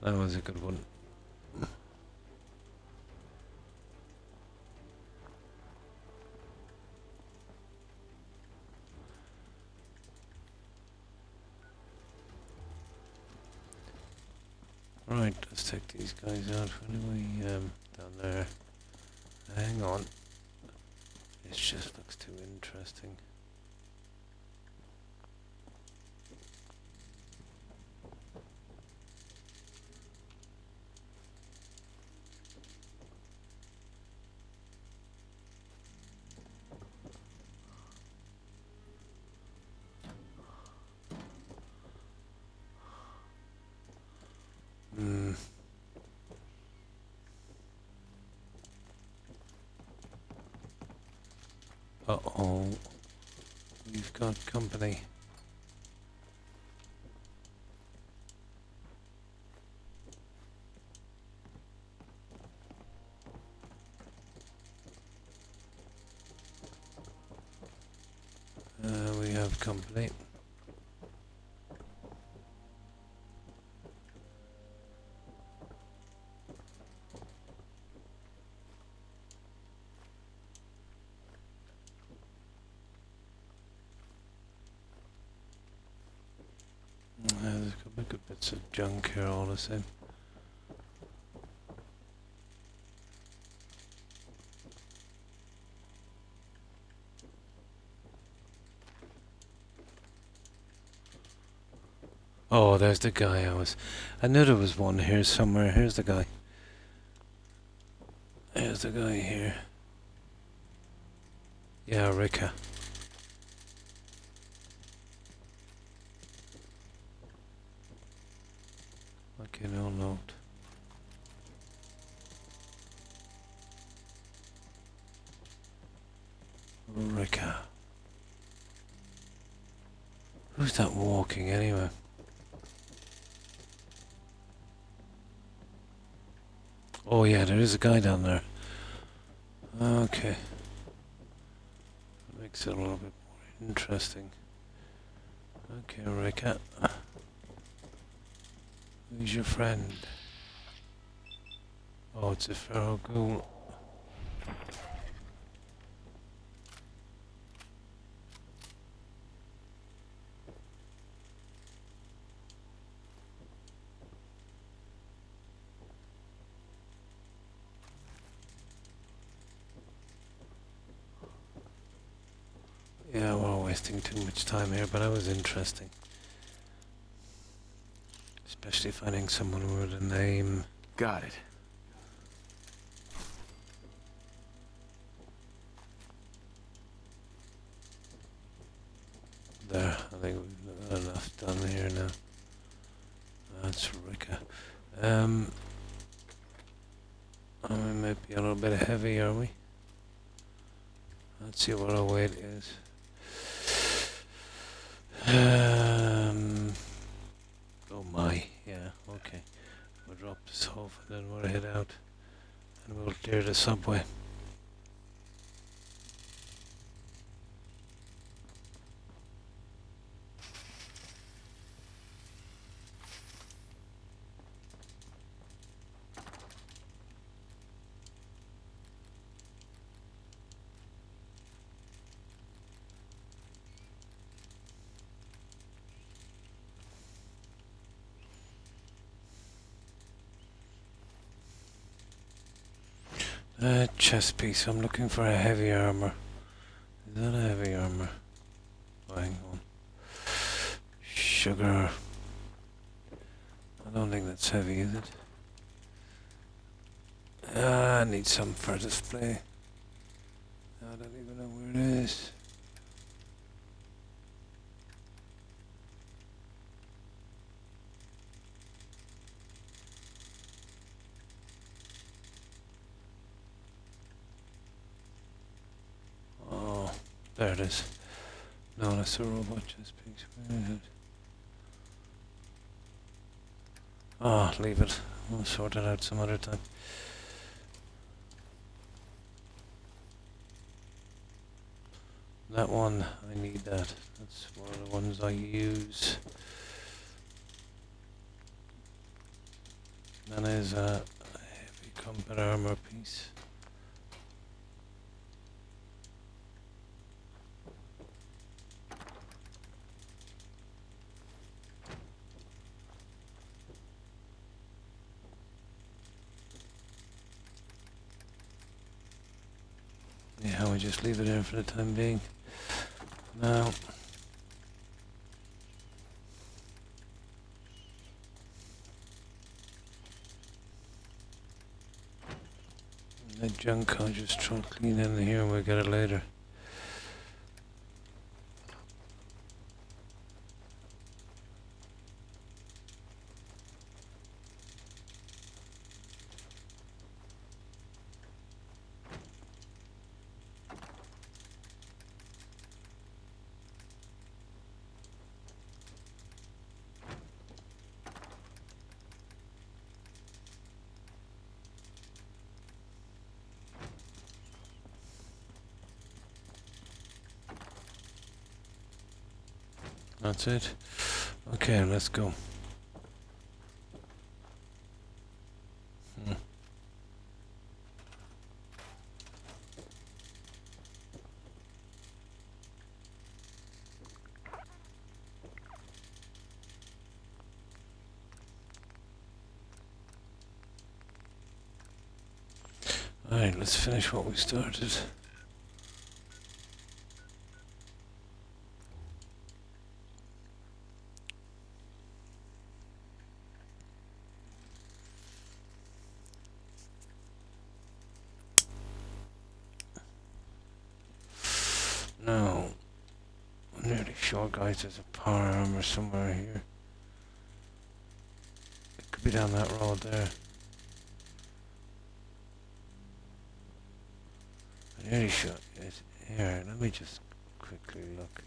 That was a good one. Right, let's take these guys out. Anyway, down there. Hang on. This just looks too interesting. Uh-oh. We've got company. We have company. There's a couple of good bits of junk here all the same. Oh, there's the guy I knew there was one here somewhere. Here's the guy. Here's the guy here. Yeah, Rika. Okay, no note. Rika. Who's that walking anyway? Oh yeah, there is a guy down there. Okay. That makes it a little bit more interesting. Okay, Rika. Who's your friend? Oh, it's a feral ghoul. Yeah, we're wasting too much time here, but that was interesting. Especially finding someone with a name. Got it. There, I think we've got enough done here now. That's Rika. We might be a little bit heavy, are we? Let's see what our weight is. Oh my, yeah, okay. We'll drop this off and then we'll head out and we'll clear the subway. Chest piece. I'm looking for a heavy armor. Is that a heavy armor? Oh, hang on. Sugar. I don't think that's heavy, is it? I need some for display. I don't even know where it is. Oh, there it is. No, that's a robot chest piece. Where is it? Ah, leave it. We'll sort it out some other time. That one, I need that. That's one of the ones I use. That is a heavy combat armor piece. Yeah, we just leave it there for the time being. Now, the junk I'll just try to clean in here and we'll get it later. That's it. Okay, let's go. Alright, let's finish what we started. No, I'm nearly sure, guys, there's a power armor somewhere here. It could be down that road there. I'm nearly sure it's here. Let me just quickly look.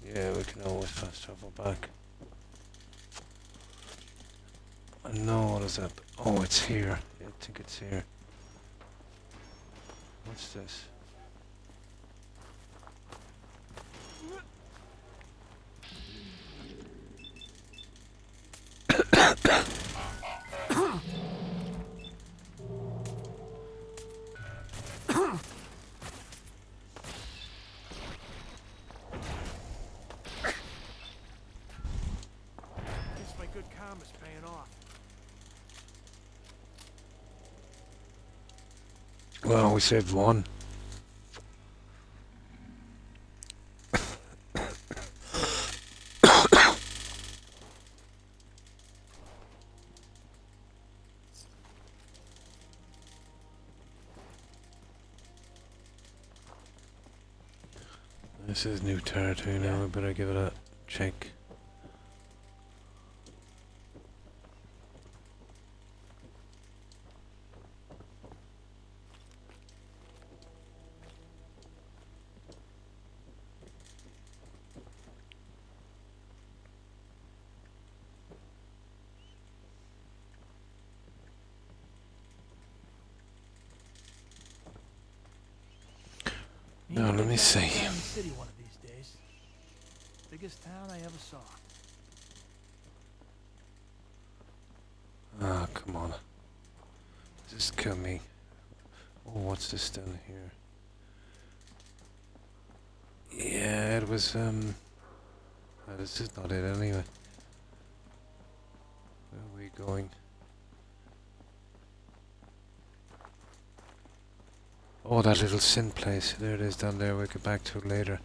Yeah, we can always fast travel back. I know what is that? Oh, it's here. Yeah, I think it's here. What's this? Guess my good karma's paying off. Well, we saved one. This is new territory now, we better give it a check. Now let me see. City one of these days. Biggest town I ever saw. Ah, come on. Just kill me. Oh, what's this down here? Yeah, it was, this is not it anyway. Where are we going? Oh, that little sin place. There it is down there. We'll get back to it later.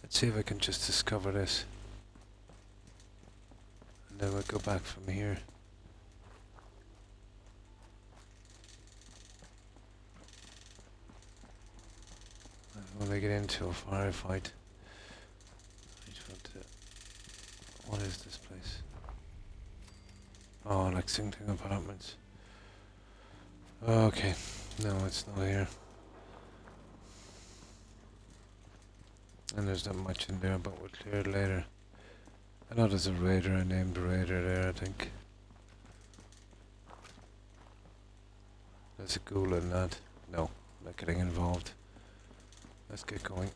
Let's see if I can just discover this. And then we'll go back from here. When I get into a firefight, I just want to... What is this place? Oh, Lexington Apartments. Okay, no, it's not here. And there's not much in there, but we'll clear it later. I know there's a raider, a named raider there, I think. There's a ghoul in that. No, not getting involved. Let's get going.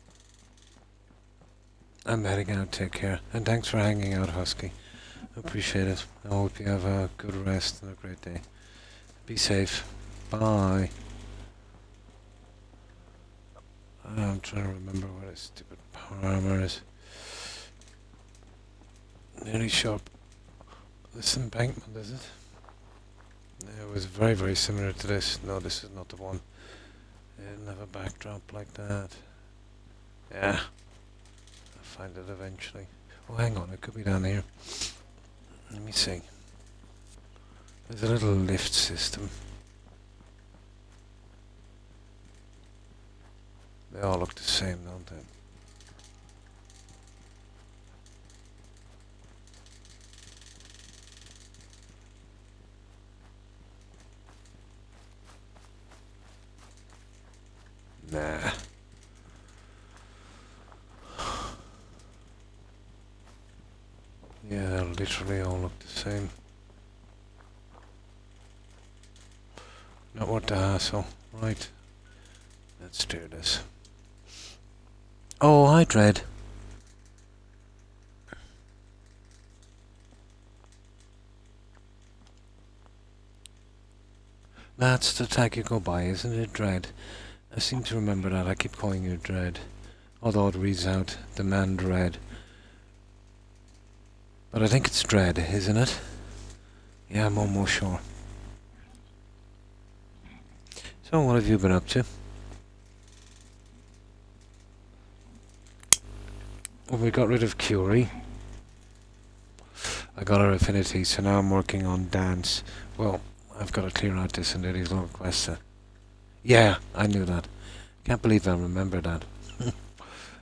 I'm heading out, take care. And thanks for hanging out, Husky. Appreciate it. I hope you have a good rest and a great day. Be safe. Bye. I'm trying to remember where this stupid power armor is. Nearly sharp. This embankment, is it? It was very, very similar to this. No, this is not the one. It didn't have a backdrop like that. Yeah. I'll find it eventually. Oh, hang on, it could be down here. Let me see. There's a little lift system. They all look the same, don't they? Nah. Yeah, they literally all look the same. Not worth the hassle. Right. Let's do this. Oh, hi, Dread. That's the tag you go by, isn't it, Dread? I seem to remember that. I keep calling you Dread. Although it reads out the man Dread. But I think it's Dread, isn't it? Yeah, I'm almost sure. So, what have you been up to? Well, we got rid of Curie. I got her affinity, so now I'm working on Dance. Well, I've got to clear out this and Eddie's long quest. Yeah, I knew that. Can't believe I remember that.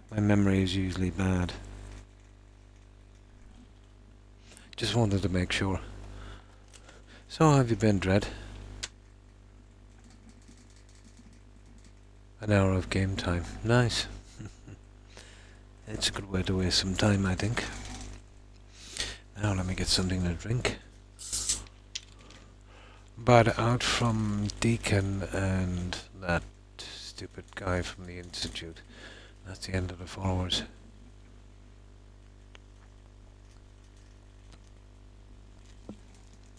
My memory is usually bad. Just wanted to make sure. So, how have you been, Dread? An hour of game time. Nice. It's a good way to waste some time, I think. Now let me get something to drink. But out from Deacon and that stupid guy from the Institute. That's the end of the followers.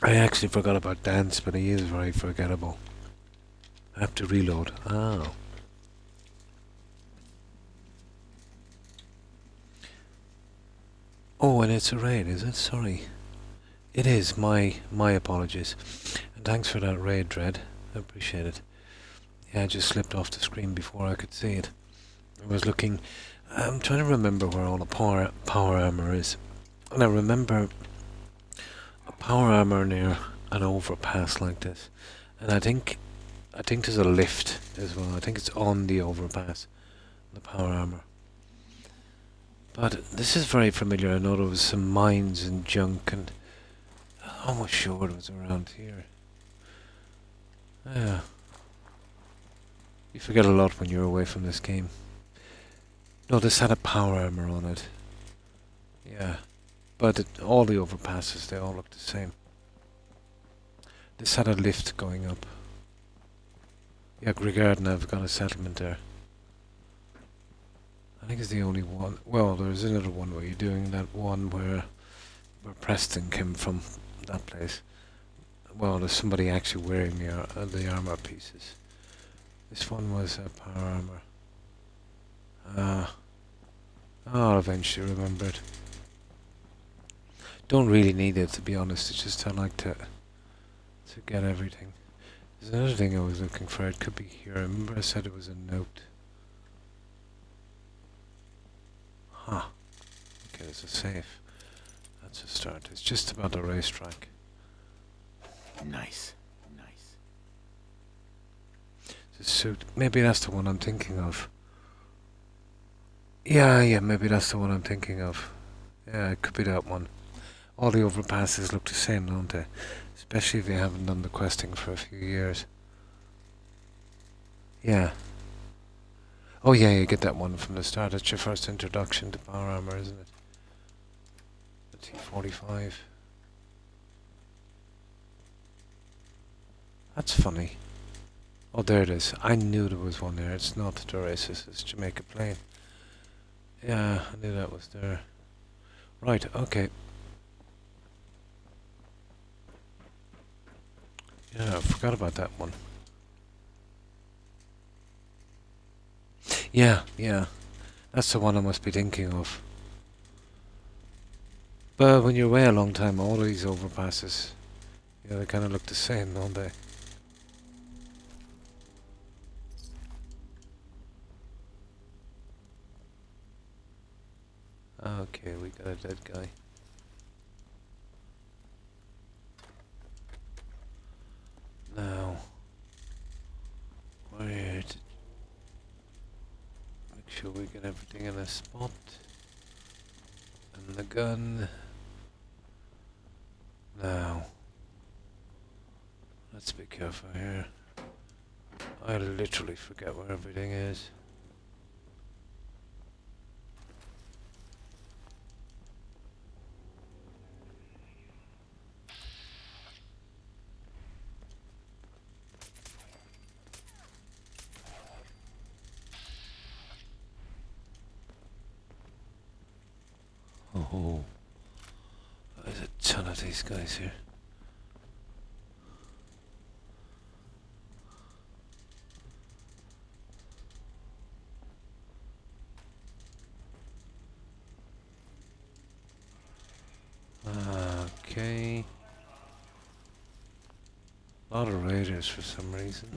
I actually forgot about Dance, but he is very forgettable. I have to reload. Oh. Oh, and it's a raid, is it? Sorry. It is. My apologies. And thanks for that raid, Dread. I appreciate it. Yeah, it just slipped off the screen before I could see it. I was looking. I'm trying to remember where all the power armor is, and I remember a power armor near an overpass like this, and I think there's a lift as well. I think it's on the overpass, the power armor. But this is very familiar. I know there was some mines and junk, and I'm almost sure it was around here. Yeah. You forget a lot when you're away from this game. No, this had a power armor on it. Yeah. But all the overpasses, they all look the same. This had a lift going up. Yeah, Grigarden, I've got a settlement there. I think it's the only one. Well, there's another one where you're doing that one where Preston came from, that place. Well, there's somebody actually wearing the armor pieces. This one was power armor. I'll eventually remember it. Don't really need it, to be honest. It's just I like to get everything. There's another thing I was looking for. It could be here. I remember I said it was a note. Huh. Okay, there's a safe. That's a start. It's just about the racetrack. Nice. The suit. Maybe that's the one I'm thinking of. Yeah, maybe that's the one I'm thinking of. Yeah, it could be that one. All the overpasses look the same, don't they? Especially if you haven't done the questing for a few years. Yeah. Oh yeah, you get that one from the start. It's your first introduction to power armor, isn't it? The T-45. That's funny. Oh, there it is. I knew there was one there. It's not the Races, it's Jamaica Plain. Yeah, I knew that was there. Right, okay. Yeah, I forgot about that one. Yeah. That's the one I must be thinking of. But when you're away a long time, all these overpasses, yeah, they kind of look the same, don't they? Okay, we got a dead guy. Now, where to make sure we get everything in a spot. And the gun. Now, let's be careful here. I literally forget where everything is. Oh, there's a ton of these guys here. Okay. A lot of raiders for some reason.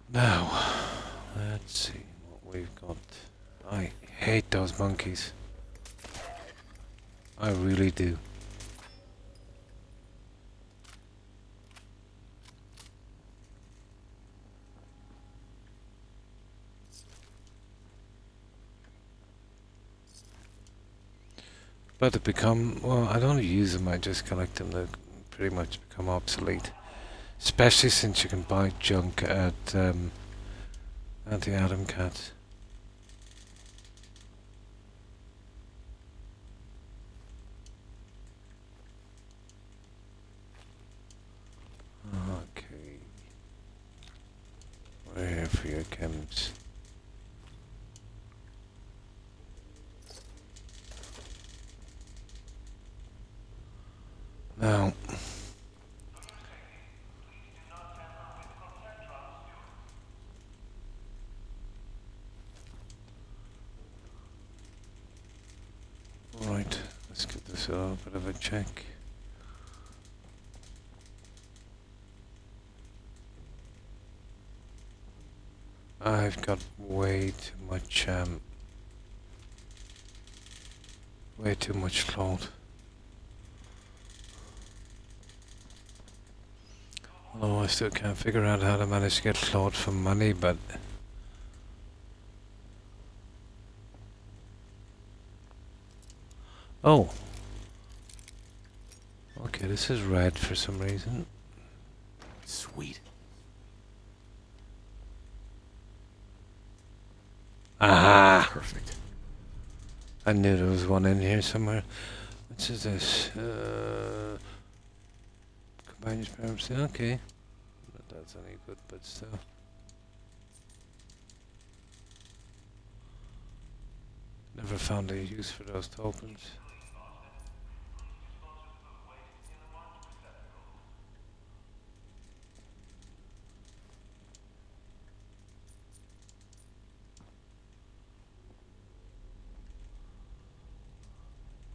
Now, let's see what we've got. I hate those monkeys. I really do. But to become, well, I don't use them, I just collect them. They pretty much become obsolete. Especially since you can buy junk at the Atom Cat. Okay. Where for your chems? Now. Right, so a bit of a check. I've got way too much cloth. Although I still can't figure out how to manage to get cloth for money, but oh, okay, this is red for some reason. Sweet. Aha! Perfect. I knew there was one in here somewhere. Which is this? Combined sperms. Okay. Not that's any good, but still. Never found a use for those tokens.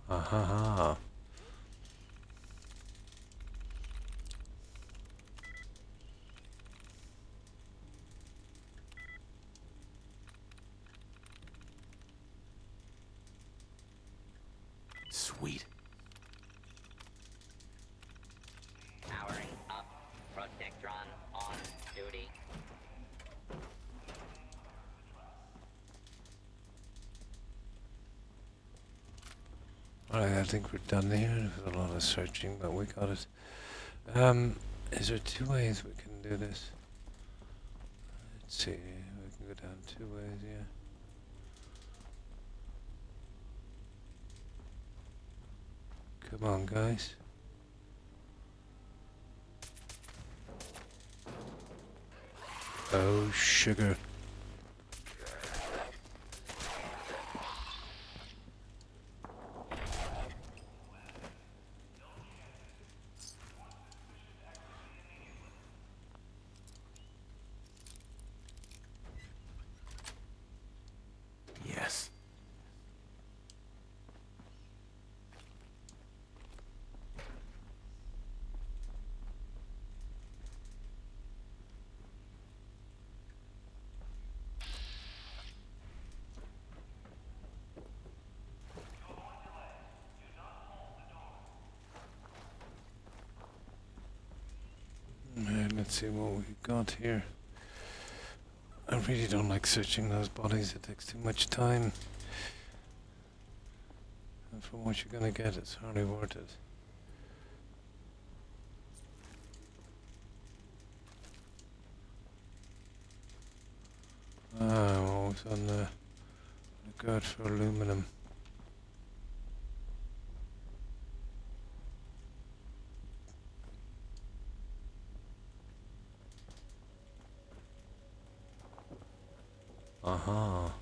Aha. Sweet. Powering up. Protectron on duty. Alright, I think we're done here. There's a lot of searching, but we got it. Is there two ways we can do this? Let's see. We can go down two ways, yeah. Come on, guys. Oh, sugar. Yes. Alright, let's see what we've got here. I really don't like searching those bodies. It takes too much time. And for what you're gonna get, it's hardly worth it. I'm always on the lookout for aluminum. Aha.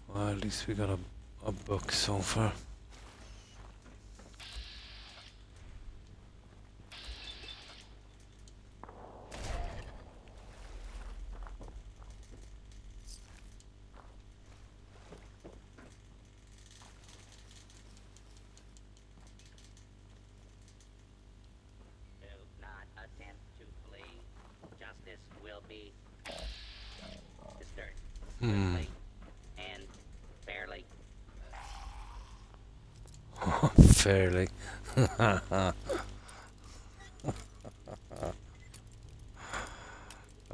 Well, at least we got a book so far. Do not attempt to flee. Justice will be disturbed. Swiftly and fairly. Fairly.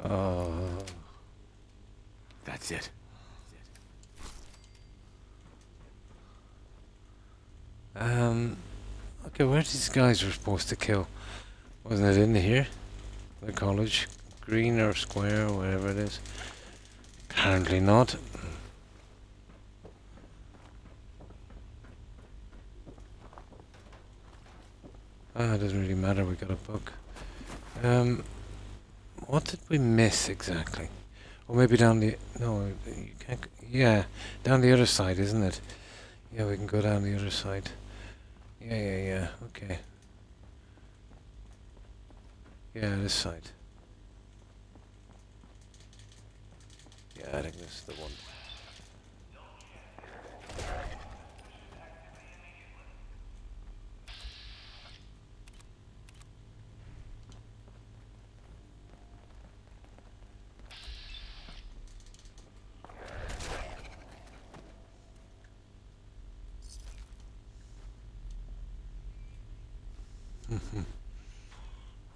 Oh. That's it. Okay, where these guys were supposed to kill? Wasn't it in here? The college? Green or square or whatever it is? Apparently not. It doesn't really matter, we got a book. What did we miss exactly? Or maybe down the... No, you can't... Yeah, down the other side, isn't it? Yeah, we can go down the other side. Yeah, okay. Yeah, this side. Yeah, I think this is the one.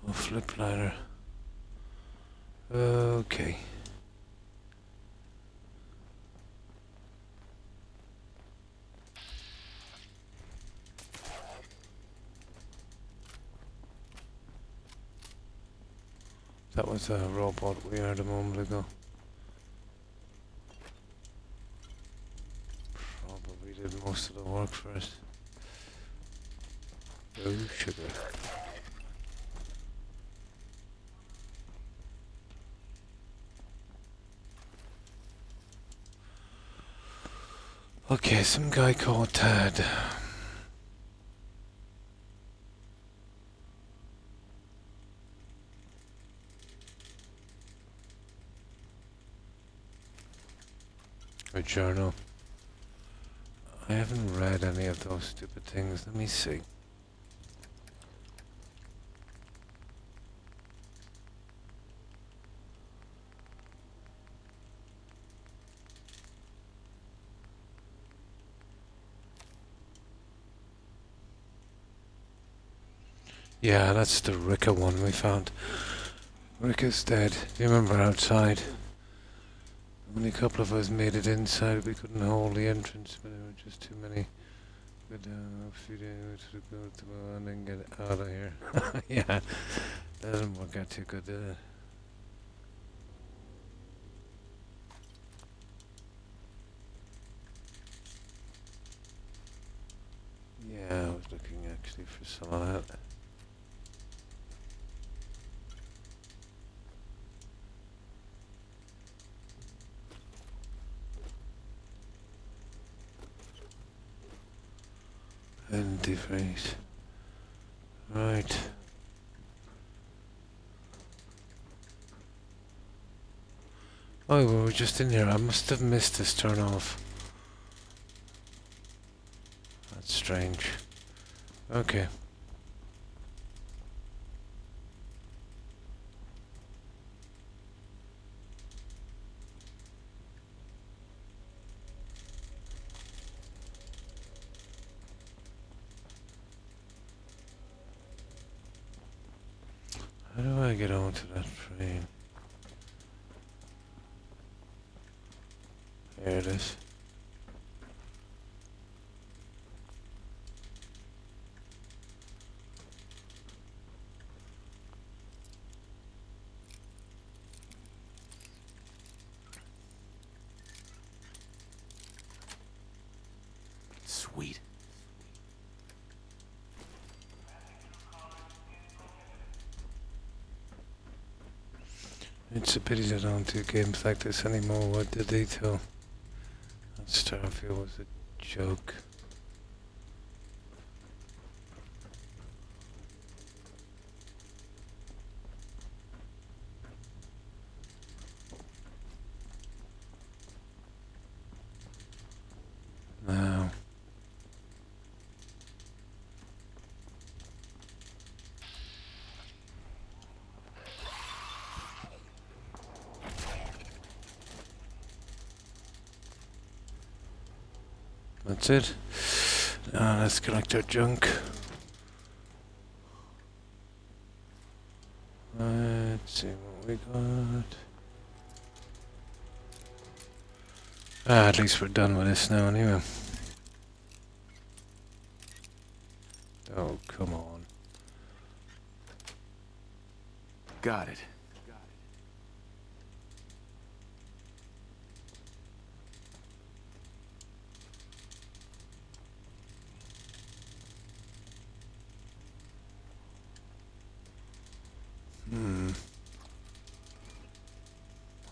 Oh, flip ladder. Okay. That was a robot we heard a moment ago. Probably did most of the work for us. Oh, sugar. Okay, some guy called Tad. A journal. I haven't read any of those stupid things. Let me see. Yeah, that's the Rika one we found. Rika's dead. Do you remember outside? Only a couple of us made it inside. We couldn't hold the entrance, but there were just too many. But few days to go to and then get out of here. Yeah, that doesn't work out too good, did it? Yeah, I was looking actually for some of that. Antifreeze. Right. Oh, we were just in here. I must have missed this turn off. That's strange. Okay. How do I get onto that train? There it is. Sweet. It's a pity they don't do games like this anymore. What did they tell? That Starfield was a joke. Now. That's it. Now let's collect our junk. Let's see what we got. At least we're done with this now anyway. Oh, come on. Got it.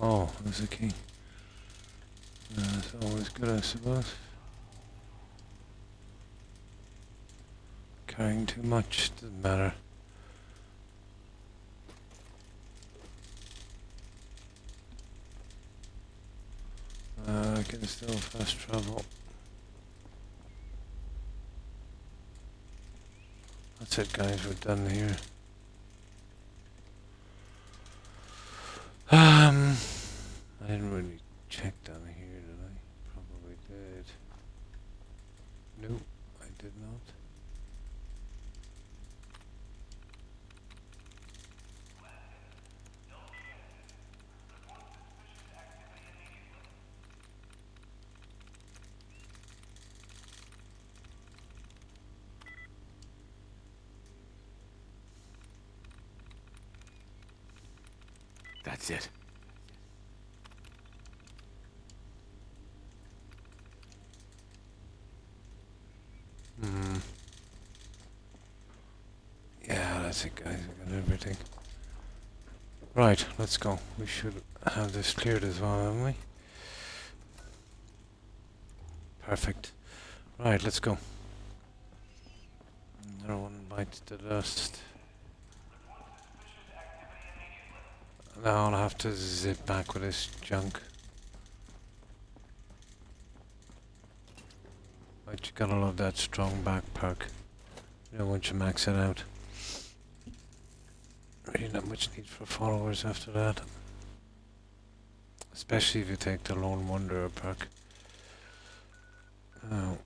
Oh, there's a key. That's always good, I suppose. Carrying too much doesn't matter. I can still fast travel. That's it, guys. We're done here. I didn't really check down here, did I? Probably did. No, I did not. That's it. Yeah, that's it, guys. I got everything. Right, let's go. We should have this cleared as well, haven't we? Perfect. Right, let's go. Another one bites the dust. Now I'll have to zip back with this junk. But you gotta love that strong back perk. You know, once you max it out. Really not much need for followers after that. Especially if you take the Lone Wanderer perk. Oh.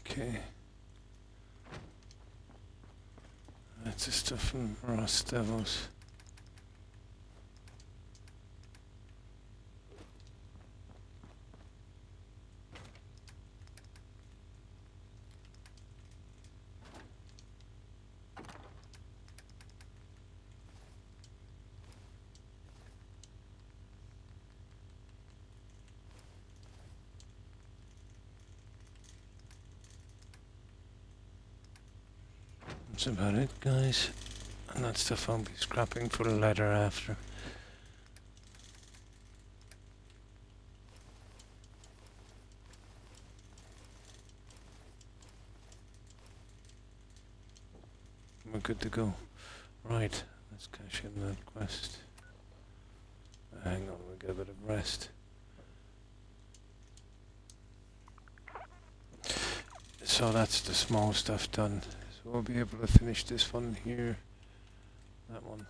Okay. That's the stuff from Ross Devils. That's about it, guys. And that stuff I'll be scrapping for the leather after. We're good to go. Right, let's cash in that quest. Hang on, we'll get a bit of rest. So that's the small stuff done. So we'll be able to finish this one here. That one.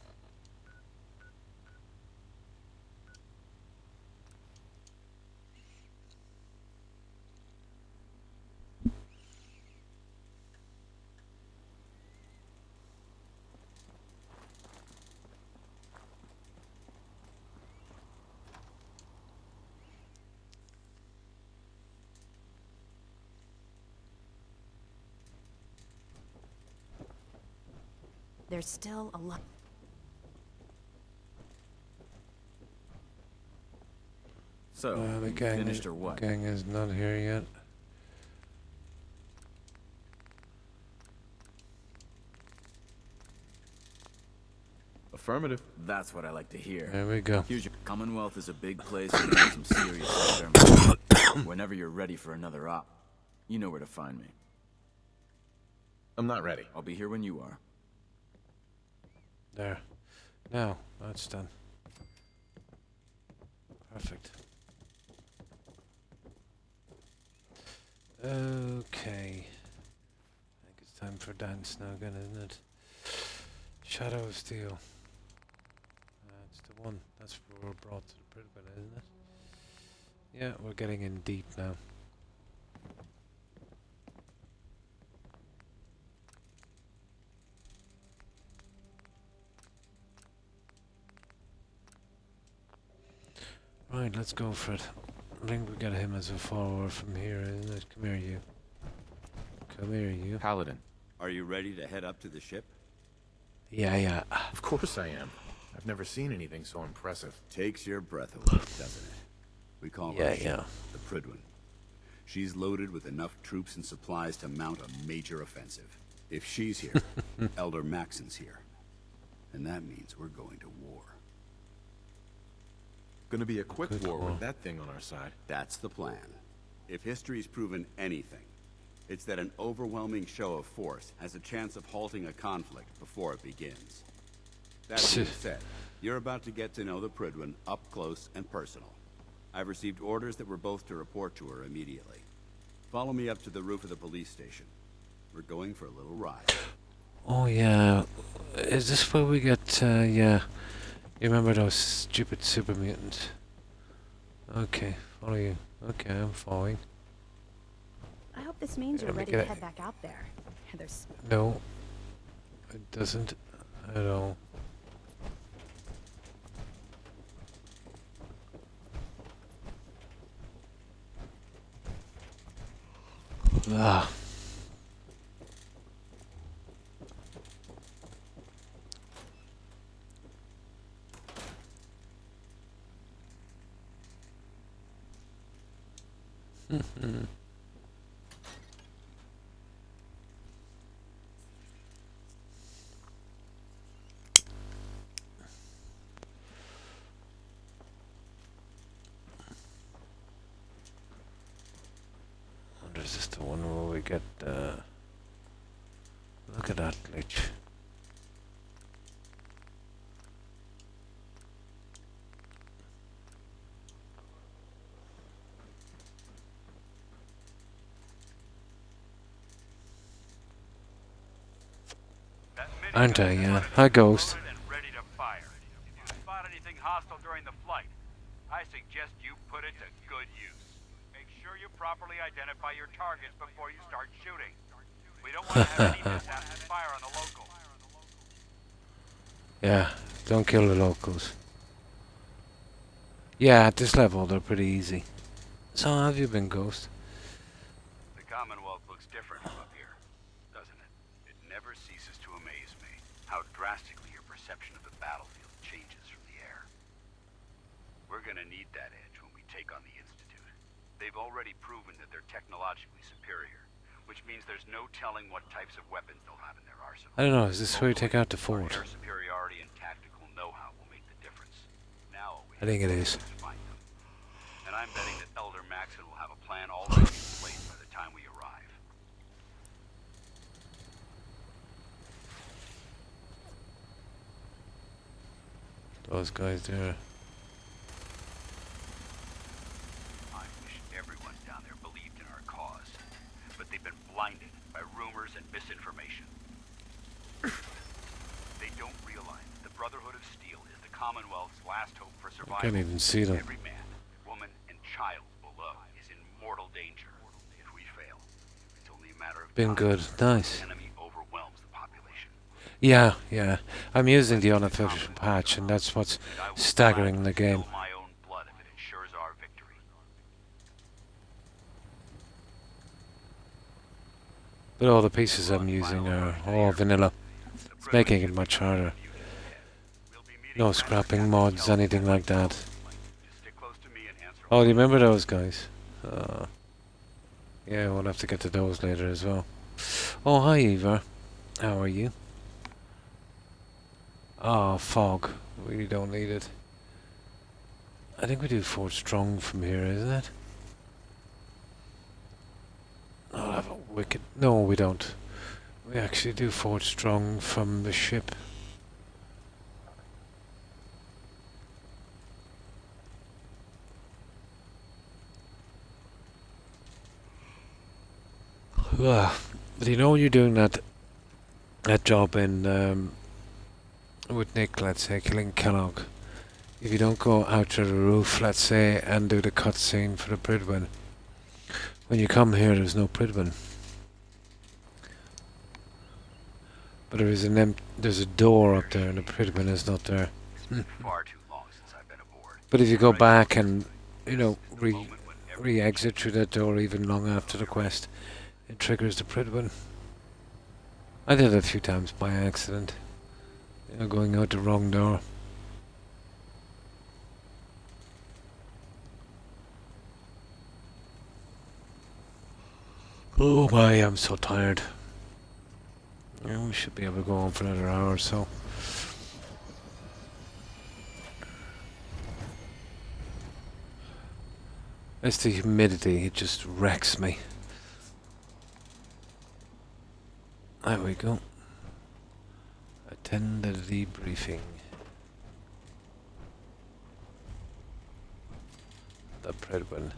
there's still a lot. So, The you gang, finished or what? gang is not here yet. Affirmative. That's what I like to hear. There we go. Here's your Commonwealth is a big place and there's some serious experiments. Whenever you're ready for another op, you know where to find me. I'm not ready. I'll be here when you are. There. Now, that's done. Perfect. Okay. I think it's time for dance now again, isn't it? Shadow of Steel. That's the one. That's where we're brought to the prison, isn't it? Yeah, we're getting in deep now. Right, let's go for it. I think we got him as a follower from here, isn't it? Come here, you. Come here, you. Paladin. Are you ready to head up to the ship? Yeah. Of course I am. I've never seen anything so impressive. Takes your breath away, doesn't it? We call her Yeah. the Prydwen. She's loaded with enough troops and supplies to mount a major offensive. If she's here, Elder Maxon's here. And that means we're going to war. Gonna be a quick Good war call. with that thing on our side. That's the plan. If history's proven anything, it's that an overwhelming show of force has a chance of halting a conflict before it begins. That being said, you're about to get to know the Prydwen up close and personal. I've received orders that we're both to report to her immediately. Follow me up to the roof of the police station. We're going for a little ride. Oh yeah. Is this where we get, yeah. You remember those stupid super mutants? Okay, follow you. Okay, I'm following. I hope this means you're Let me ready get to it. head back out there. There's No, it doesn't at all. Ah. Wonder is this the one where we get look at that glitch. That Aren't I, minigun is yeah. loaded Hi, and Ghost. loaded and ready to fire. If you spot anything hostile during the flight, I suggest you put it to good use. Make sure you properly identify your targets before you start shooting. We don't want to have any mishaps and fire on the locals. Yeah, don't kill the locals. Yeah, at this level they're pretty easy. So how have you been, Ghost? The Commonwealth looks different from up here, doesn't it? It never ceases to amaze me how drastically your perception of the battlefield changes from the air. We're gonna need that edge when we take on the Institute. They've already proven that they're technologically superior, which means there's no telling what types of weapons they'll have in their arsenal. I don't know, is this where you take out the Our fort? air superiority and tactical know-how will make the difference. Now all we I think it have to is. do is find them. And I'm betting that Elder Maxon will have a plan already in place by the time we arrive. Those guys there. I wish everyone down there believed in our cause, but they've been blinded by rumors and misinformation. They don't realize the Brotherhood of Steel is the Commonwealth's last hope for survival. Can't even see them. Every man, woman, and child below is in mortal danger. If we fail, it's only a matter of Been time good. before Nice. the enemy overwhelms the population. Yeah. I'm using the unofficial patch and that's what's And I will staggering the gladly game. spill my own blood if it ensures our victory. But all the pieces I'm using are all vanilla. The It's making it much harder. No scrapping mods, anything like that. Stick close to me and answer. Oh, do you remember those guys? Yeah, we'll have to get to those later as well. Oh, hi Eva. How are you? Ah, fog. Really don't need it. I think we do Fort Strong from here, isn't it? I'll have a wicked... No, we don't. We actually do Fort Strong from the ship. But you know when you're doing that job in with Nick, let's say, killing Kellogg, if you don't go out to the roof, let's say, and do the cutscene for the Pridwin, when you come here there's no Pridwin. But there is there's a door up there and the Pridwin is not there. Far too long since I've been aboard. But if you go back and, you know, re-exit through that door even long after the quest, it triggers the Pridwin. I did it a few times by accident. You know, going out the wrong door. Oh my, I'm so tired. Yeah, we should be able to go on for another hour or so. It's the humidity, it just wrecks me. There we go. Attend the debriefing. The Pridwin.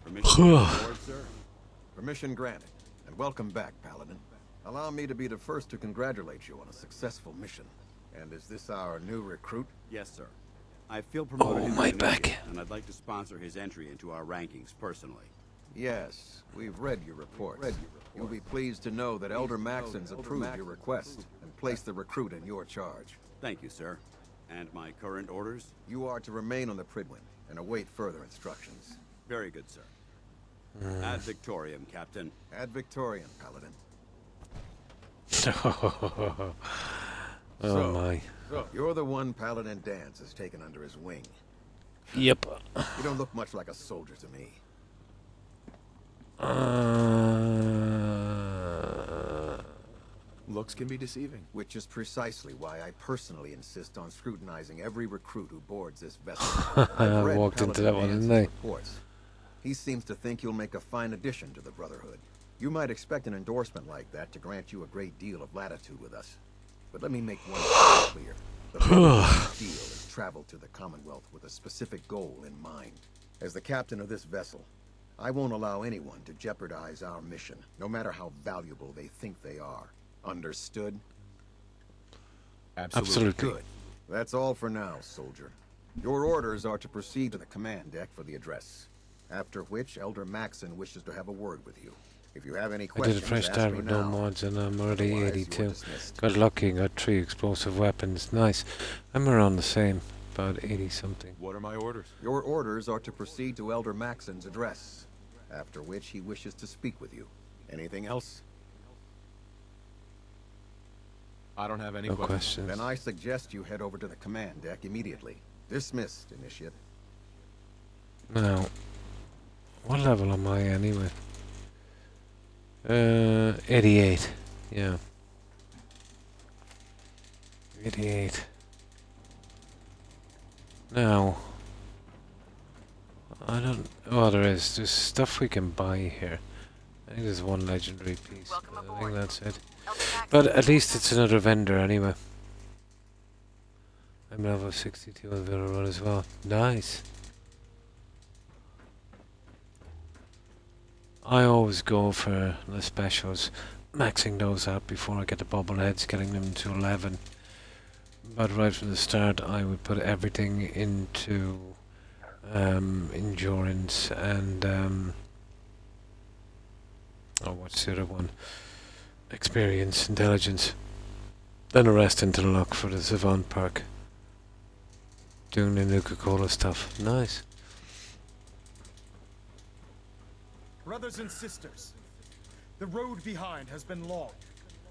Permission on board, sir? Permission granted. And welcome back, Paladin. Allow me to be the first to congratulate you on a successful mission. And is this our new recruit? Yes, sir. I feel promoted Oh, into my an back. agent, and I'd like to sponsor his entry into our rankings personally. Yes, we've read your report. You'll be pleased to know that Elder Maxon's approved your request and placed the recruit in your charge. Thank you, sir. And my current orders? You are to remain on the Pridwin and await further instructions. Very good, sir. Ad Victoriam, Captain. Ad Victoriam, Paladin. Oh my. You're the one Paladin Dance has taken under his wing. Yep. You don't look much like a soldier to me. Looks can be deceiving. Which is precisely why I personally insist on scrutinizing every recruit who boards this vessel. I read walked into Paladin that one, Dance's didn't I? reports. He seems to think you'll make a fine addition to the Brotherhood. You might expect an endorsement like that to grant you a great deal of latitude with us. But let me make one thing clear. The Brotherhood's deal has traveled to the Commonwealth with a specific goal in mind. As the captain of this vessel, I won't allow anyone to jeopardize our mission, no matter how valuable they think they are. Understood? Absolutely. Good. That's all for now, soldier. Your orders are to proceed to the command deck for the address. After which, Elder Maxon wishes to have a word with you. If you have any I questions, did a fresh ask start me with no now. mods and I'm already Otherwise, you are 82. dismissed. Got lucky and got 3 explosive weapons. Nice. I'm around the same. About 80 something. What are my orders? Your orders are to proceed to Elder Maxon's address. After which, he wishes to speak with you. Anything else? I don't have any No questions. questions. Then I suggest you head over to the command deck immediately. Dismissed, Initiate. Now, what level am I anyway? 88. Yeah. 88. Now, I don't... Oh, there's stuff we can buy here. I think there's one legendary piece. I think that's it. But at least it's another vendor anyway. I'm level 62 on the other one as well. Nice. I always go for the specials, maxing those out before I get the bobbleheads, getting them to 11. But right from the start I would put everything into endurance and oh, what's the other one? Experience, intelligence. Then the rest into the luck for the Savant perk. Doing the Nuka-Cola stuff. Nice. Brothers and sisters, the road behind has been long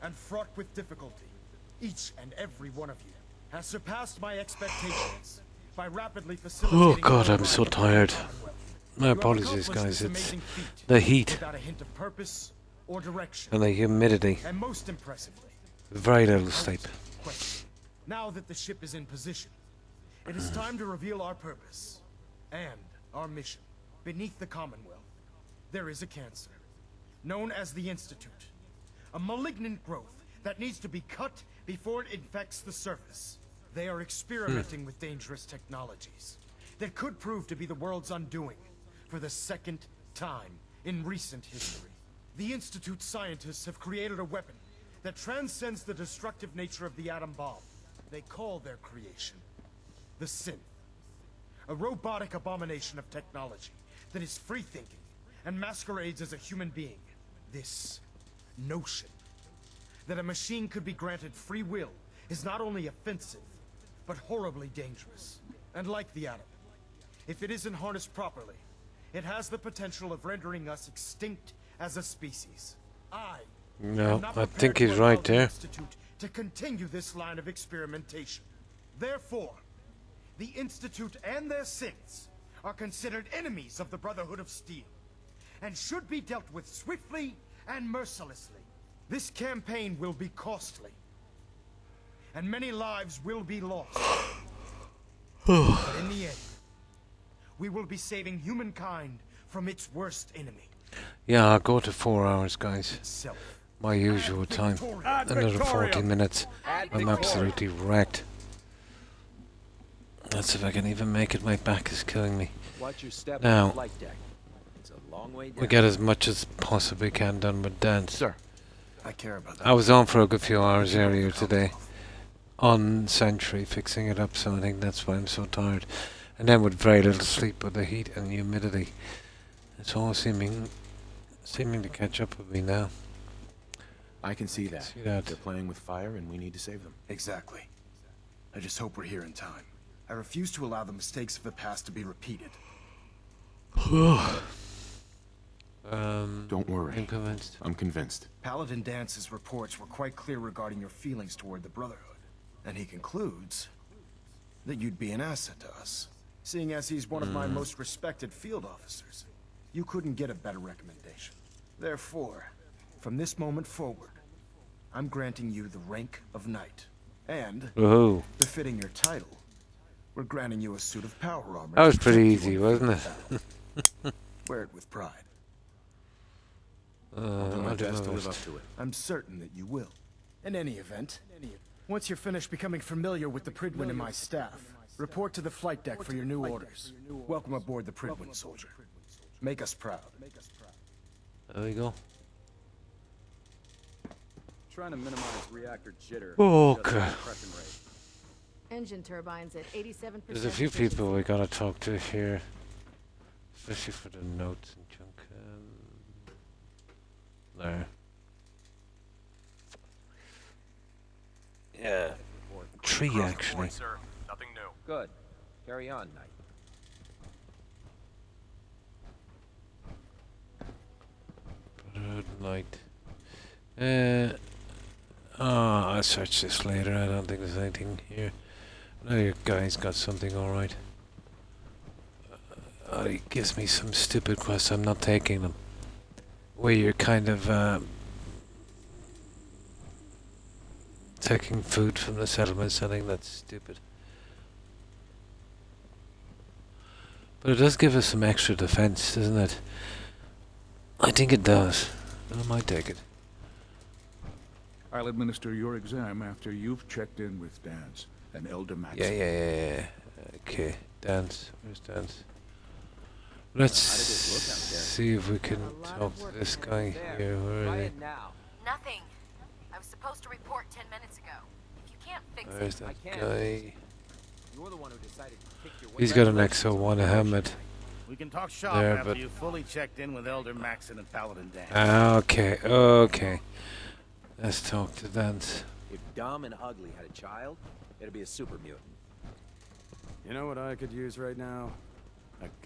and fraught with difficulty. Each and every one of you has surpassed my expectations by rapidly facilitating... Oh god, I'm so tired. My apologies, guys. It's the heat without a hint of purpose or direction. and the humidity. And most impressively, Very little sleep. question. Now that the ship is in position, it is time to reveal our purpose and our mission. Beneath the Commonwealth, there is a cancer, known as the Institute. A malignant growth that needs to be cut before it infects the surface. They are experimenting with dangerous technologies that could prove to be the world's undoing for the second time in recent history. The Institute scientists have created a weapon that transcends the destructive nature of the atom bomb. They call their creation the Synth. A robotic abomination of technology that is free-thinking and masquerades as a human being. This notion that a machine could be granted free will is not only offensive, but horribly dangerous. And like the atom, if it isn't harnessed properly, it has the potential of rendering us extinct as a species. No, I think he's right there. To continue this line of experimentation. Therefore, the Institute and their synths are considered enemies of the Brotherhood of Steel, and should be dealt with swiftly and mercilessly. This campaign will be costly, and many lives will be lost. But in the end, we will be saving humankind from its worst enemy. Yeah, I'll go to 4 hours, guys. Itself. My usual time. Another 40 minutes. I'm absolutely wrecked. Let's see if I can even make it. My back is killing me. Watch your step Now, on the flight deck. It's a long way down. we get as much as possibly can done with dance. Sir, I care about that. I was on for a good few hours earlier today on Sentry fixing it up, so I think that's why I'm so tired. And then with very little sleep with the heat and humidity, it's all seeming to catch up with me now. I can see that. See that. They're playing with fire and we need to save them. Exactly. I just hope we're here in time. I refuse to allow the mistakes of the past to be repeated. Don't worry. I'm convinced. I'm convinced. Paladin Dance's reports were quite clear regarding your feelings toward the Brotherhood. And he concludes that you'd be an asset to us. Seeing as he's one of my most respected field officers, you couldn't get a better recommendation. Therefore, from this moment forward, I'm granting you the rank of knight. And, Woohoo. befitting your title, we're granting you a suit of power armor. That was to pretty protect you easy, in wasn't battle. it? Wear it with pride. I'll do my I'll do best to my live best. up to it. I'm certain that you will. In any event, once you're finished becoming familiar with the Pridwin and my staff, report to the flight deck for your new orders. Welcome aboard the Pridwin, soldier. Make us proud. There we go. Trying to minimize reactor jitter. Okay. Compression rate. Engine turbines at 87%. There's a few people we gotta talk to here, especially for the notes and junk. There. Yeah. 3 actually. Sir. Nothing new. Good. Carry on, Knight. Brotherhood Light. I'll search this later. I don't think there's anything here. Now your guy's got something alright. He gives me some stupid quests. I'm not taking them. Where you're kind of taking food from the settlements. I think that's stupid. But it does give us some extra defense, doesn't it? I think it does. I might take it. I'll administer your exam after you've checked in with Dance and Elder Max. Yeah. Okay, Dance. Where's Dance? Let's How did it look out there? see if we can talk to this guy here. Where is he? now. Nothing. I was supposed to report 10 minutes ago. If you can't fix Where's it... that can't. guy? You're the one who decided to kick your way. He's got an XO1 helmet. We can talk shop There, after but- you fully checked in with Elder Maxon and Paladin Dan. Okay. Let's talk to Dance. If Dumb and Ugly had a child, it'd be a super mutant. You know what I could use right now?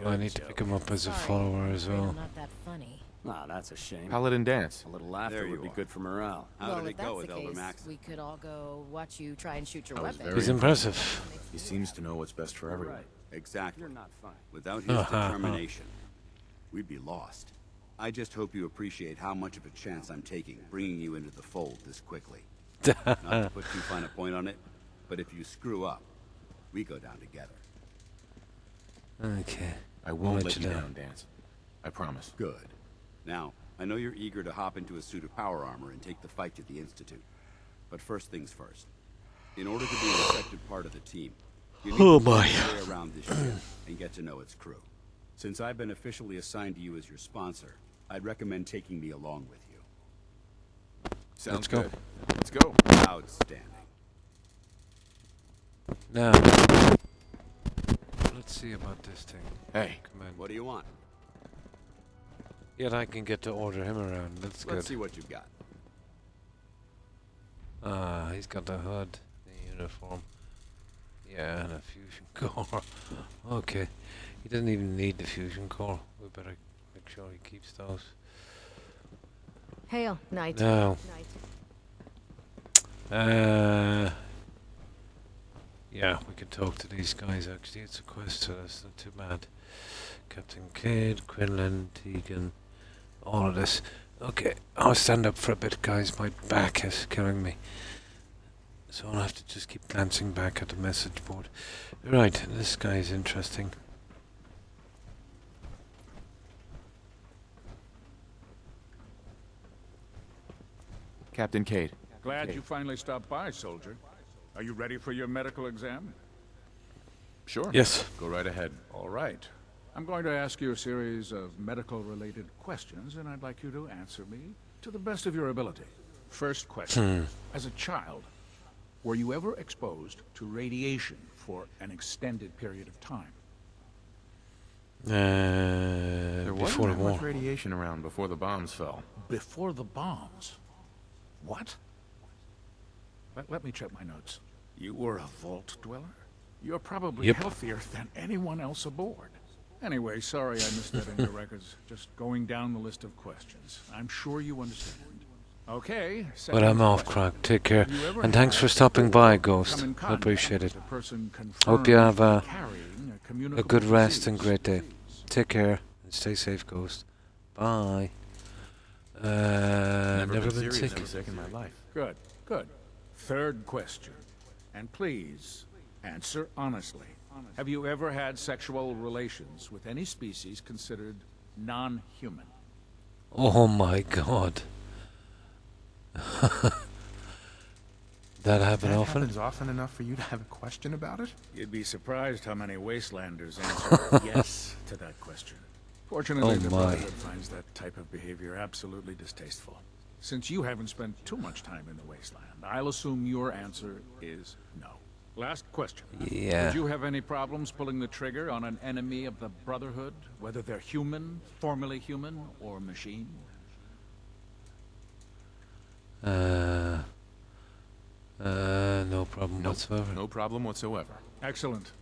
I need to pick him up as a follower as well. Not that funny. Ah, that's a shame. Paladin dance. A little laughter would be good for morale. How well, did if it go that's with the Elder case, Max? we could all go watch you try and shoot your I was weapon. very He's impressive. He seems to know what's best for everyone. Right. Exactly. You're not fine. Without his determination, we'd be lost. I just hope you appreciate how much of a chance I'm taking, bringing you into the fold this quickly. Not to put too fine a point on it, but if you screw up, we go down together. Okay. I won't let you you down. down, Dance. I promise. Good. Now, I know you're eager to hop into a suit of power armor and take the fight to the Institute. But first things first. In order to be an effective part of the team, you need to find your way around this ship and get to know its crew. Since I've been officially assigned to you as your sponsor, I'd recommend taking me along with you. Sounds go. good. Let's go. Outstanding. Now, let's see about this thing. Hey, Come on. What do you want? Yet I can get to order him around. That's Let's good. see what you've got. Ah, he's got the hood, the uniform. Yeah, and a fusion core. Okay. He doesn't even need the fusion core. We better make sure he keeps those. Hail, Knight. Now, Knight. yeah, we can talk to these guys actually. It's a quest, so that's not too bad. Captain Cade, Quinlan, Tegan, all of this. Okay, I'll stand up for a bit, guys. My back is killing me. So I'll have to just keep glancing back at the message board. Right, this guy is interesting. Captain Cade. Glad you finally stopped by, soldier. Are you ready for your medical exam? sure. Yes. Go right ahead. All right. I'm going to ask you a series of medical-related questions, and I'd like you to answer me to the best of your ability. First question. As a child, were you ever exposed to radiation for an extended period of time? There wasn't Before the that war. much radiation around before the bombs fell. Before the bombs? What? Let me check my notes. You were a vault dweller? You're probably Yep. healthier than anyone else aboard. Anyway, sorry I missed that in your records. Just going down the list of questions. I'm sure you understand. Okay, But second I'm off, question. Croc. Take care. Have you ever And thanks had for stopping by, Ghost. come in I contact appreciate it. with a person Hope you have confirmed carrying a a communicable good rest and disease? great day. Take care and stay safe, Ghost. Bye. Never been sick. Never sick in my life. Good, good. Third question. And please, answer honestly. Have you ever had sexual relations with any species considered non-human? Oh my god. That happen That often? happens often enough for you to have a question about it? You'd be surprised how many wastelanders answer yes to that question. Fortunately, Oh the my. Brotherhood finds that type of behavior absolutely distasteful. Since you haven't spent too much time in the wasteland, I'll assume your answer is no. Last question. Yeah. Would you have any problems pulling the trigger on an enemy of the Brotherhood, whether they're human, formerly human, or machine? No problem whatsoever. No problem whatsoever. Excellent.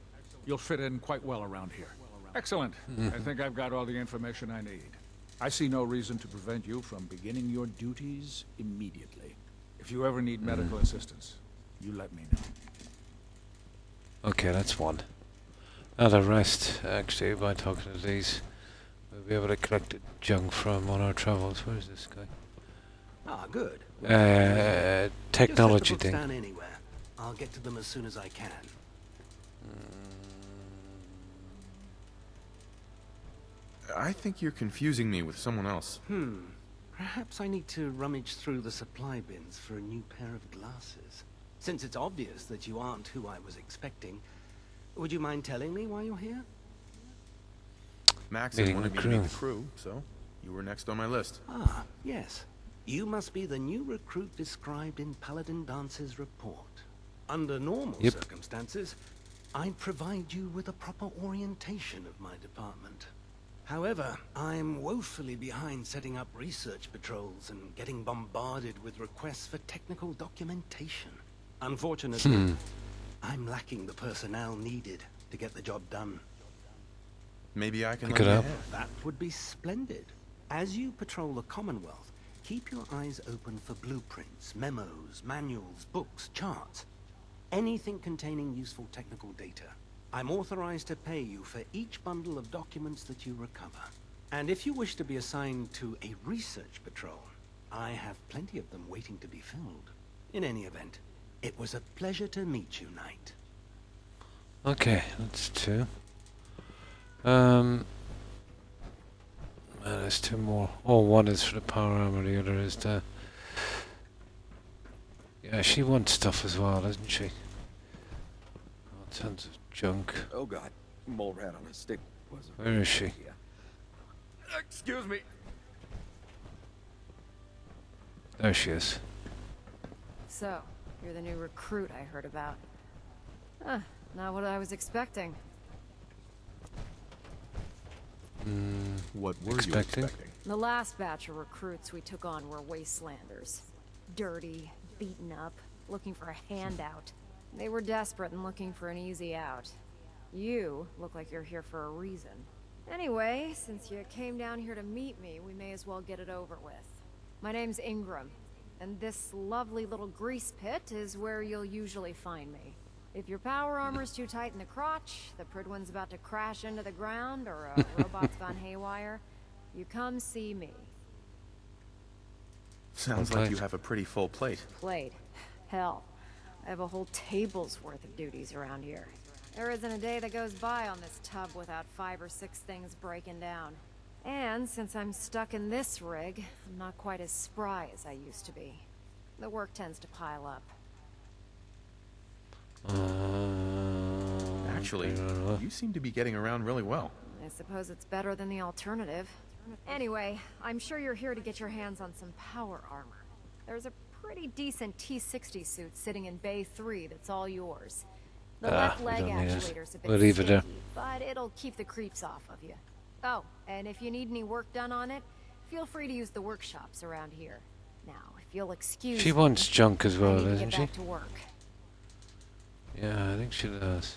You'll fit in quite well around here. Excellent. I think I've got all the information I need. I see no reason to prevent you from beginning your duties immediately. If you ever need medical assistance, you let me know. Okay, that's one. Now the rest, actually, by talking to these, we'll be able to collect the junk from on our travels. Where's this guy? Ah, good. Technology Just set the books thing. down anywhere. I'll get to them as soon as I can. I think you're confusing me with someone else. Perhaps I need to rummage through the supply bins for a new pair of glasses. Since it's obvious that you aren't who I was expecting, would you mind telling me why you're here? Max Meeting wanted the me to meet crew. the crew, so you were next on my list. Ah, yes. You must be the new recruit described in Paladin Dance's report. Under normal Yep. circumstances, I'd provide you with a proper orientation of my department. However, I'm woefully behind setting up research patrols and getting bombarded with requests for technical documentation. Unfortunately, I'm lacking the personnel needed to get the job done. Maybe I can Pick lend it you a up. hand. That would be splendid. As you patrol the Commonwealth, keep your eyes open for blueprints, memos, manuals, books, charts. Anything containing useful technical data. I'm authorized to pay you for each bundle of documents that you recover. And if you wish to be assigned to a research patrol, I have plenty of them waiting to be filled. In any event, it was a pleasure to meet you, Knight. Okay, that's 2. There's 2 more. Oh, one is for the power armor, the other is the... Yeah, she wants stuff as well, doesn't she? Oh, tons of junk. Oh god, mole rat on a stick was a Where is she? idea. Excuse me. There she is. So, you're the new recruit I heard about. Huh, not what I was expecting. What were Expecting? you expecting? The last batch of recruits we took on were wastelanders. Dirty, beaten up, looking for a handout. They were desperate and looking for an easy out. You look like you're here for a reason. Anyway, since you came down here to meet me, we may as well get it over with. My name's Ingram, and this lovely little grease pit is where you'll usually find me. If your power armor's too tight in the crotch, the Pridwin's about to crash into the ground, or a robot's gone haywire, you come see me. Sounds like you have a pretty full plate. Plate. Hell, I have a whole table's worth of duties around here. There isn't a day that goes by on this tub without 5 or 6 things breaking down. And since I'm stuck in this rig, I'm not quite as spry as I used to be. The work tends to pile up. Actually, you seem to be getting around really well. I suppose it's better than the alternative. Anyway, I'm sure you're here to get your hands on some power armor. There's a pretty decent T-60 suit sitting in Bay 3 that's all yours. The left leg actuator's a bit We'll leave it there. sticky, but it'll keep the creeps off of you. Oh, and if you need any work done on it, feel free to use the workshops around here. Now, if you'll excuse She me, wants junk as I well, need to doesn't get she? back to work. Yeah, I think she does.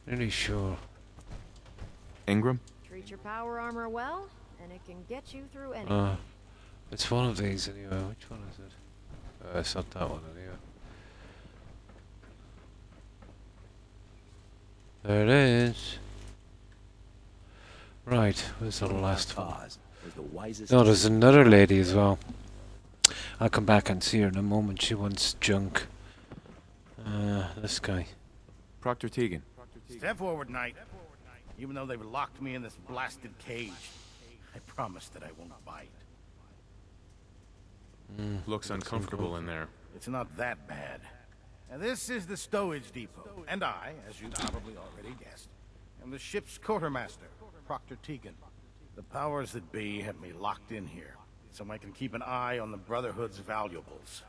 Really sure. Ingram? Treat your power armor well, and it can get you through anything. It's one of these anyway. Which one is it? It's not that one anyway. There it is. Right, where's the last one? No, there's another lady as well. I'll come back and see her in a moment. She wants junk. This guy. Proctor Tegan. Step forward, Knight. Even though they've locked me in this blasted cage, I promise that I won't bite. Looks uncomfortable in there. It's not that bad. Now, this is the stowage depot, and I, as you probably already guessed, am the ship's quartermaster, Proctor Tegan. The powers that be have me locked in here, so I can keep an eye on the Brotherhood's valuables.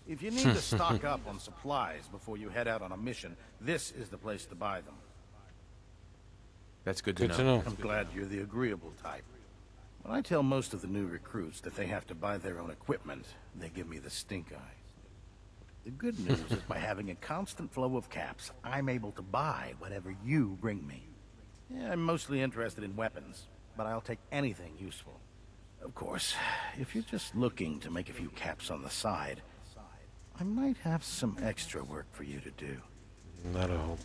If you need to stock up on supplies before you head out on a mission, this is the place to buy them. That's good to know. I'm glad you're the agreeable type. When I tell most of the new recruits that they have to buy their own equipment, they give me the stink eye. The good news is by having a constant flow of caps, I'm able to buy whatever you bring me. Yeah, I'm mostly interested in weapons, but I'll take anything useful. Of course, if you're just looking to make a few caps on the side, I might have some extra work for you to do. Not a hope.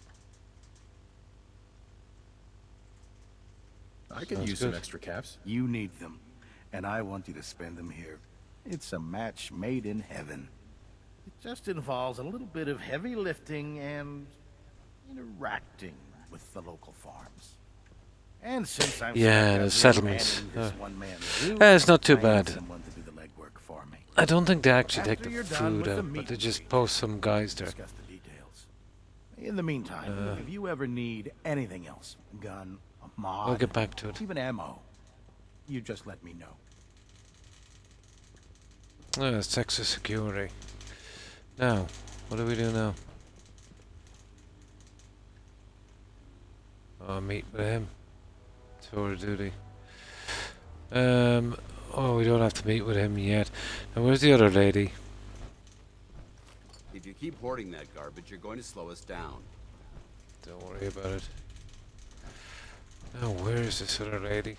I could use some extra caps. You need them, and I want you to spend them here. It's a match made in heaven. It just involves a little bit of heavy lifting and interacting with the local farms. And since I'm the settlements. one-man It's not too I need bad. someone to do the legwork for me. I don't think they actually take After the you're done food with the out, but meat they just meeting, post some guys there. discuss the details. In the meantime, if you ever need anything else, gun, a mod, We'll get back to it. even ammo, you just let me know. It's Texas security. Now, what do we do now? Meet with him. Tour of duty. Oh, we don't have to meet with him yet. Now, where's the other lady? If you keep hoarding that garbage, you're going to slow us down. Don't worry about it. Now, where is this other lady?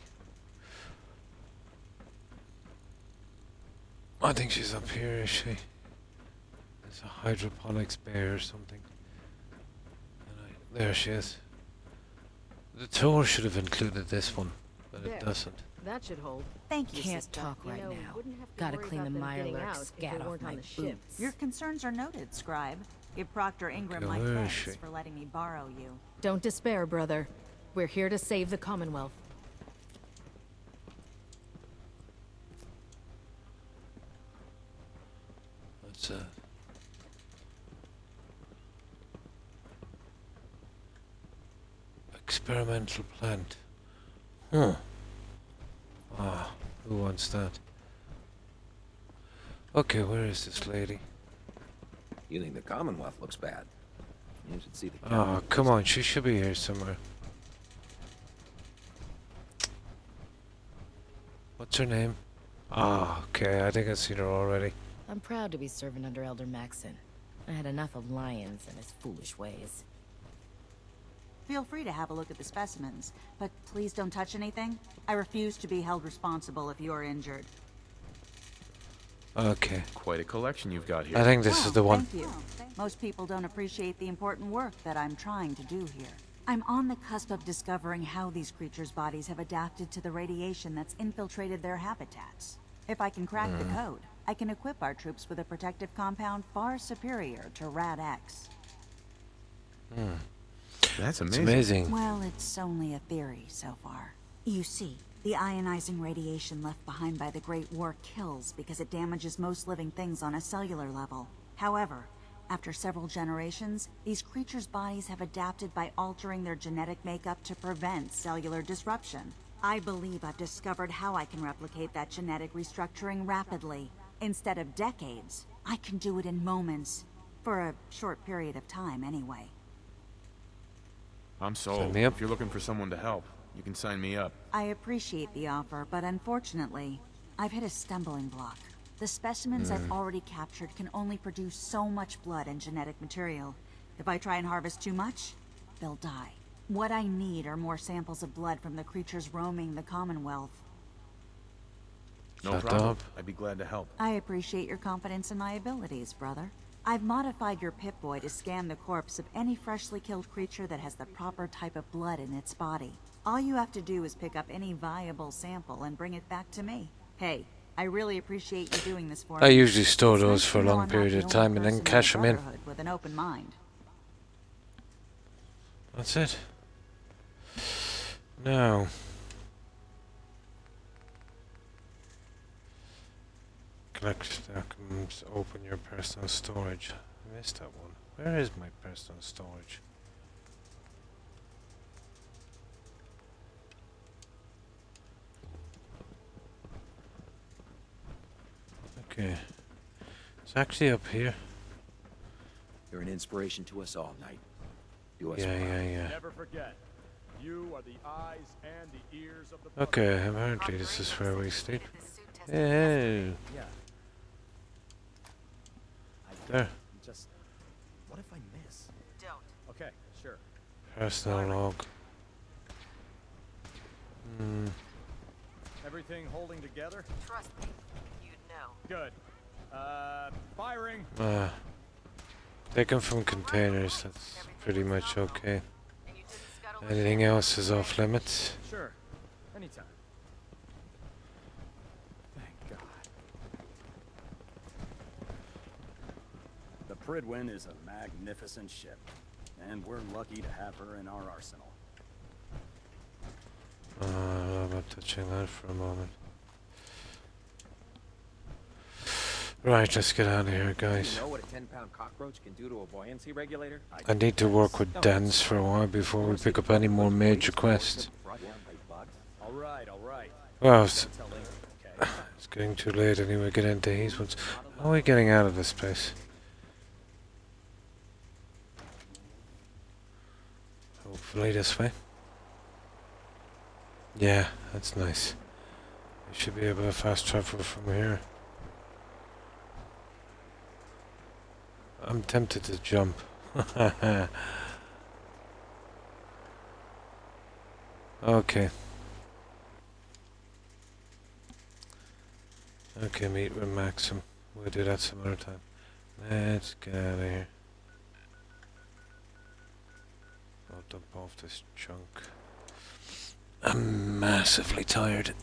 I think she's up here, is she? There's a hydroponics bay or something. There she is. The tour should have included this one, but it doesn't. That should hold. Thank you, Can't sister. talk right now. Gotta clean the Mirelurk scat off my boots. Your concerns are noted, Scribe. Give Proctor Ingram my where is thanks she? for letting me borrow you. Don't despair, brother. We're here to save the Commonwealth. What's that? Experimental plant. Huh. Ah, who wants that? Okay, where is this lady? You think the Commonwealth looks bad? You should see the Oh, come on, she should be here somewhere. What's her name? Ah, okay, I think I've seen her already. I'm proud to be serving under Elder Maxon. I had enough of Lyons and his foolish ways. Feel free to have a look at the specimens, but please don't touch anything. I refuse to be held responsible if you're injured. Okay. Quite a collection you've got here. I think this is the one. Thank you. Most people don't appreciate the important work that I'm trying to do here. I'm on the cusp of discovering how these creatures' bodies have adapted to the radiation that's infiltrated their habitats. If I can crack the code, I can equip our troops with a protective compound far superior to Rad-X. That's It's amazing. amazing. Well, it's only a theory so far. You see, the ionizing radiation left behind by the Great War kills because it damages most living things on a cellular level. However, after several generations, these creatures' bodies have adapted by altering their genetic makeup to prevent cellular disruption. I believe I've discovered how I can replicate that genetic restructuring rapidly. Instead of decades, I can do it in moments. For a short period of time, anyway. I'm Sign sold. me up. If you're looking for someone to help, you can sign me up. I appreciate the offer, but unfortunately, I've hit a stumbling block. The specimens I've already captured can only produce so much blood and genetic material. If I try and harvest too much, they'll die. What I need are more samples of blood from the creatures roaming the Commonwealth. No Shut problem. up. I'd be glad to help. I appreciate your confidence in my abilities, brother. I've modified your Pip-Boy to scan the corpse of any freshly killed creature that has the proper type of blood in its body. All you have to do is pick up any viable sample and bring it back to me. Hey, I really appreciate you doing this for me. I usually store It's those nice for a to know long I'm not period the of only time and then person cash the them in. Brotherhood with an open mind. That's it. Now. Collect documents, open your personal storage. I missed that one. Where is my personal storage? Okay. It's actually up here. You're an inspiration to us all, Knight. Do us Yeah, proud. yeah. Never forget, you are the eyes and the ears of the Okay, apparently this is where we sleep. Oh. Yeah. There. Just, what if I miss? Don't. Okay, sure. Personal log. Everything holding together? Trust me, you'd know. Good. Firing. Taken from containers, that's pretty much okay. Anything else is off limits. Sure. Anytime. Thank God. The Pridwin is a magnificent ship, and we're lucky to have her in our arsenal. I'm not touching that for a moment. Right, let's get out of here, guys. You know what a 10-pound cockroach can do to a buoyancy regulator? I need to work with Dance for a while before we pick up any more major quests. All right, all right. Well, it's getting too late anyway. Get into these ones. How are we getting out of this place? Hopefully this way. Yeah, that's nice. We should be able to fast travel from here. I'm tempted to jump. Okay. Okay, meet with Maxim. We'll do that some other time. Let's get out of here. I'll dump off this junk. I'm massively tired.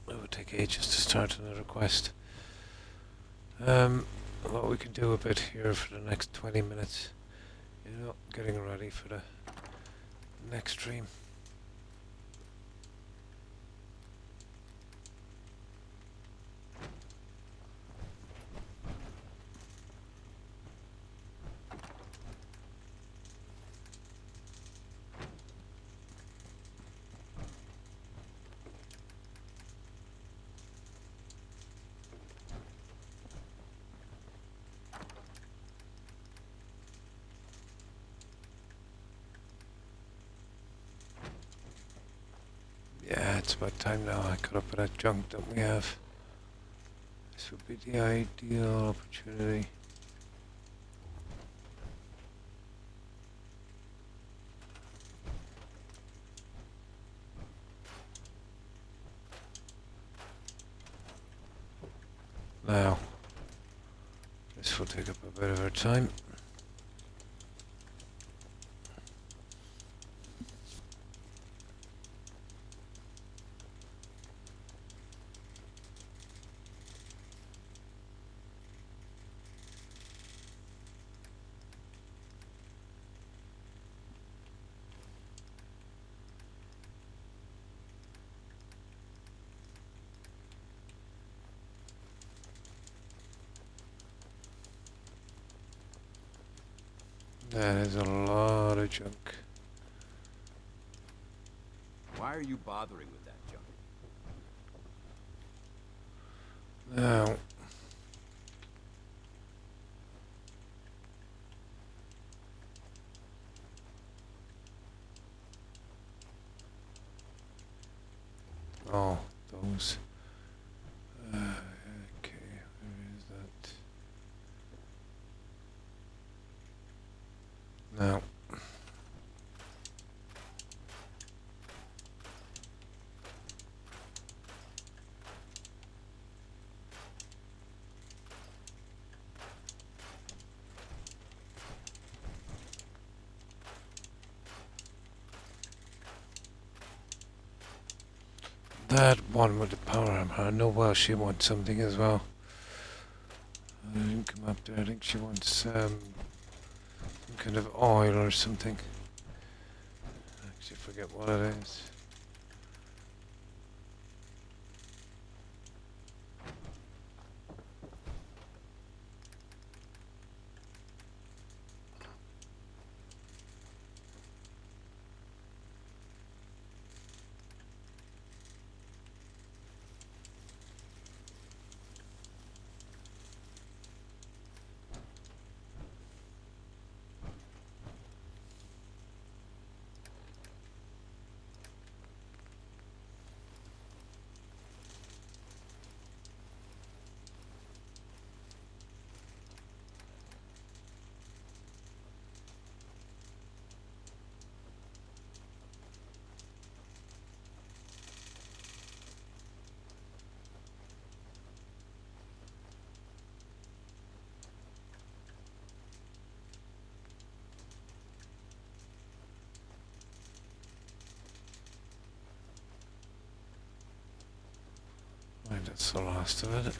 It would take ages to start another quest. What we can do a bit here for the next 20 minutes. You know, getting ready for the next stream. Yeah, it's about time now I cut up with that junk that we have. This would be the ideal opportunity. Now, this will take up a bit of our time. That is a lot of junk. Why are you bothering with that junk? Now, oh, those. Okay, where is that? Now. That one with the power hammer. I know well she wants something as well. I didn't come up there. I think she wants some kind of oil or something. I actually forget what it is. Right, that's the last of it.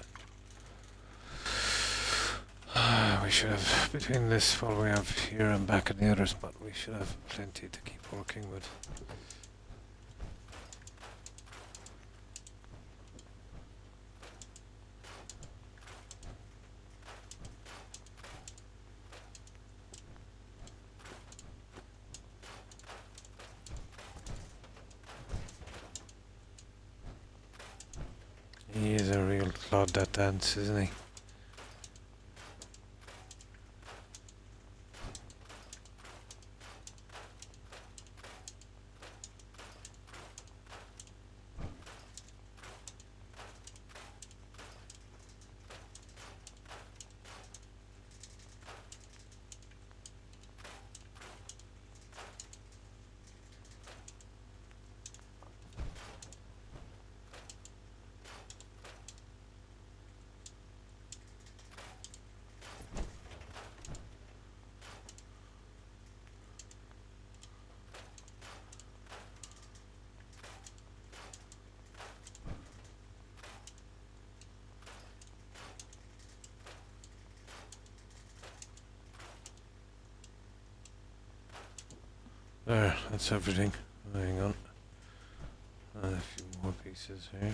We should have, between this, what we have here and back in the other spot, we should have plenty to keep working with. He is a real clod, that dance, isn't he? There, that's everything. Hang on. A few more pieces here.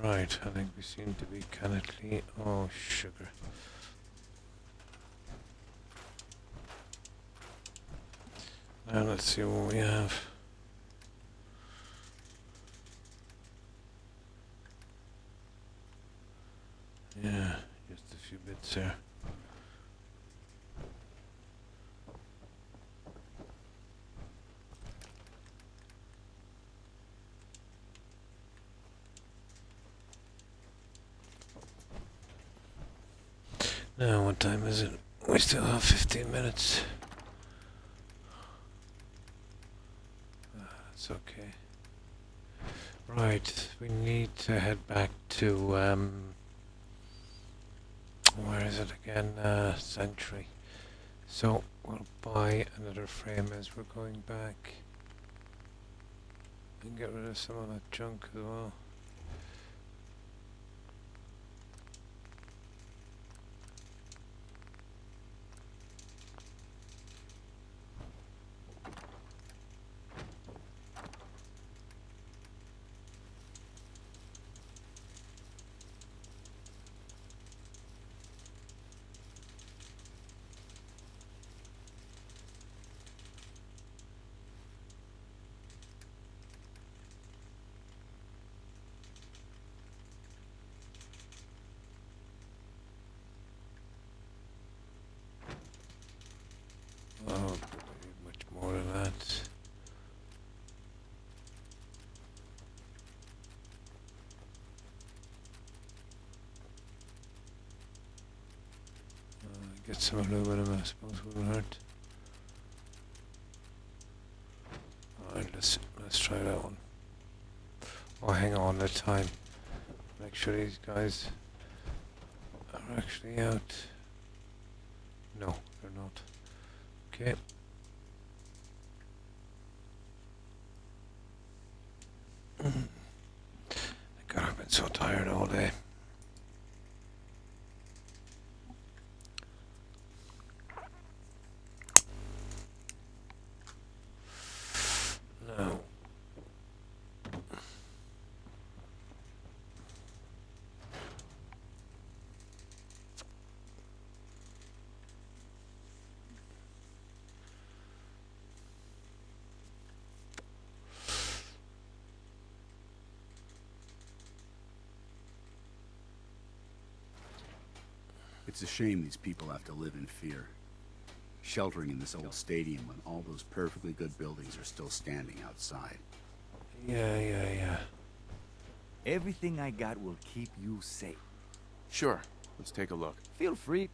Right, I think we seem to be kinda clean. Oh, sugar. Now let's see what we have. Yeah, just a few bits there. Now, what time is it? We still have 15 minutes. That's okay. Right, we need to head back to, where is it again? Sentry. So, we'll buy another frame as we're going back. And get rid of some of that junk as well. Oh, much more than that. Get some aluminum, I suppose, wouldn't hurt. Alright, let's try that one. Oh, hang on the time. Make sure these guys are actually out. No, they're not. Okay. God, I've been so tired all day. No. It's a shame these people have to live in fear. Sheltering in this old stadium when all those perfectly good buildings are still standing outside. Yeah. Everything I got will keep you safe. Sure. Let's take a look. Feel free.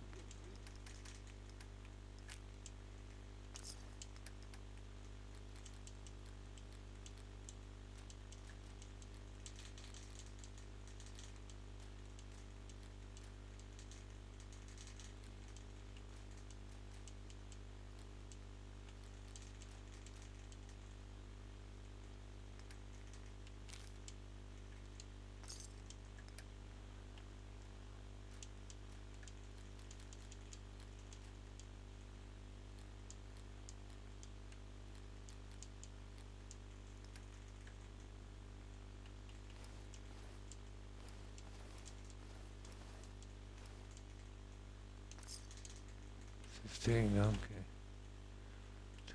Okay.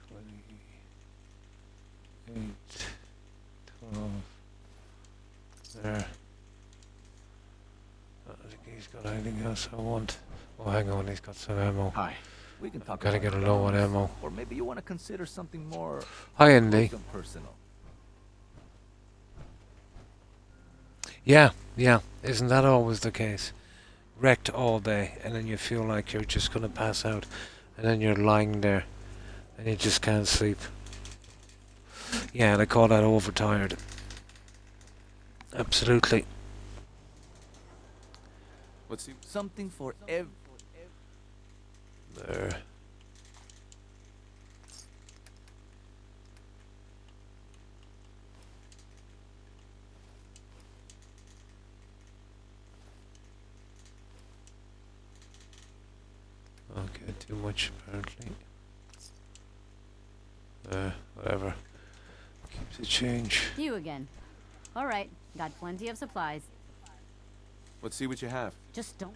28, 12. There. I don't think he's got anything else I want. Oh, hang on, he's got some ammo. Hi. We can talk. Gotta get a low on ammo. Or maybe you want to consider something more Hi, Andy. personal. Yeah. Isn't that always the case? Wrecked all day, and then you feel like you're just gonna pass out, and then you're lying there, and you just can't sleep. Yeah, they call that overtired. Absolutely. Let's see. Something for every. There. Okay, too much apparently. to change. You again. All right, got plenty of supplies. Let's see what you have. Just don't.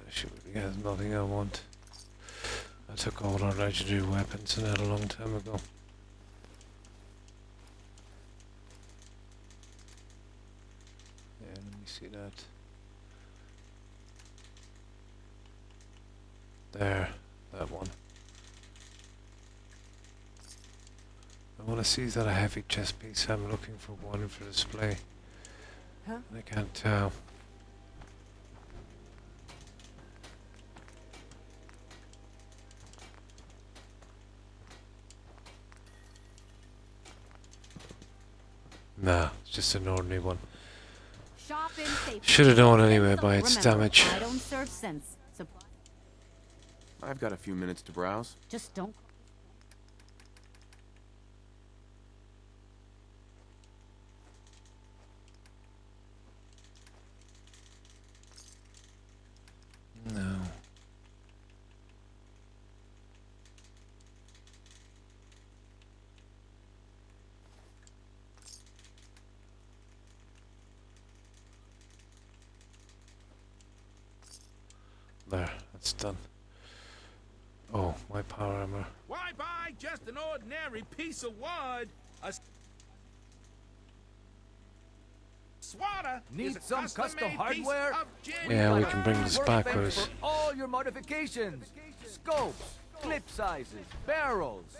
Shoot, yeah, there's nothing I want. I took all our legendary weapons and that a long time ago. Yeah, let me see that. There, that one. I want to see is that a heavy chest piece. I'm looking for one for display. Huh? I can't tell. Nah, it's just an ordinary one. Shop in safely. Should have known anyway by its Remember, damage. I don't serve sense. I've got a few minutes to browse. Just don't. No. There, that's done. Oh, my power armor. Why buy just an ordinary piece of wood? A swatter Need is a some custom custom-made piece hardware? of genuine Yeah, we can bring this backwards. For all your modifications, scopes, clip sizes, barrels.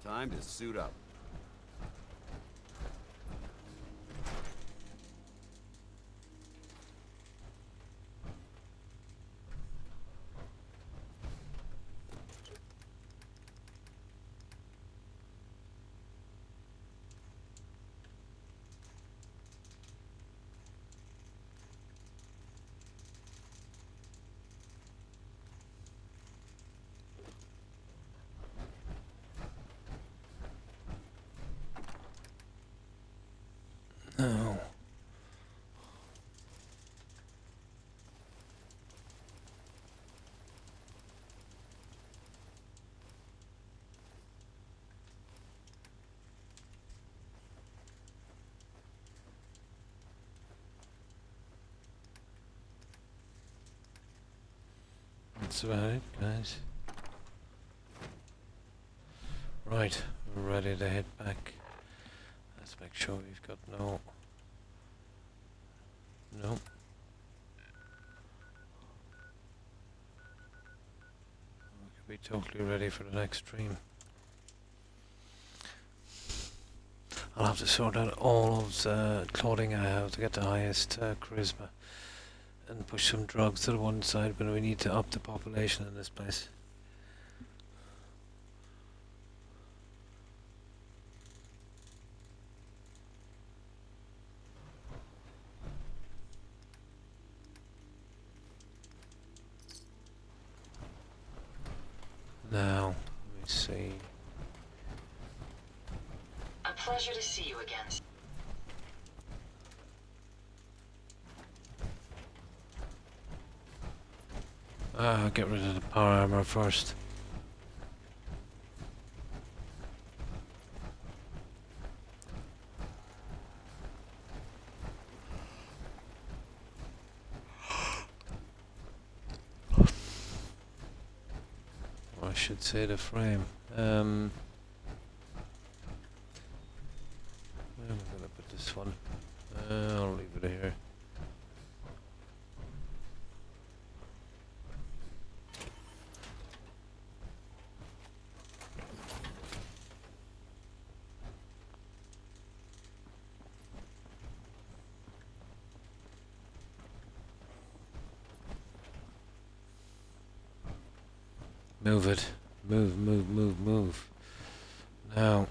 Time to suit up. No. That's about it, guys. Right, we're ready to head back. Let's make sure we've got no. We could be totally ready for the next stream. I'll have to sort out all of the clothing I have to get the highest charisma and push some drugs to the one side, but we need to up the population in this place. Now, let me see. A pleasure to see you again. Get rid of the power armor first. Or I should say the frame. Where am I gonna put this one? I'll leave it here. Move it. Move, move, move, move. Now.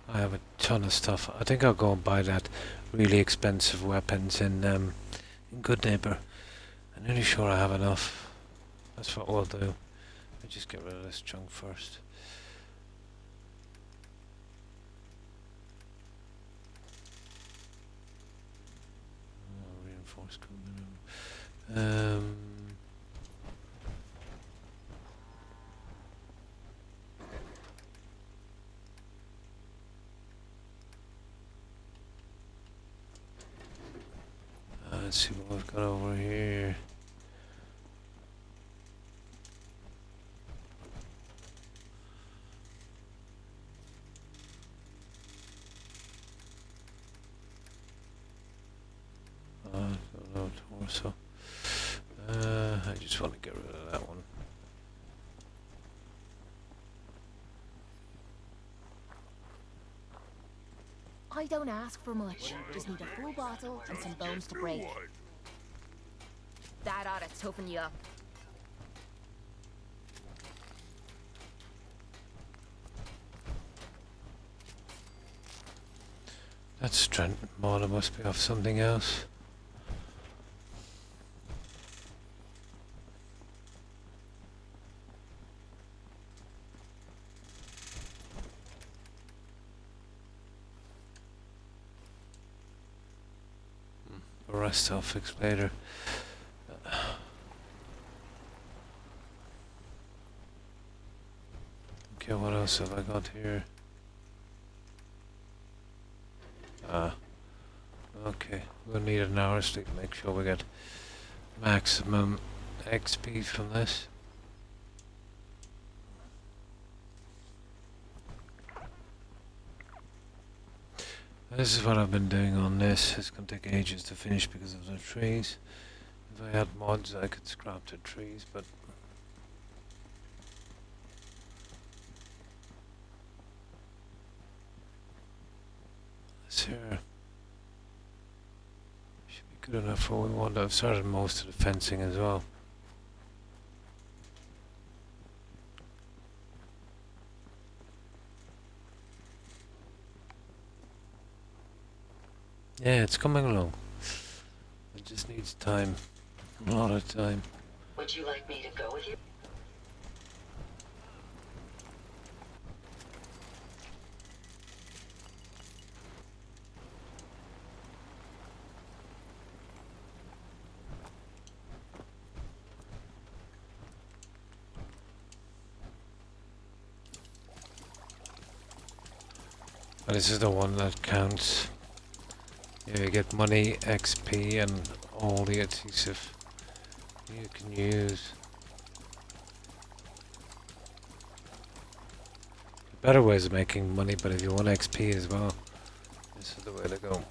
I have a ton of stuff. I think I'll go and buy that really expensive weapons in Good Neighbor. I'm nearly sure I have enough. That's what we'll do. Let me just get rid of this junk first. force coming. Let's see what we've got over here. No torso. I just want to get rid of that one. I don't ask for much. Just need a full bottle and some bones to break. That ought to toughen you up. That's strength mod, it must be off something else. The rest I'll fix later. Okay, what else have I got here? Okay, we'll need an hour sleep to make sure we get maximum XP from this. This is what I've been doing on this. It's going to take ages to finish because of the trees. If I had mods I could scrap the trees, but this here should be good enough for what we want. I've started most of the fencing as well. Yeah, it's coming along. It just needs time. A lot of time. Would you like me to go with you? This is the one that counts. Yeah, you get money, XP, and all the adhesive you can use. Better ways of making money, but if you want XP as well, this is the way to go.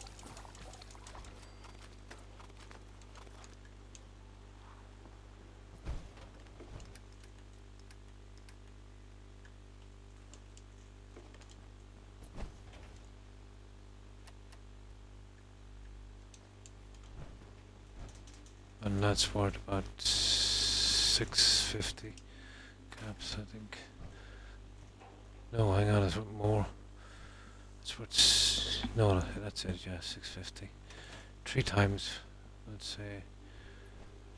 And that's worth about 650 caps, I think. No, hang on, it's worth more. It's worth no, that's it. Yeah, 650. 3 times, let's say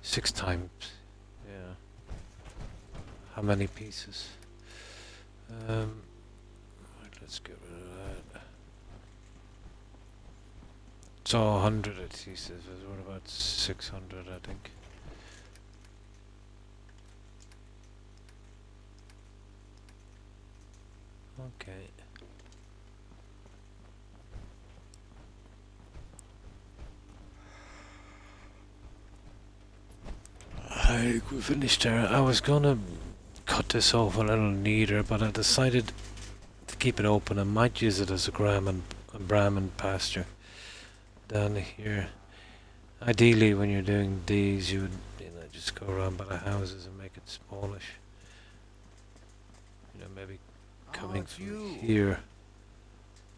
6 times. Yeah. How many pieces? Right, let's get rid of that. So 100 adhesives is worth about 600, I think. Okay. I think we finished there. I was gonna cut this off a little neater, but I decided to keep it open. I might use it as a Brahmin pasture down here. Ideally, when you're doing these, you would, just go around by the houses and make it smallish. Maybe coming from here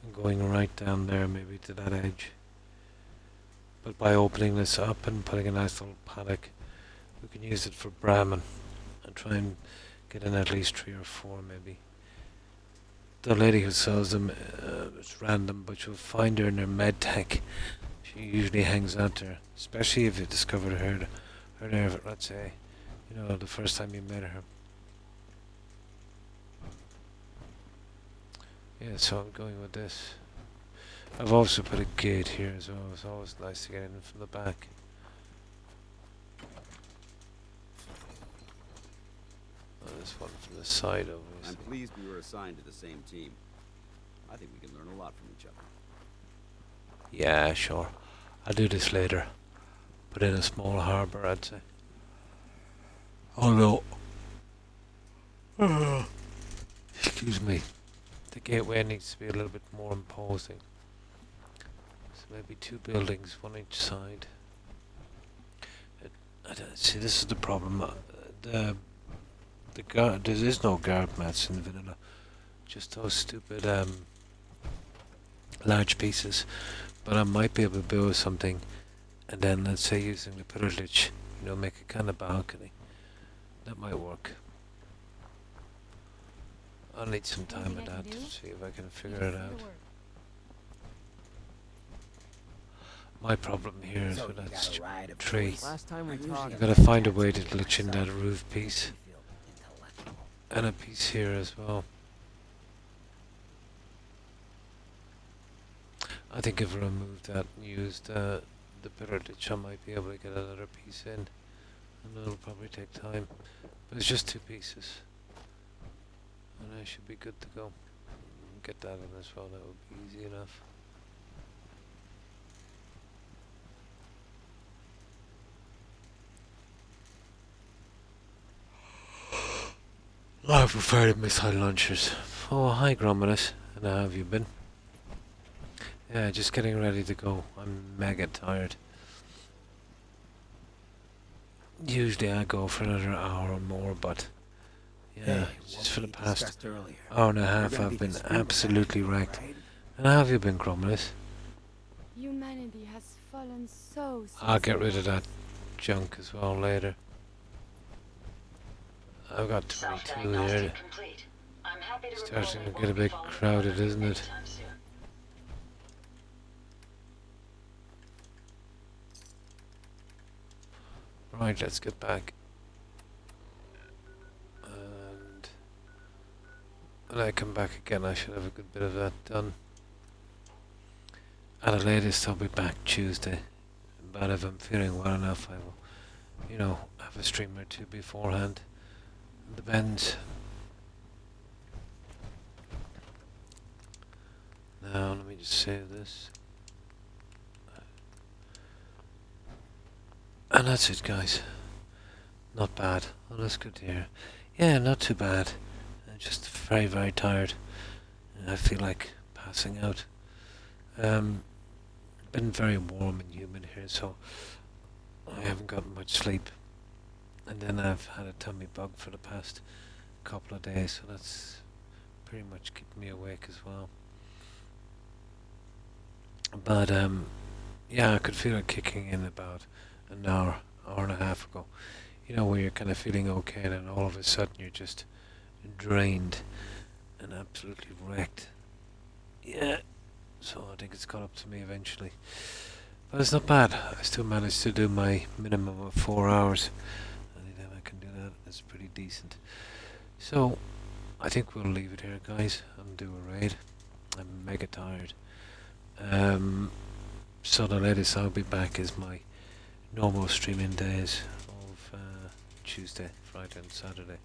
and going right down there, maybe to that edge. But by opening this up and putting a nice little paddock, we can use it for Brahmin and try and get in at least 3 or 4, maybe. The lady who sells them, it's random, but you'll find her in her med tech. She usually hangs out there, especially if you discovered her there, let's say, the first time you met her. Yeah, so I'm going with this. I've also put a gate here as well. It's always nice to get in from the back. This one from the side, obviously. I'm pleased we were assigned to the same team. I think we can learn a lot from each other. Yeah, sure. I'll do this later. But in a small harbour, I'd say. Although... excuse me. The gateway needs to be a little bit more imposing. So maybe 2 buildings, one each side. See, this is the problem. There is no guard mats in vanilla. Just those stupid large pieces. But I might be able to build something, and then let's say using the privilege, you know, make a kind of balcony. That might work. I'll need some time with that to see if I can figure it out. My problem here is with that tree. I've got to find a way to glitch in that roof piece. And a piece here as well. I think if I remove that and used the privilege, I might be able to get another piece in. And it'll probably take time. But it's just 2 pieces. And I should be good to go. Get that in as well, that would be easy enough. I've prepared missile launchers. Oh, hi Gromulus. And how have you been? Yeah, just getting ready to go. I'm mega tired. Usually I go for another hour or more, but yeah, just for the past hour and a half I've been absolutely wrecked. And how have you been, Gromulus? Humanity has fallen so I'll get rid of that junk as well later. I've got 22 here. Starting to get a bit crowded, isn't it? Right, let's get back. And when I come back again, I should have a good bit of that done. At the latest, I'll be back Tuesday. But if I'm feeling well enough, I will, you know, have a stream or 2 beforehand. It depends. Now, let me just save this. And that's it, guys. Not bad. Oh, that's good to hear. Yeah, not too bad. I'm just very, very tired. I feel like passing out. Been very warm and humid here, so I haven't gotten much sleep. And then I've had a tummy bug for the past couple of days, so that's pretty much keeping me awake as well. But yeah, I could feel it kicking in about an hour and a half ago. You know, where you're kind of feeling okay, and then all of a sudden you're just drained and absolutely wrecked. Yeah, so I think it's caught up to me eventually. But it's not bad. I still managed to do my minimum of 4 hours. Anytime I can do that, it's pretty decent. So, I think we'll leave it here, guys, and do a raid. I'm mega tired. So the latest I'll be back is my normal streaming days of Tuesday, Friday and Saturday.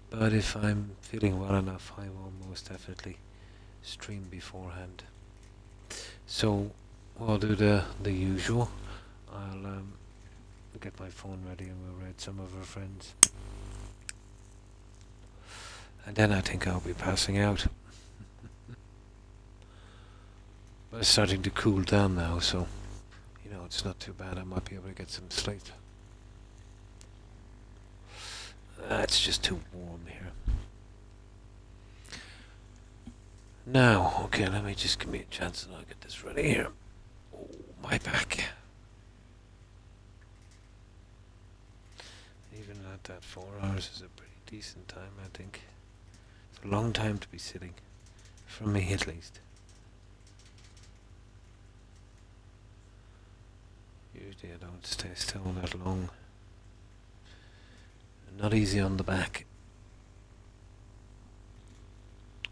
But if I'm feeling well enough, I will most definitely stream beforehand. So I'll do the usual. I'll get my phone ready and we'll raid some of our friends. And then I think I'll be passing out. But it's starting to cool down now, so you know, it's not too bad. I might be able to get some sleep. It's just too warm here. Now, okay, let me just give me a chance and I'll get this ready here. Oh, my back. Even at that 4 hours is a pretty decent time, I think. It's a long time to be sitting. For me, at least. Usually I don't stay still that long. Not easy on the back.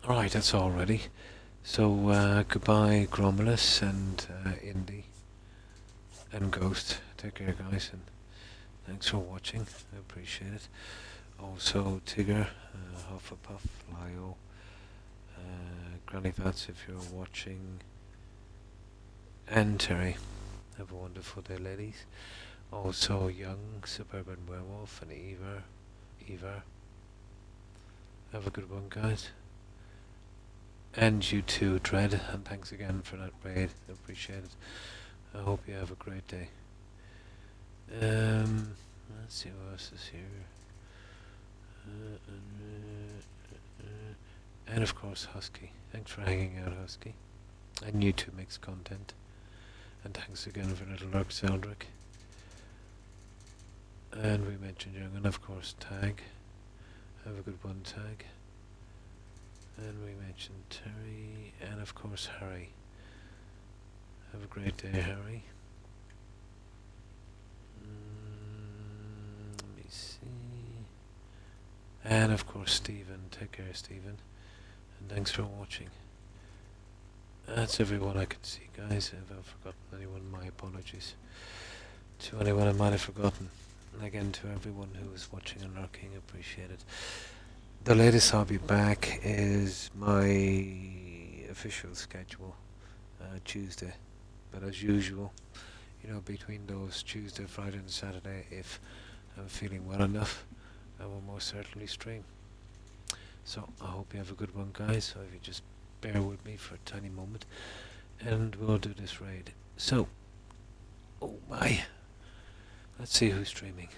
Alright, that's all ready. So, goodbye Gromulus and Indy and Ghost. Take care, guys, and thanks for watching. I appreciate it. Also Tigger, Hufflepuff, Lio, Granny Vats if you're watching, and Terry. Have a wonderful day, ladies. Also Young, Suburban Werewolf, and Eva. Have a good one, guys. And you too, Dread, and thanks again for that raid. I appreciate it. I hope you have a great day. Let's see what else is here. And of course Husky. Thanks for hanging out, Husky. And you too, Mixed Content. And thanks again for Little Lurk Seldrick. And we mentioned Young, and of course Tag. Have a good one, Tag. And we mentioned Terry, and of course Harry. Have a great day, Harry. Let me see. And of course Stephen. Take care, Stephen. And thanks for watching. That's everyone I can see, guys. If I've forgotten anyone, my apologies. To anyone I might have forgotten. And again, to everyone who is watching and lurking, appreciate it. The latest I'll be back is my official schedule, Tuesday. But as usual, you know, between those Tuesday, Friday and Saturday, if I'm feeling well enough, I will most certainly stream. So I hope you have a good one, guys. So if you just bear with me for a tiny moment, and we'll do this raid. So, oh my, let's see who's streaming.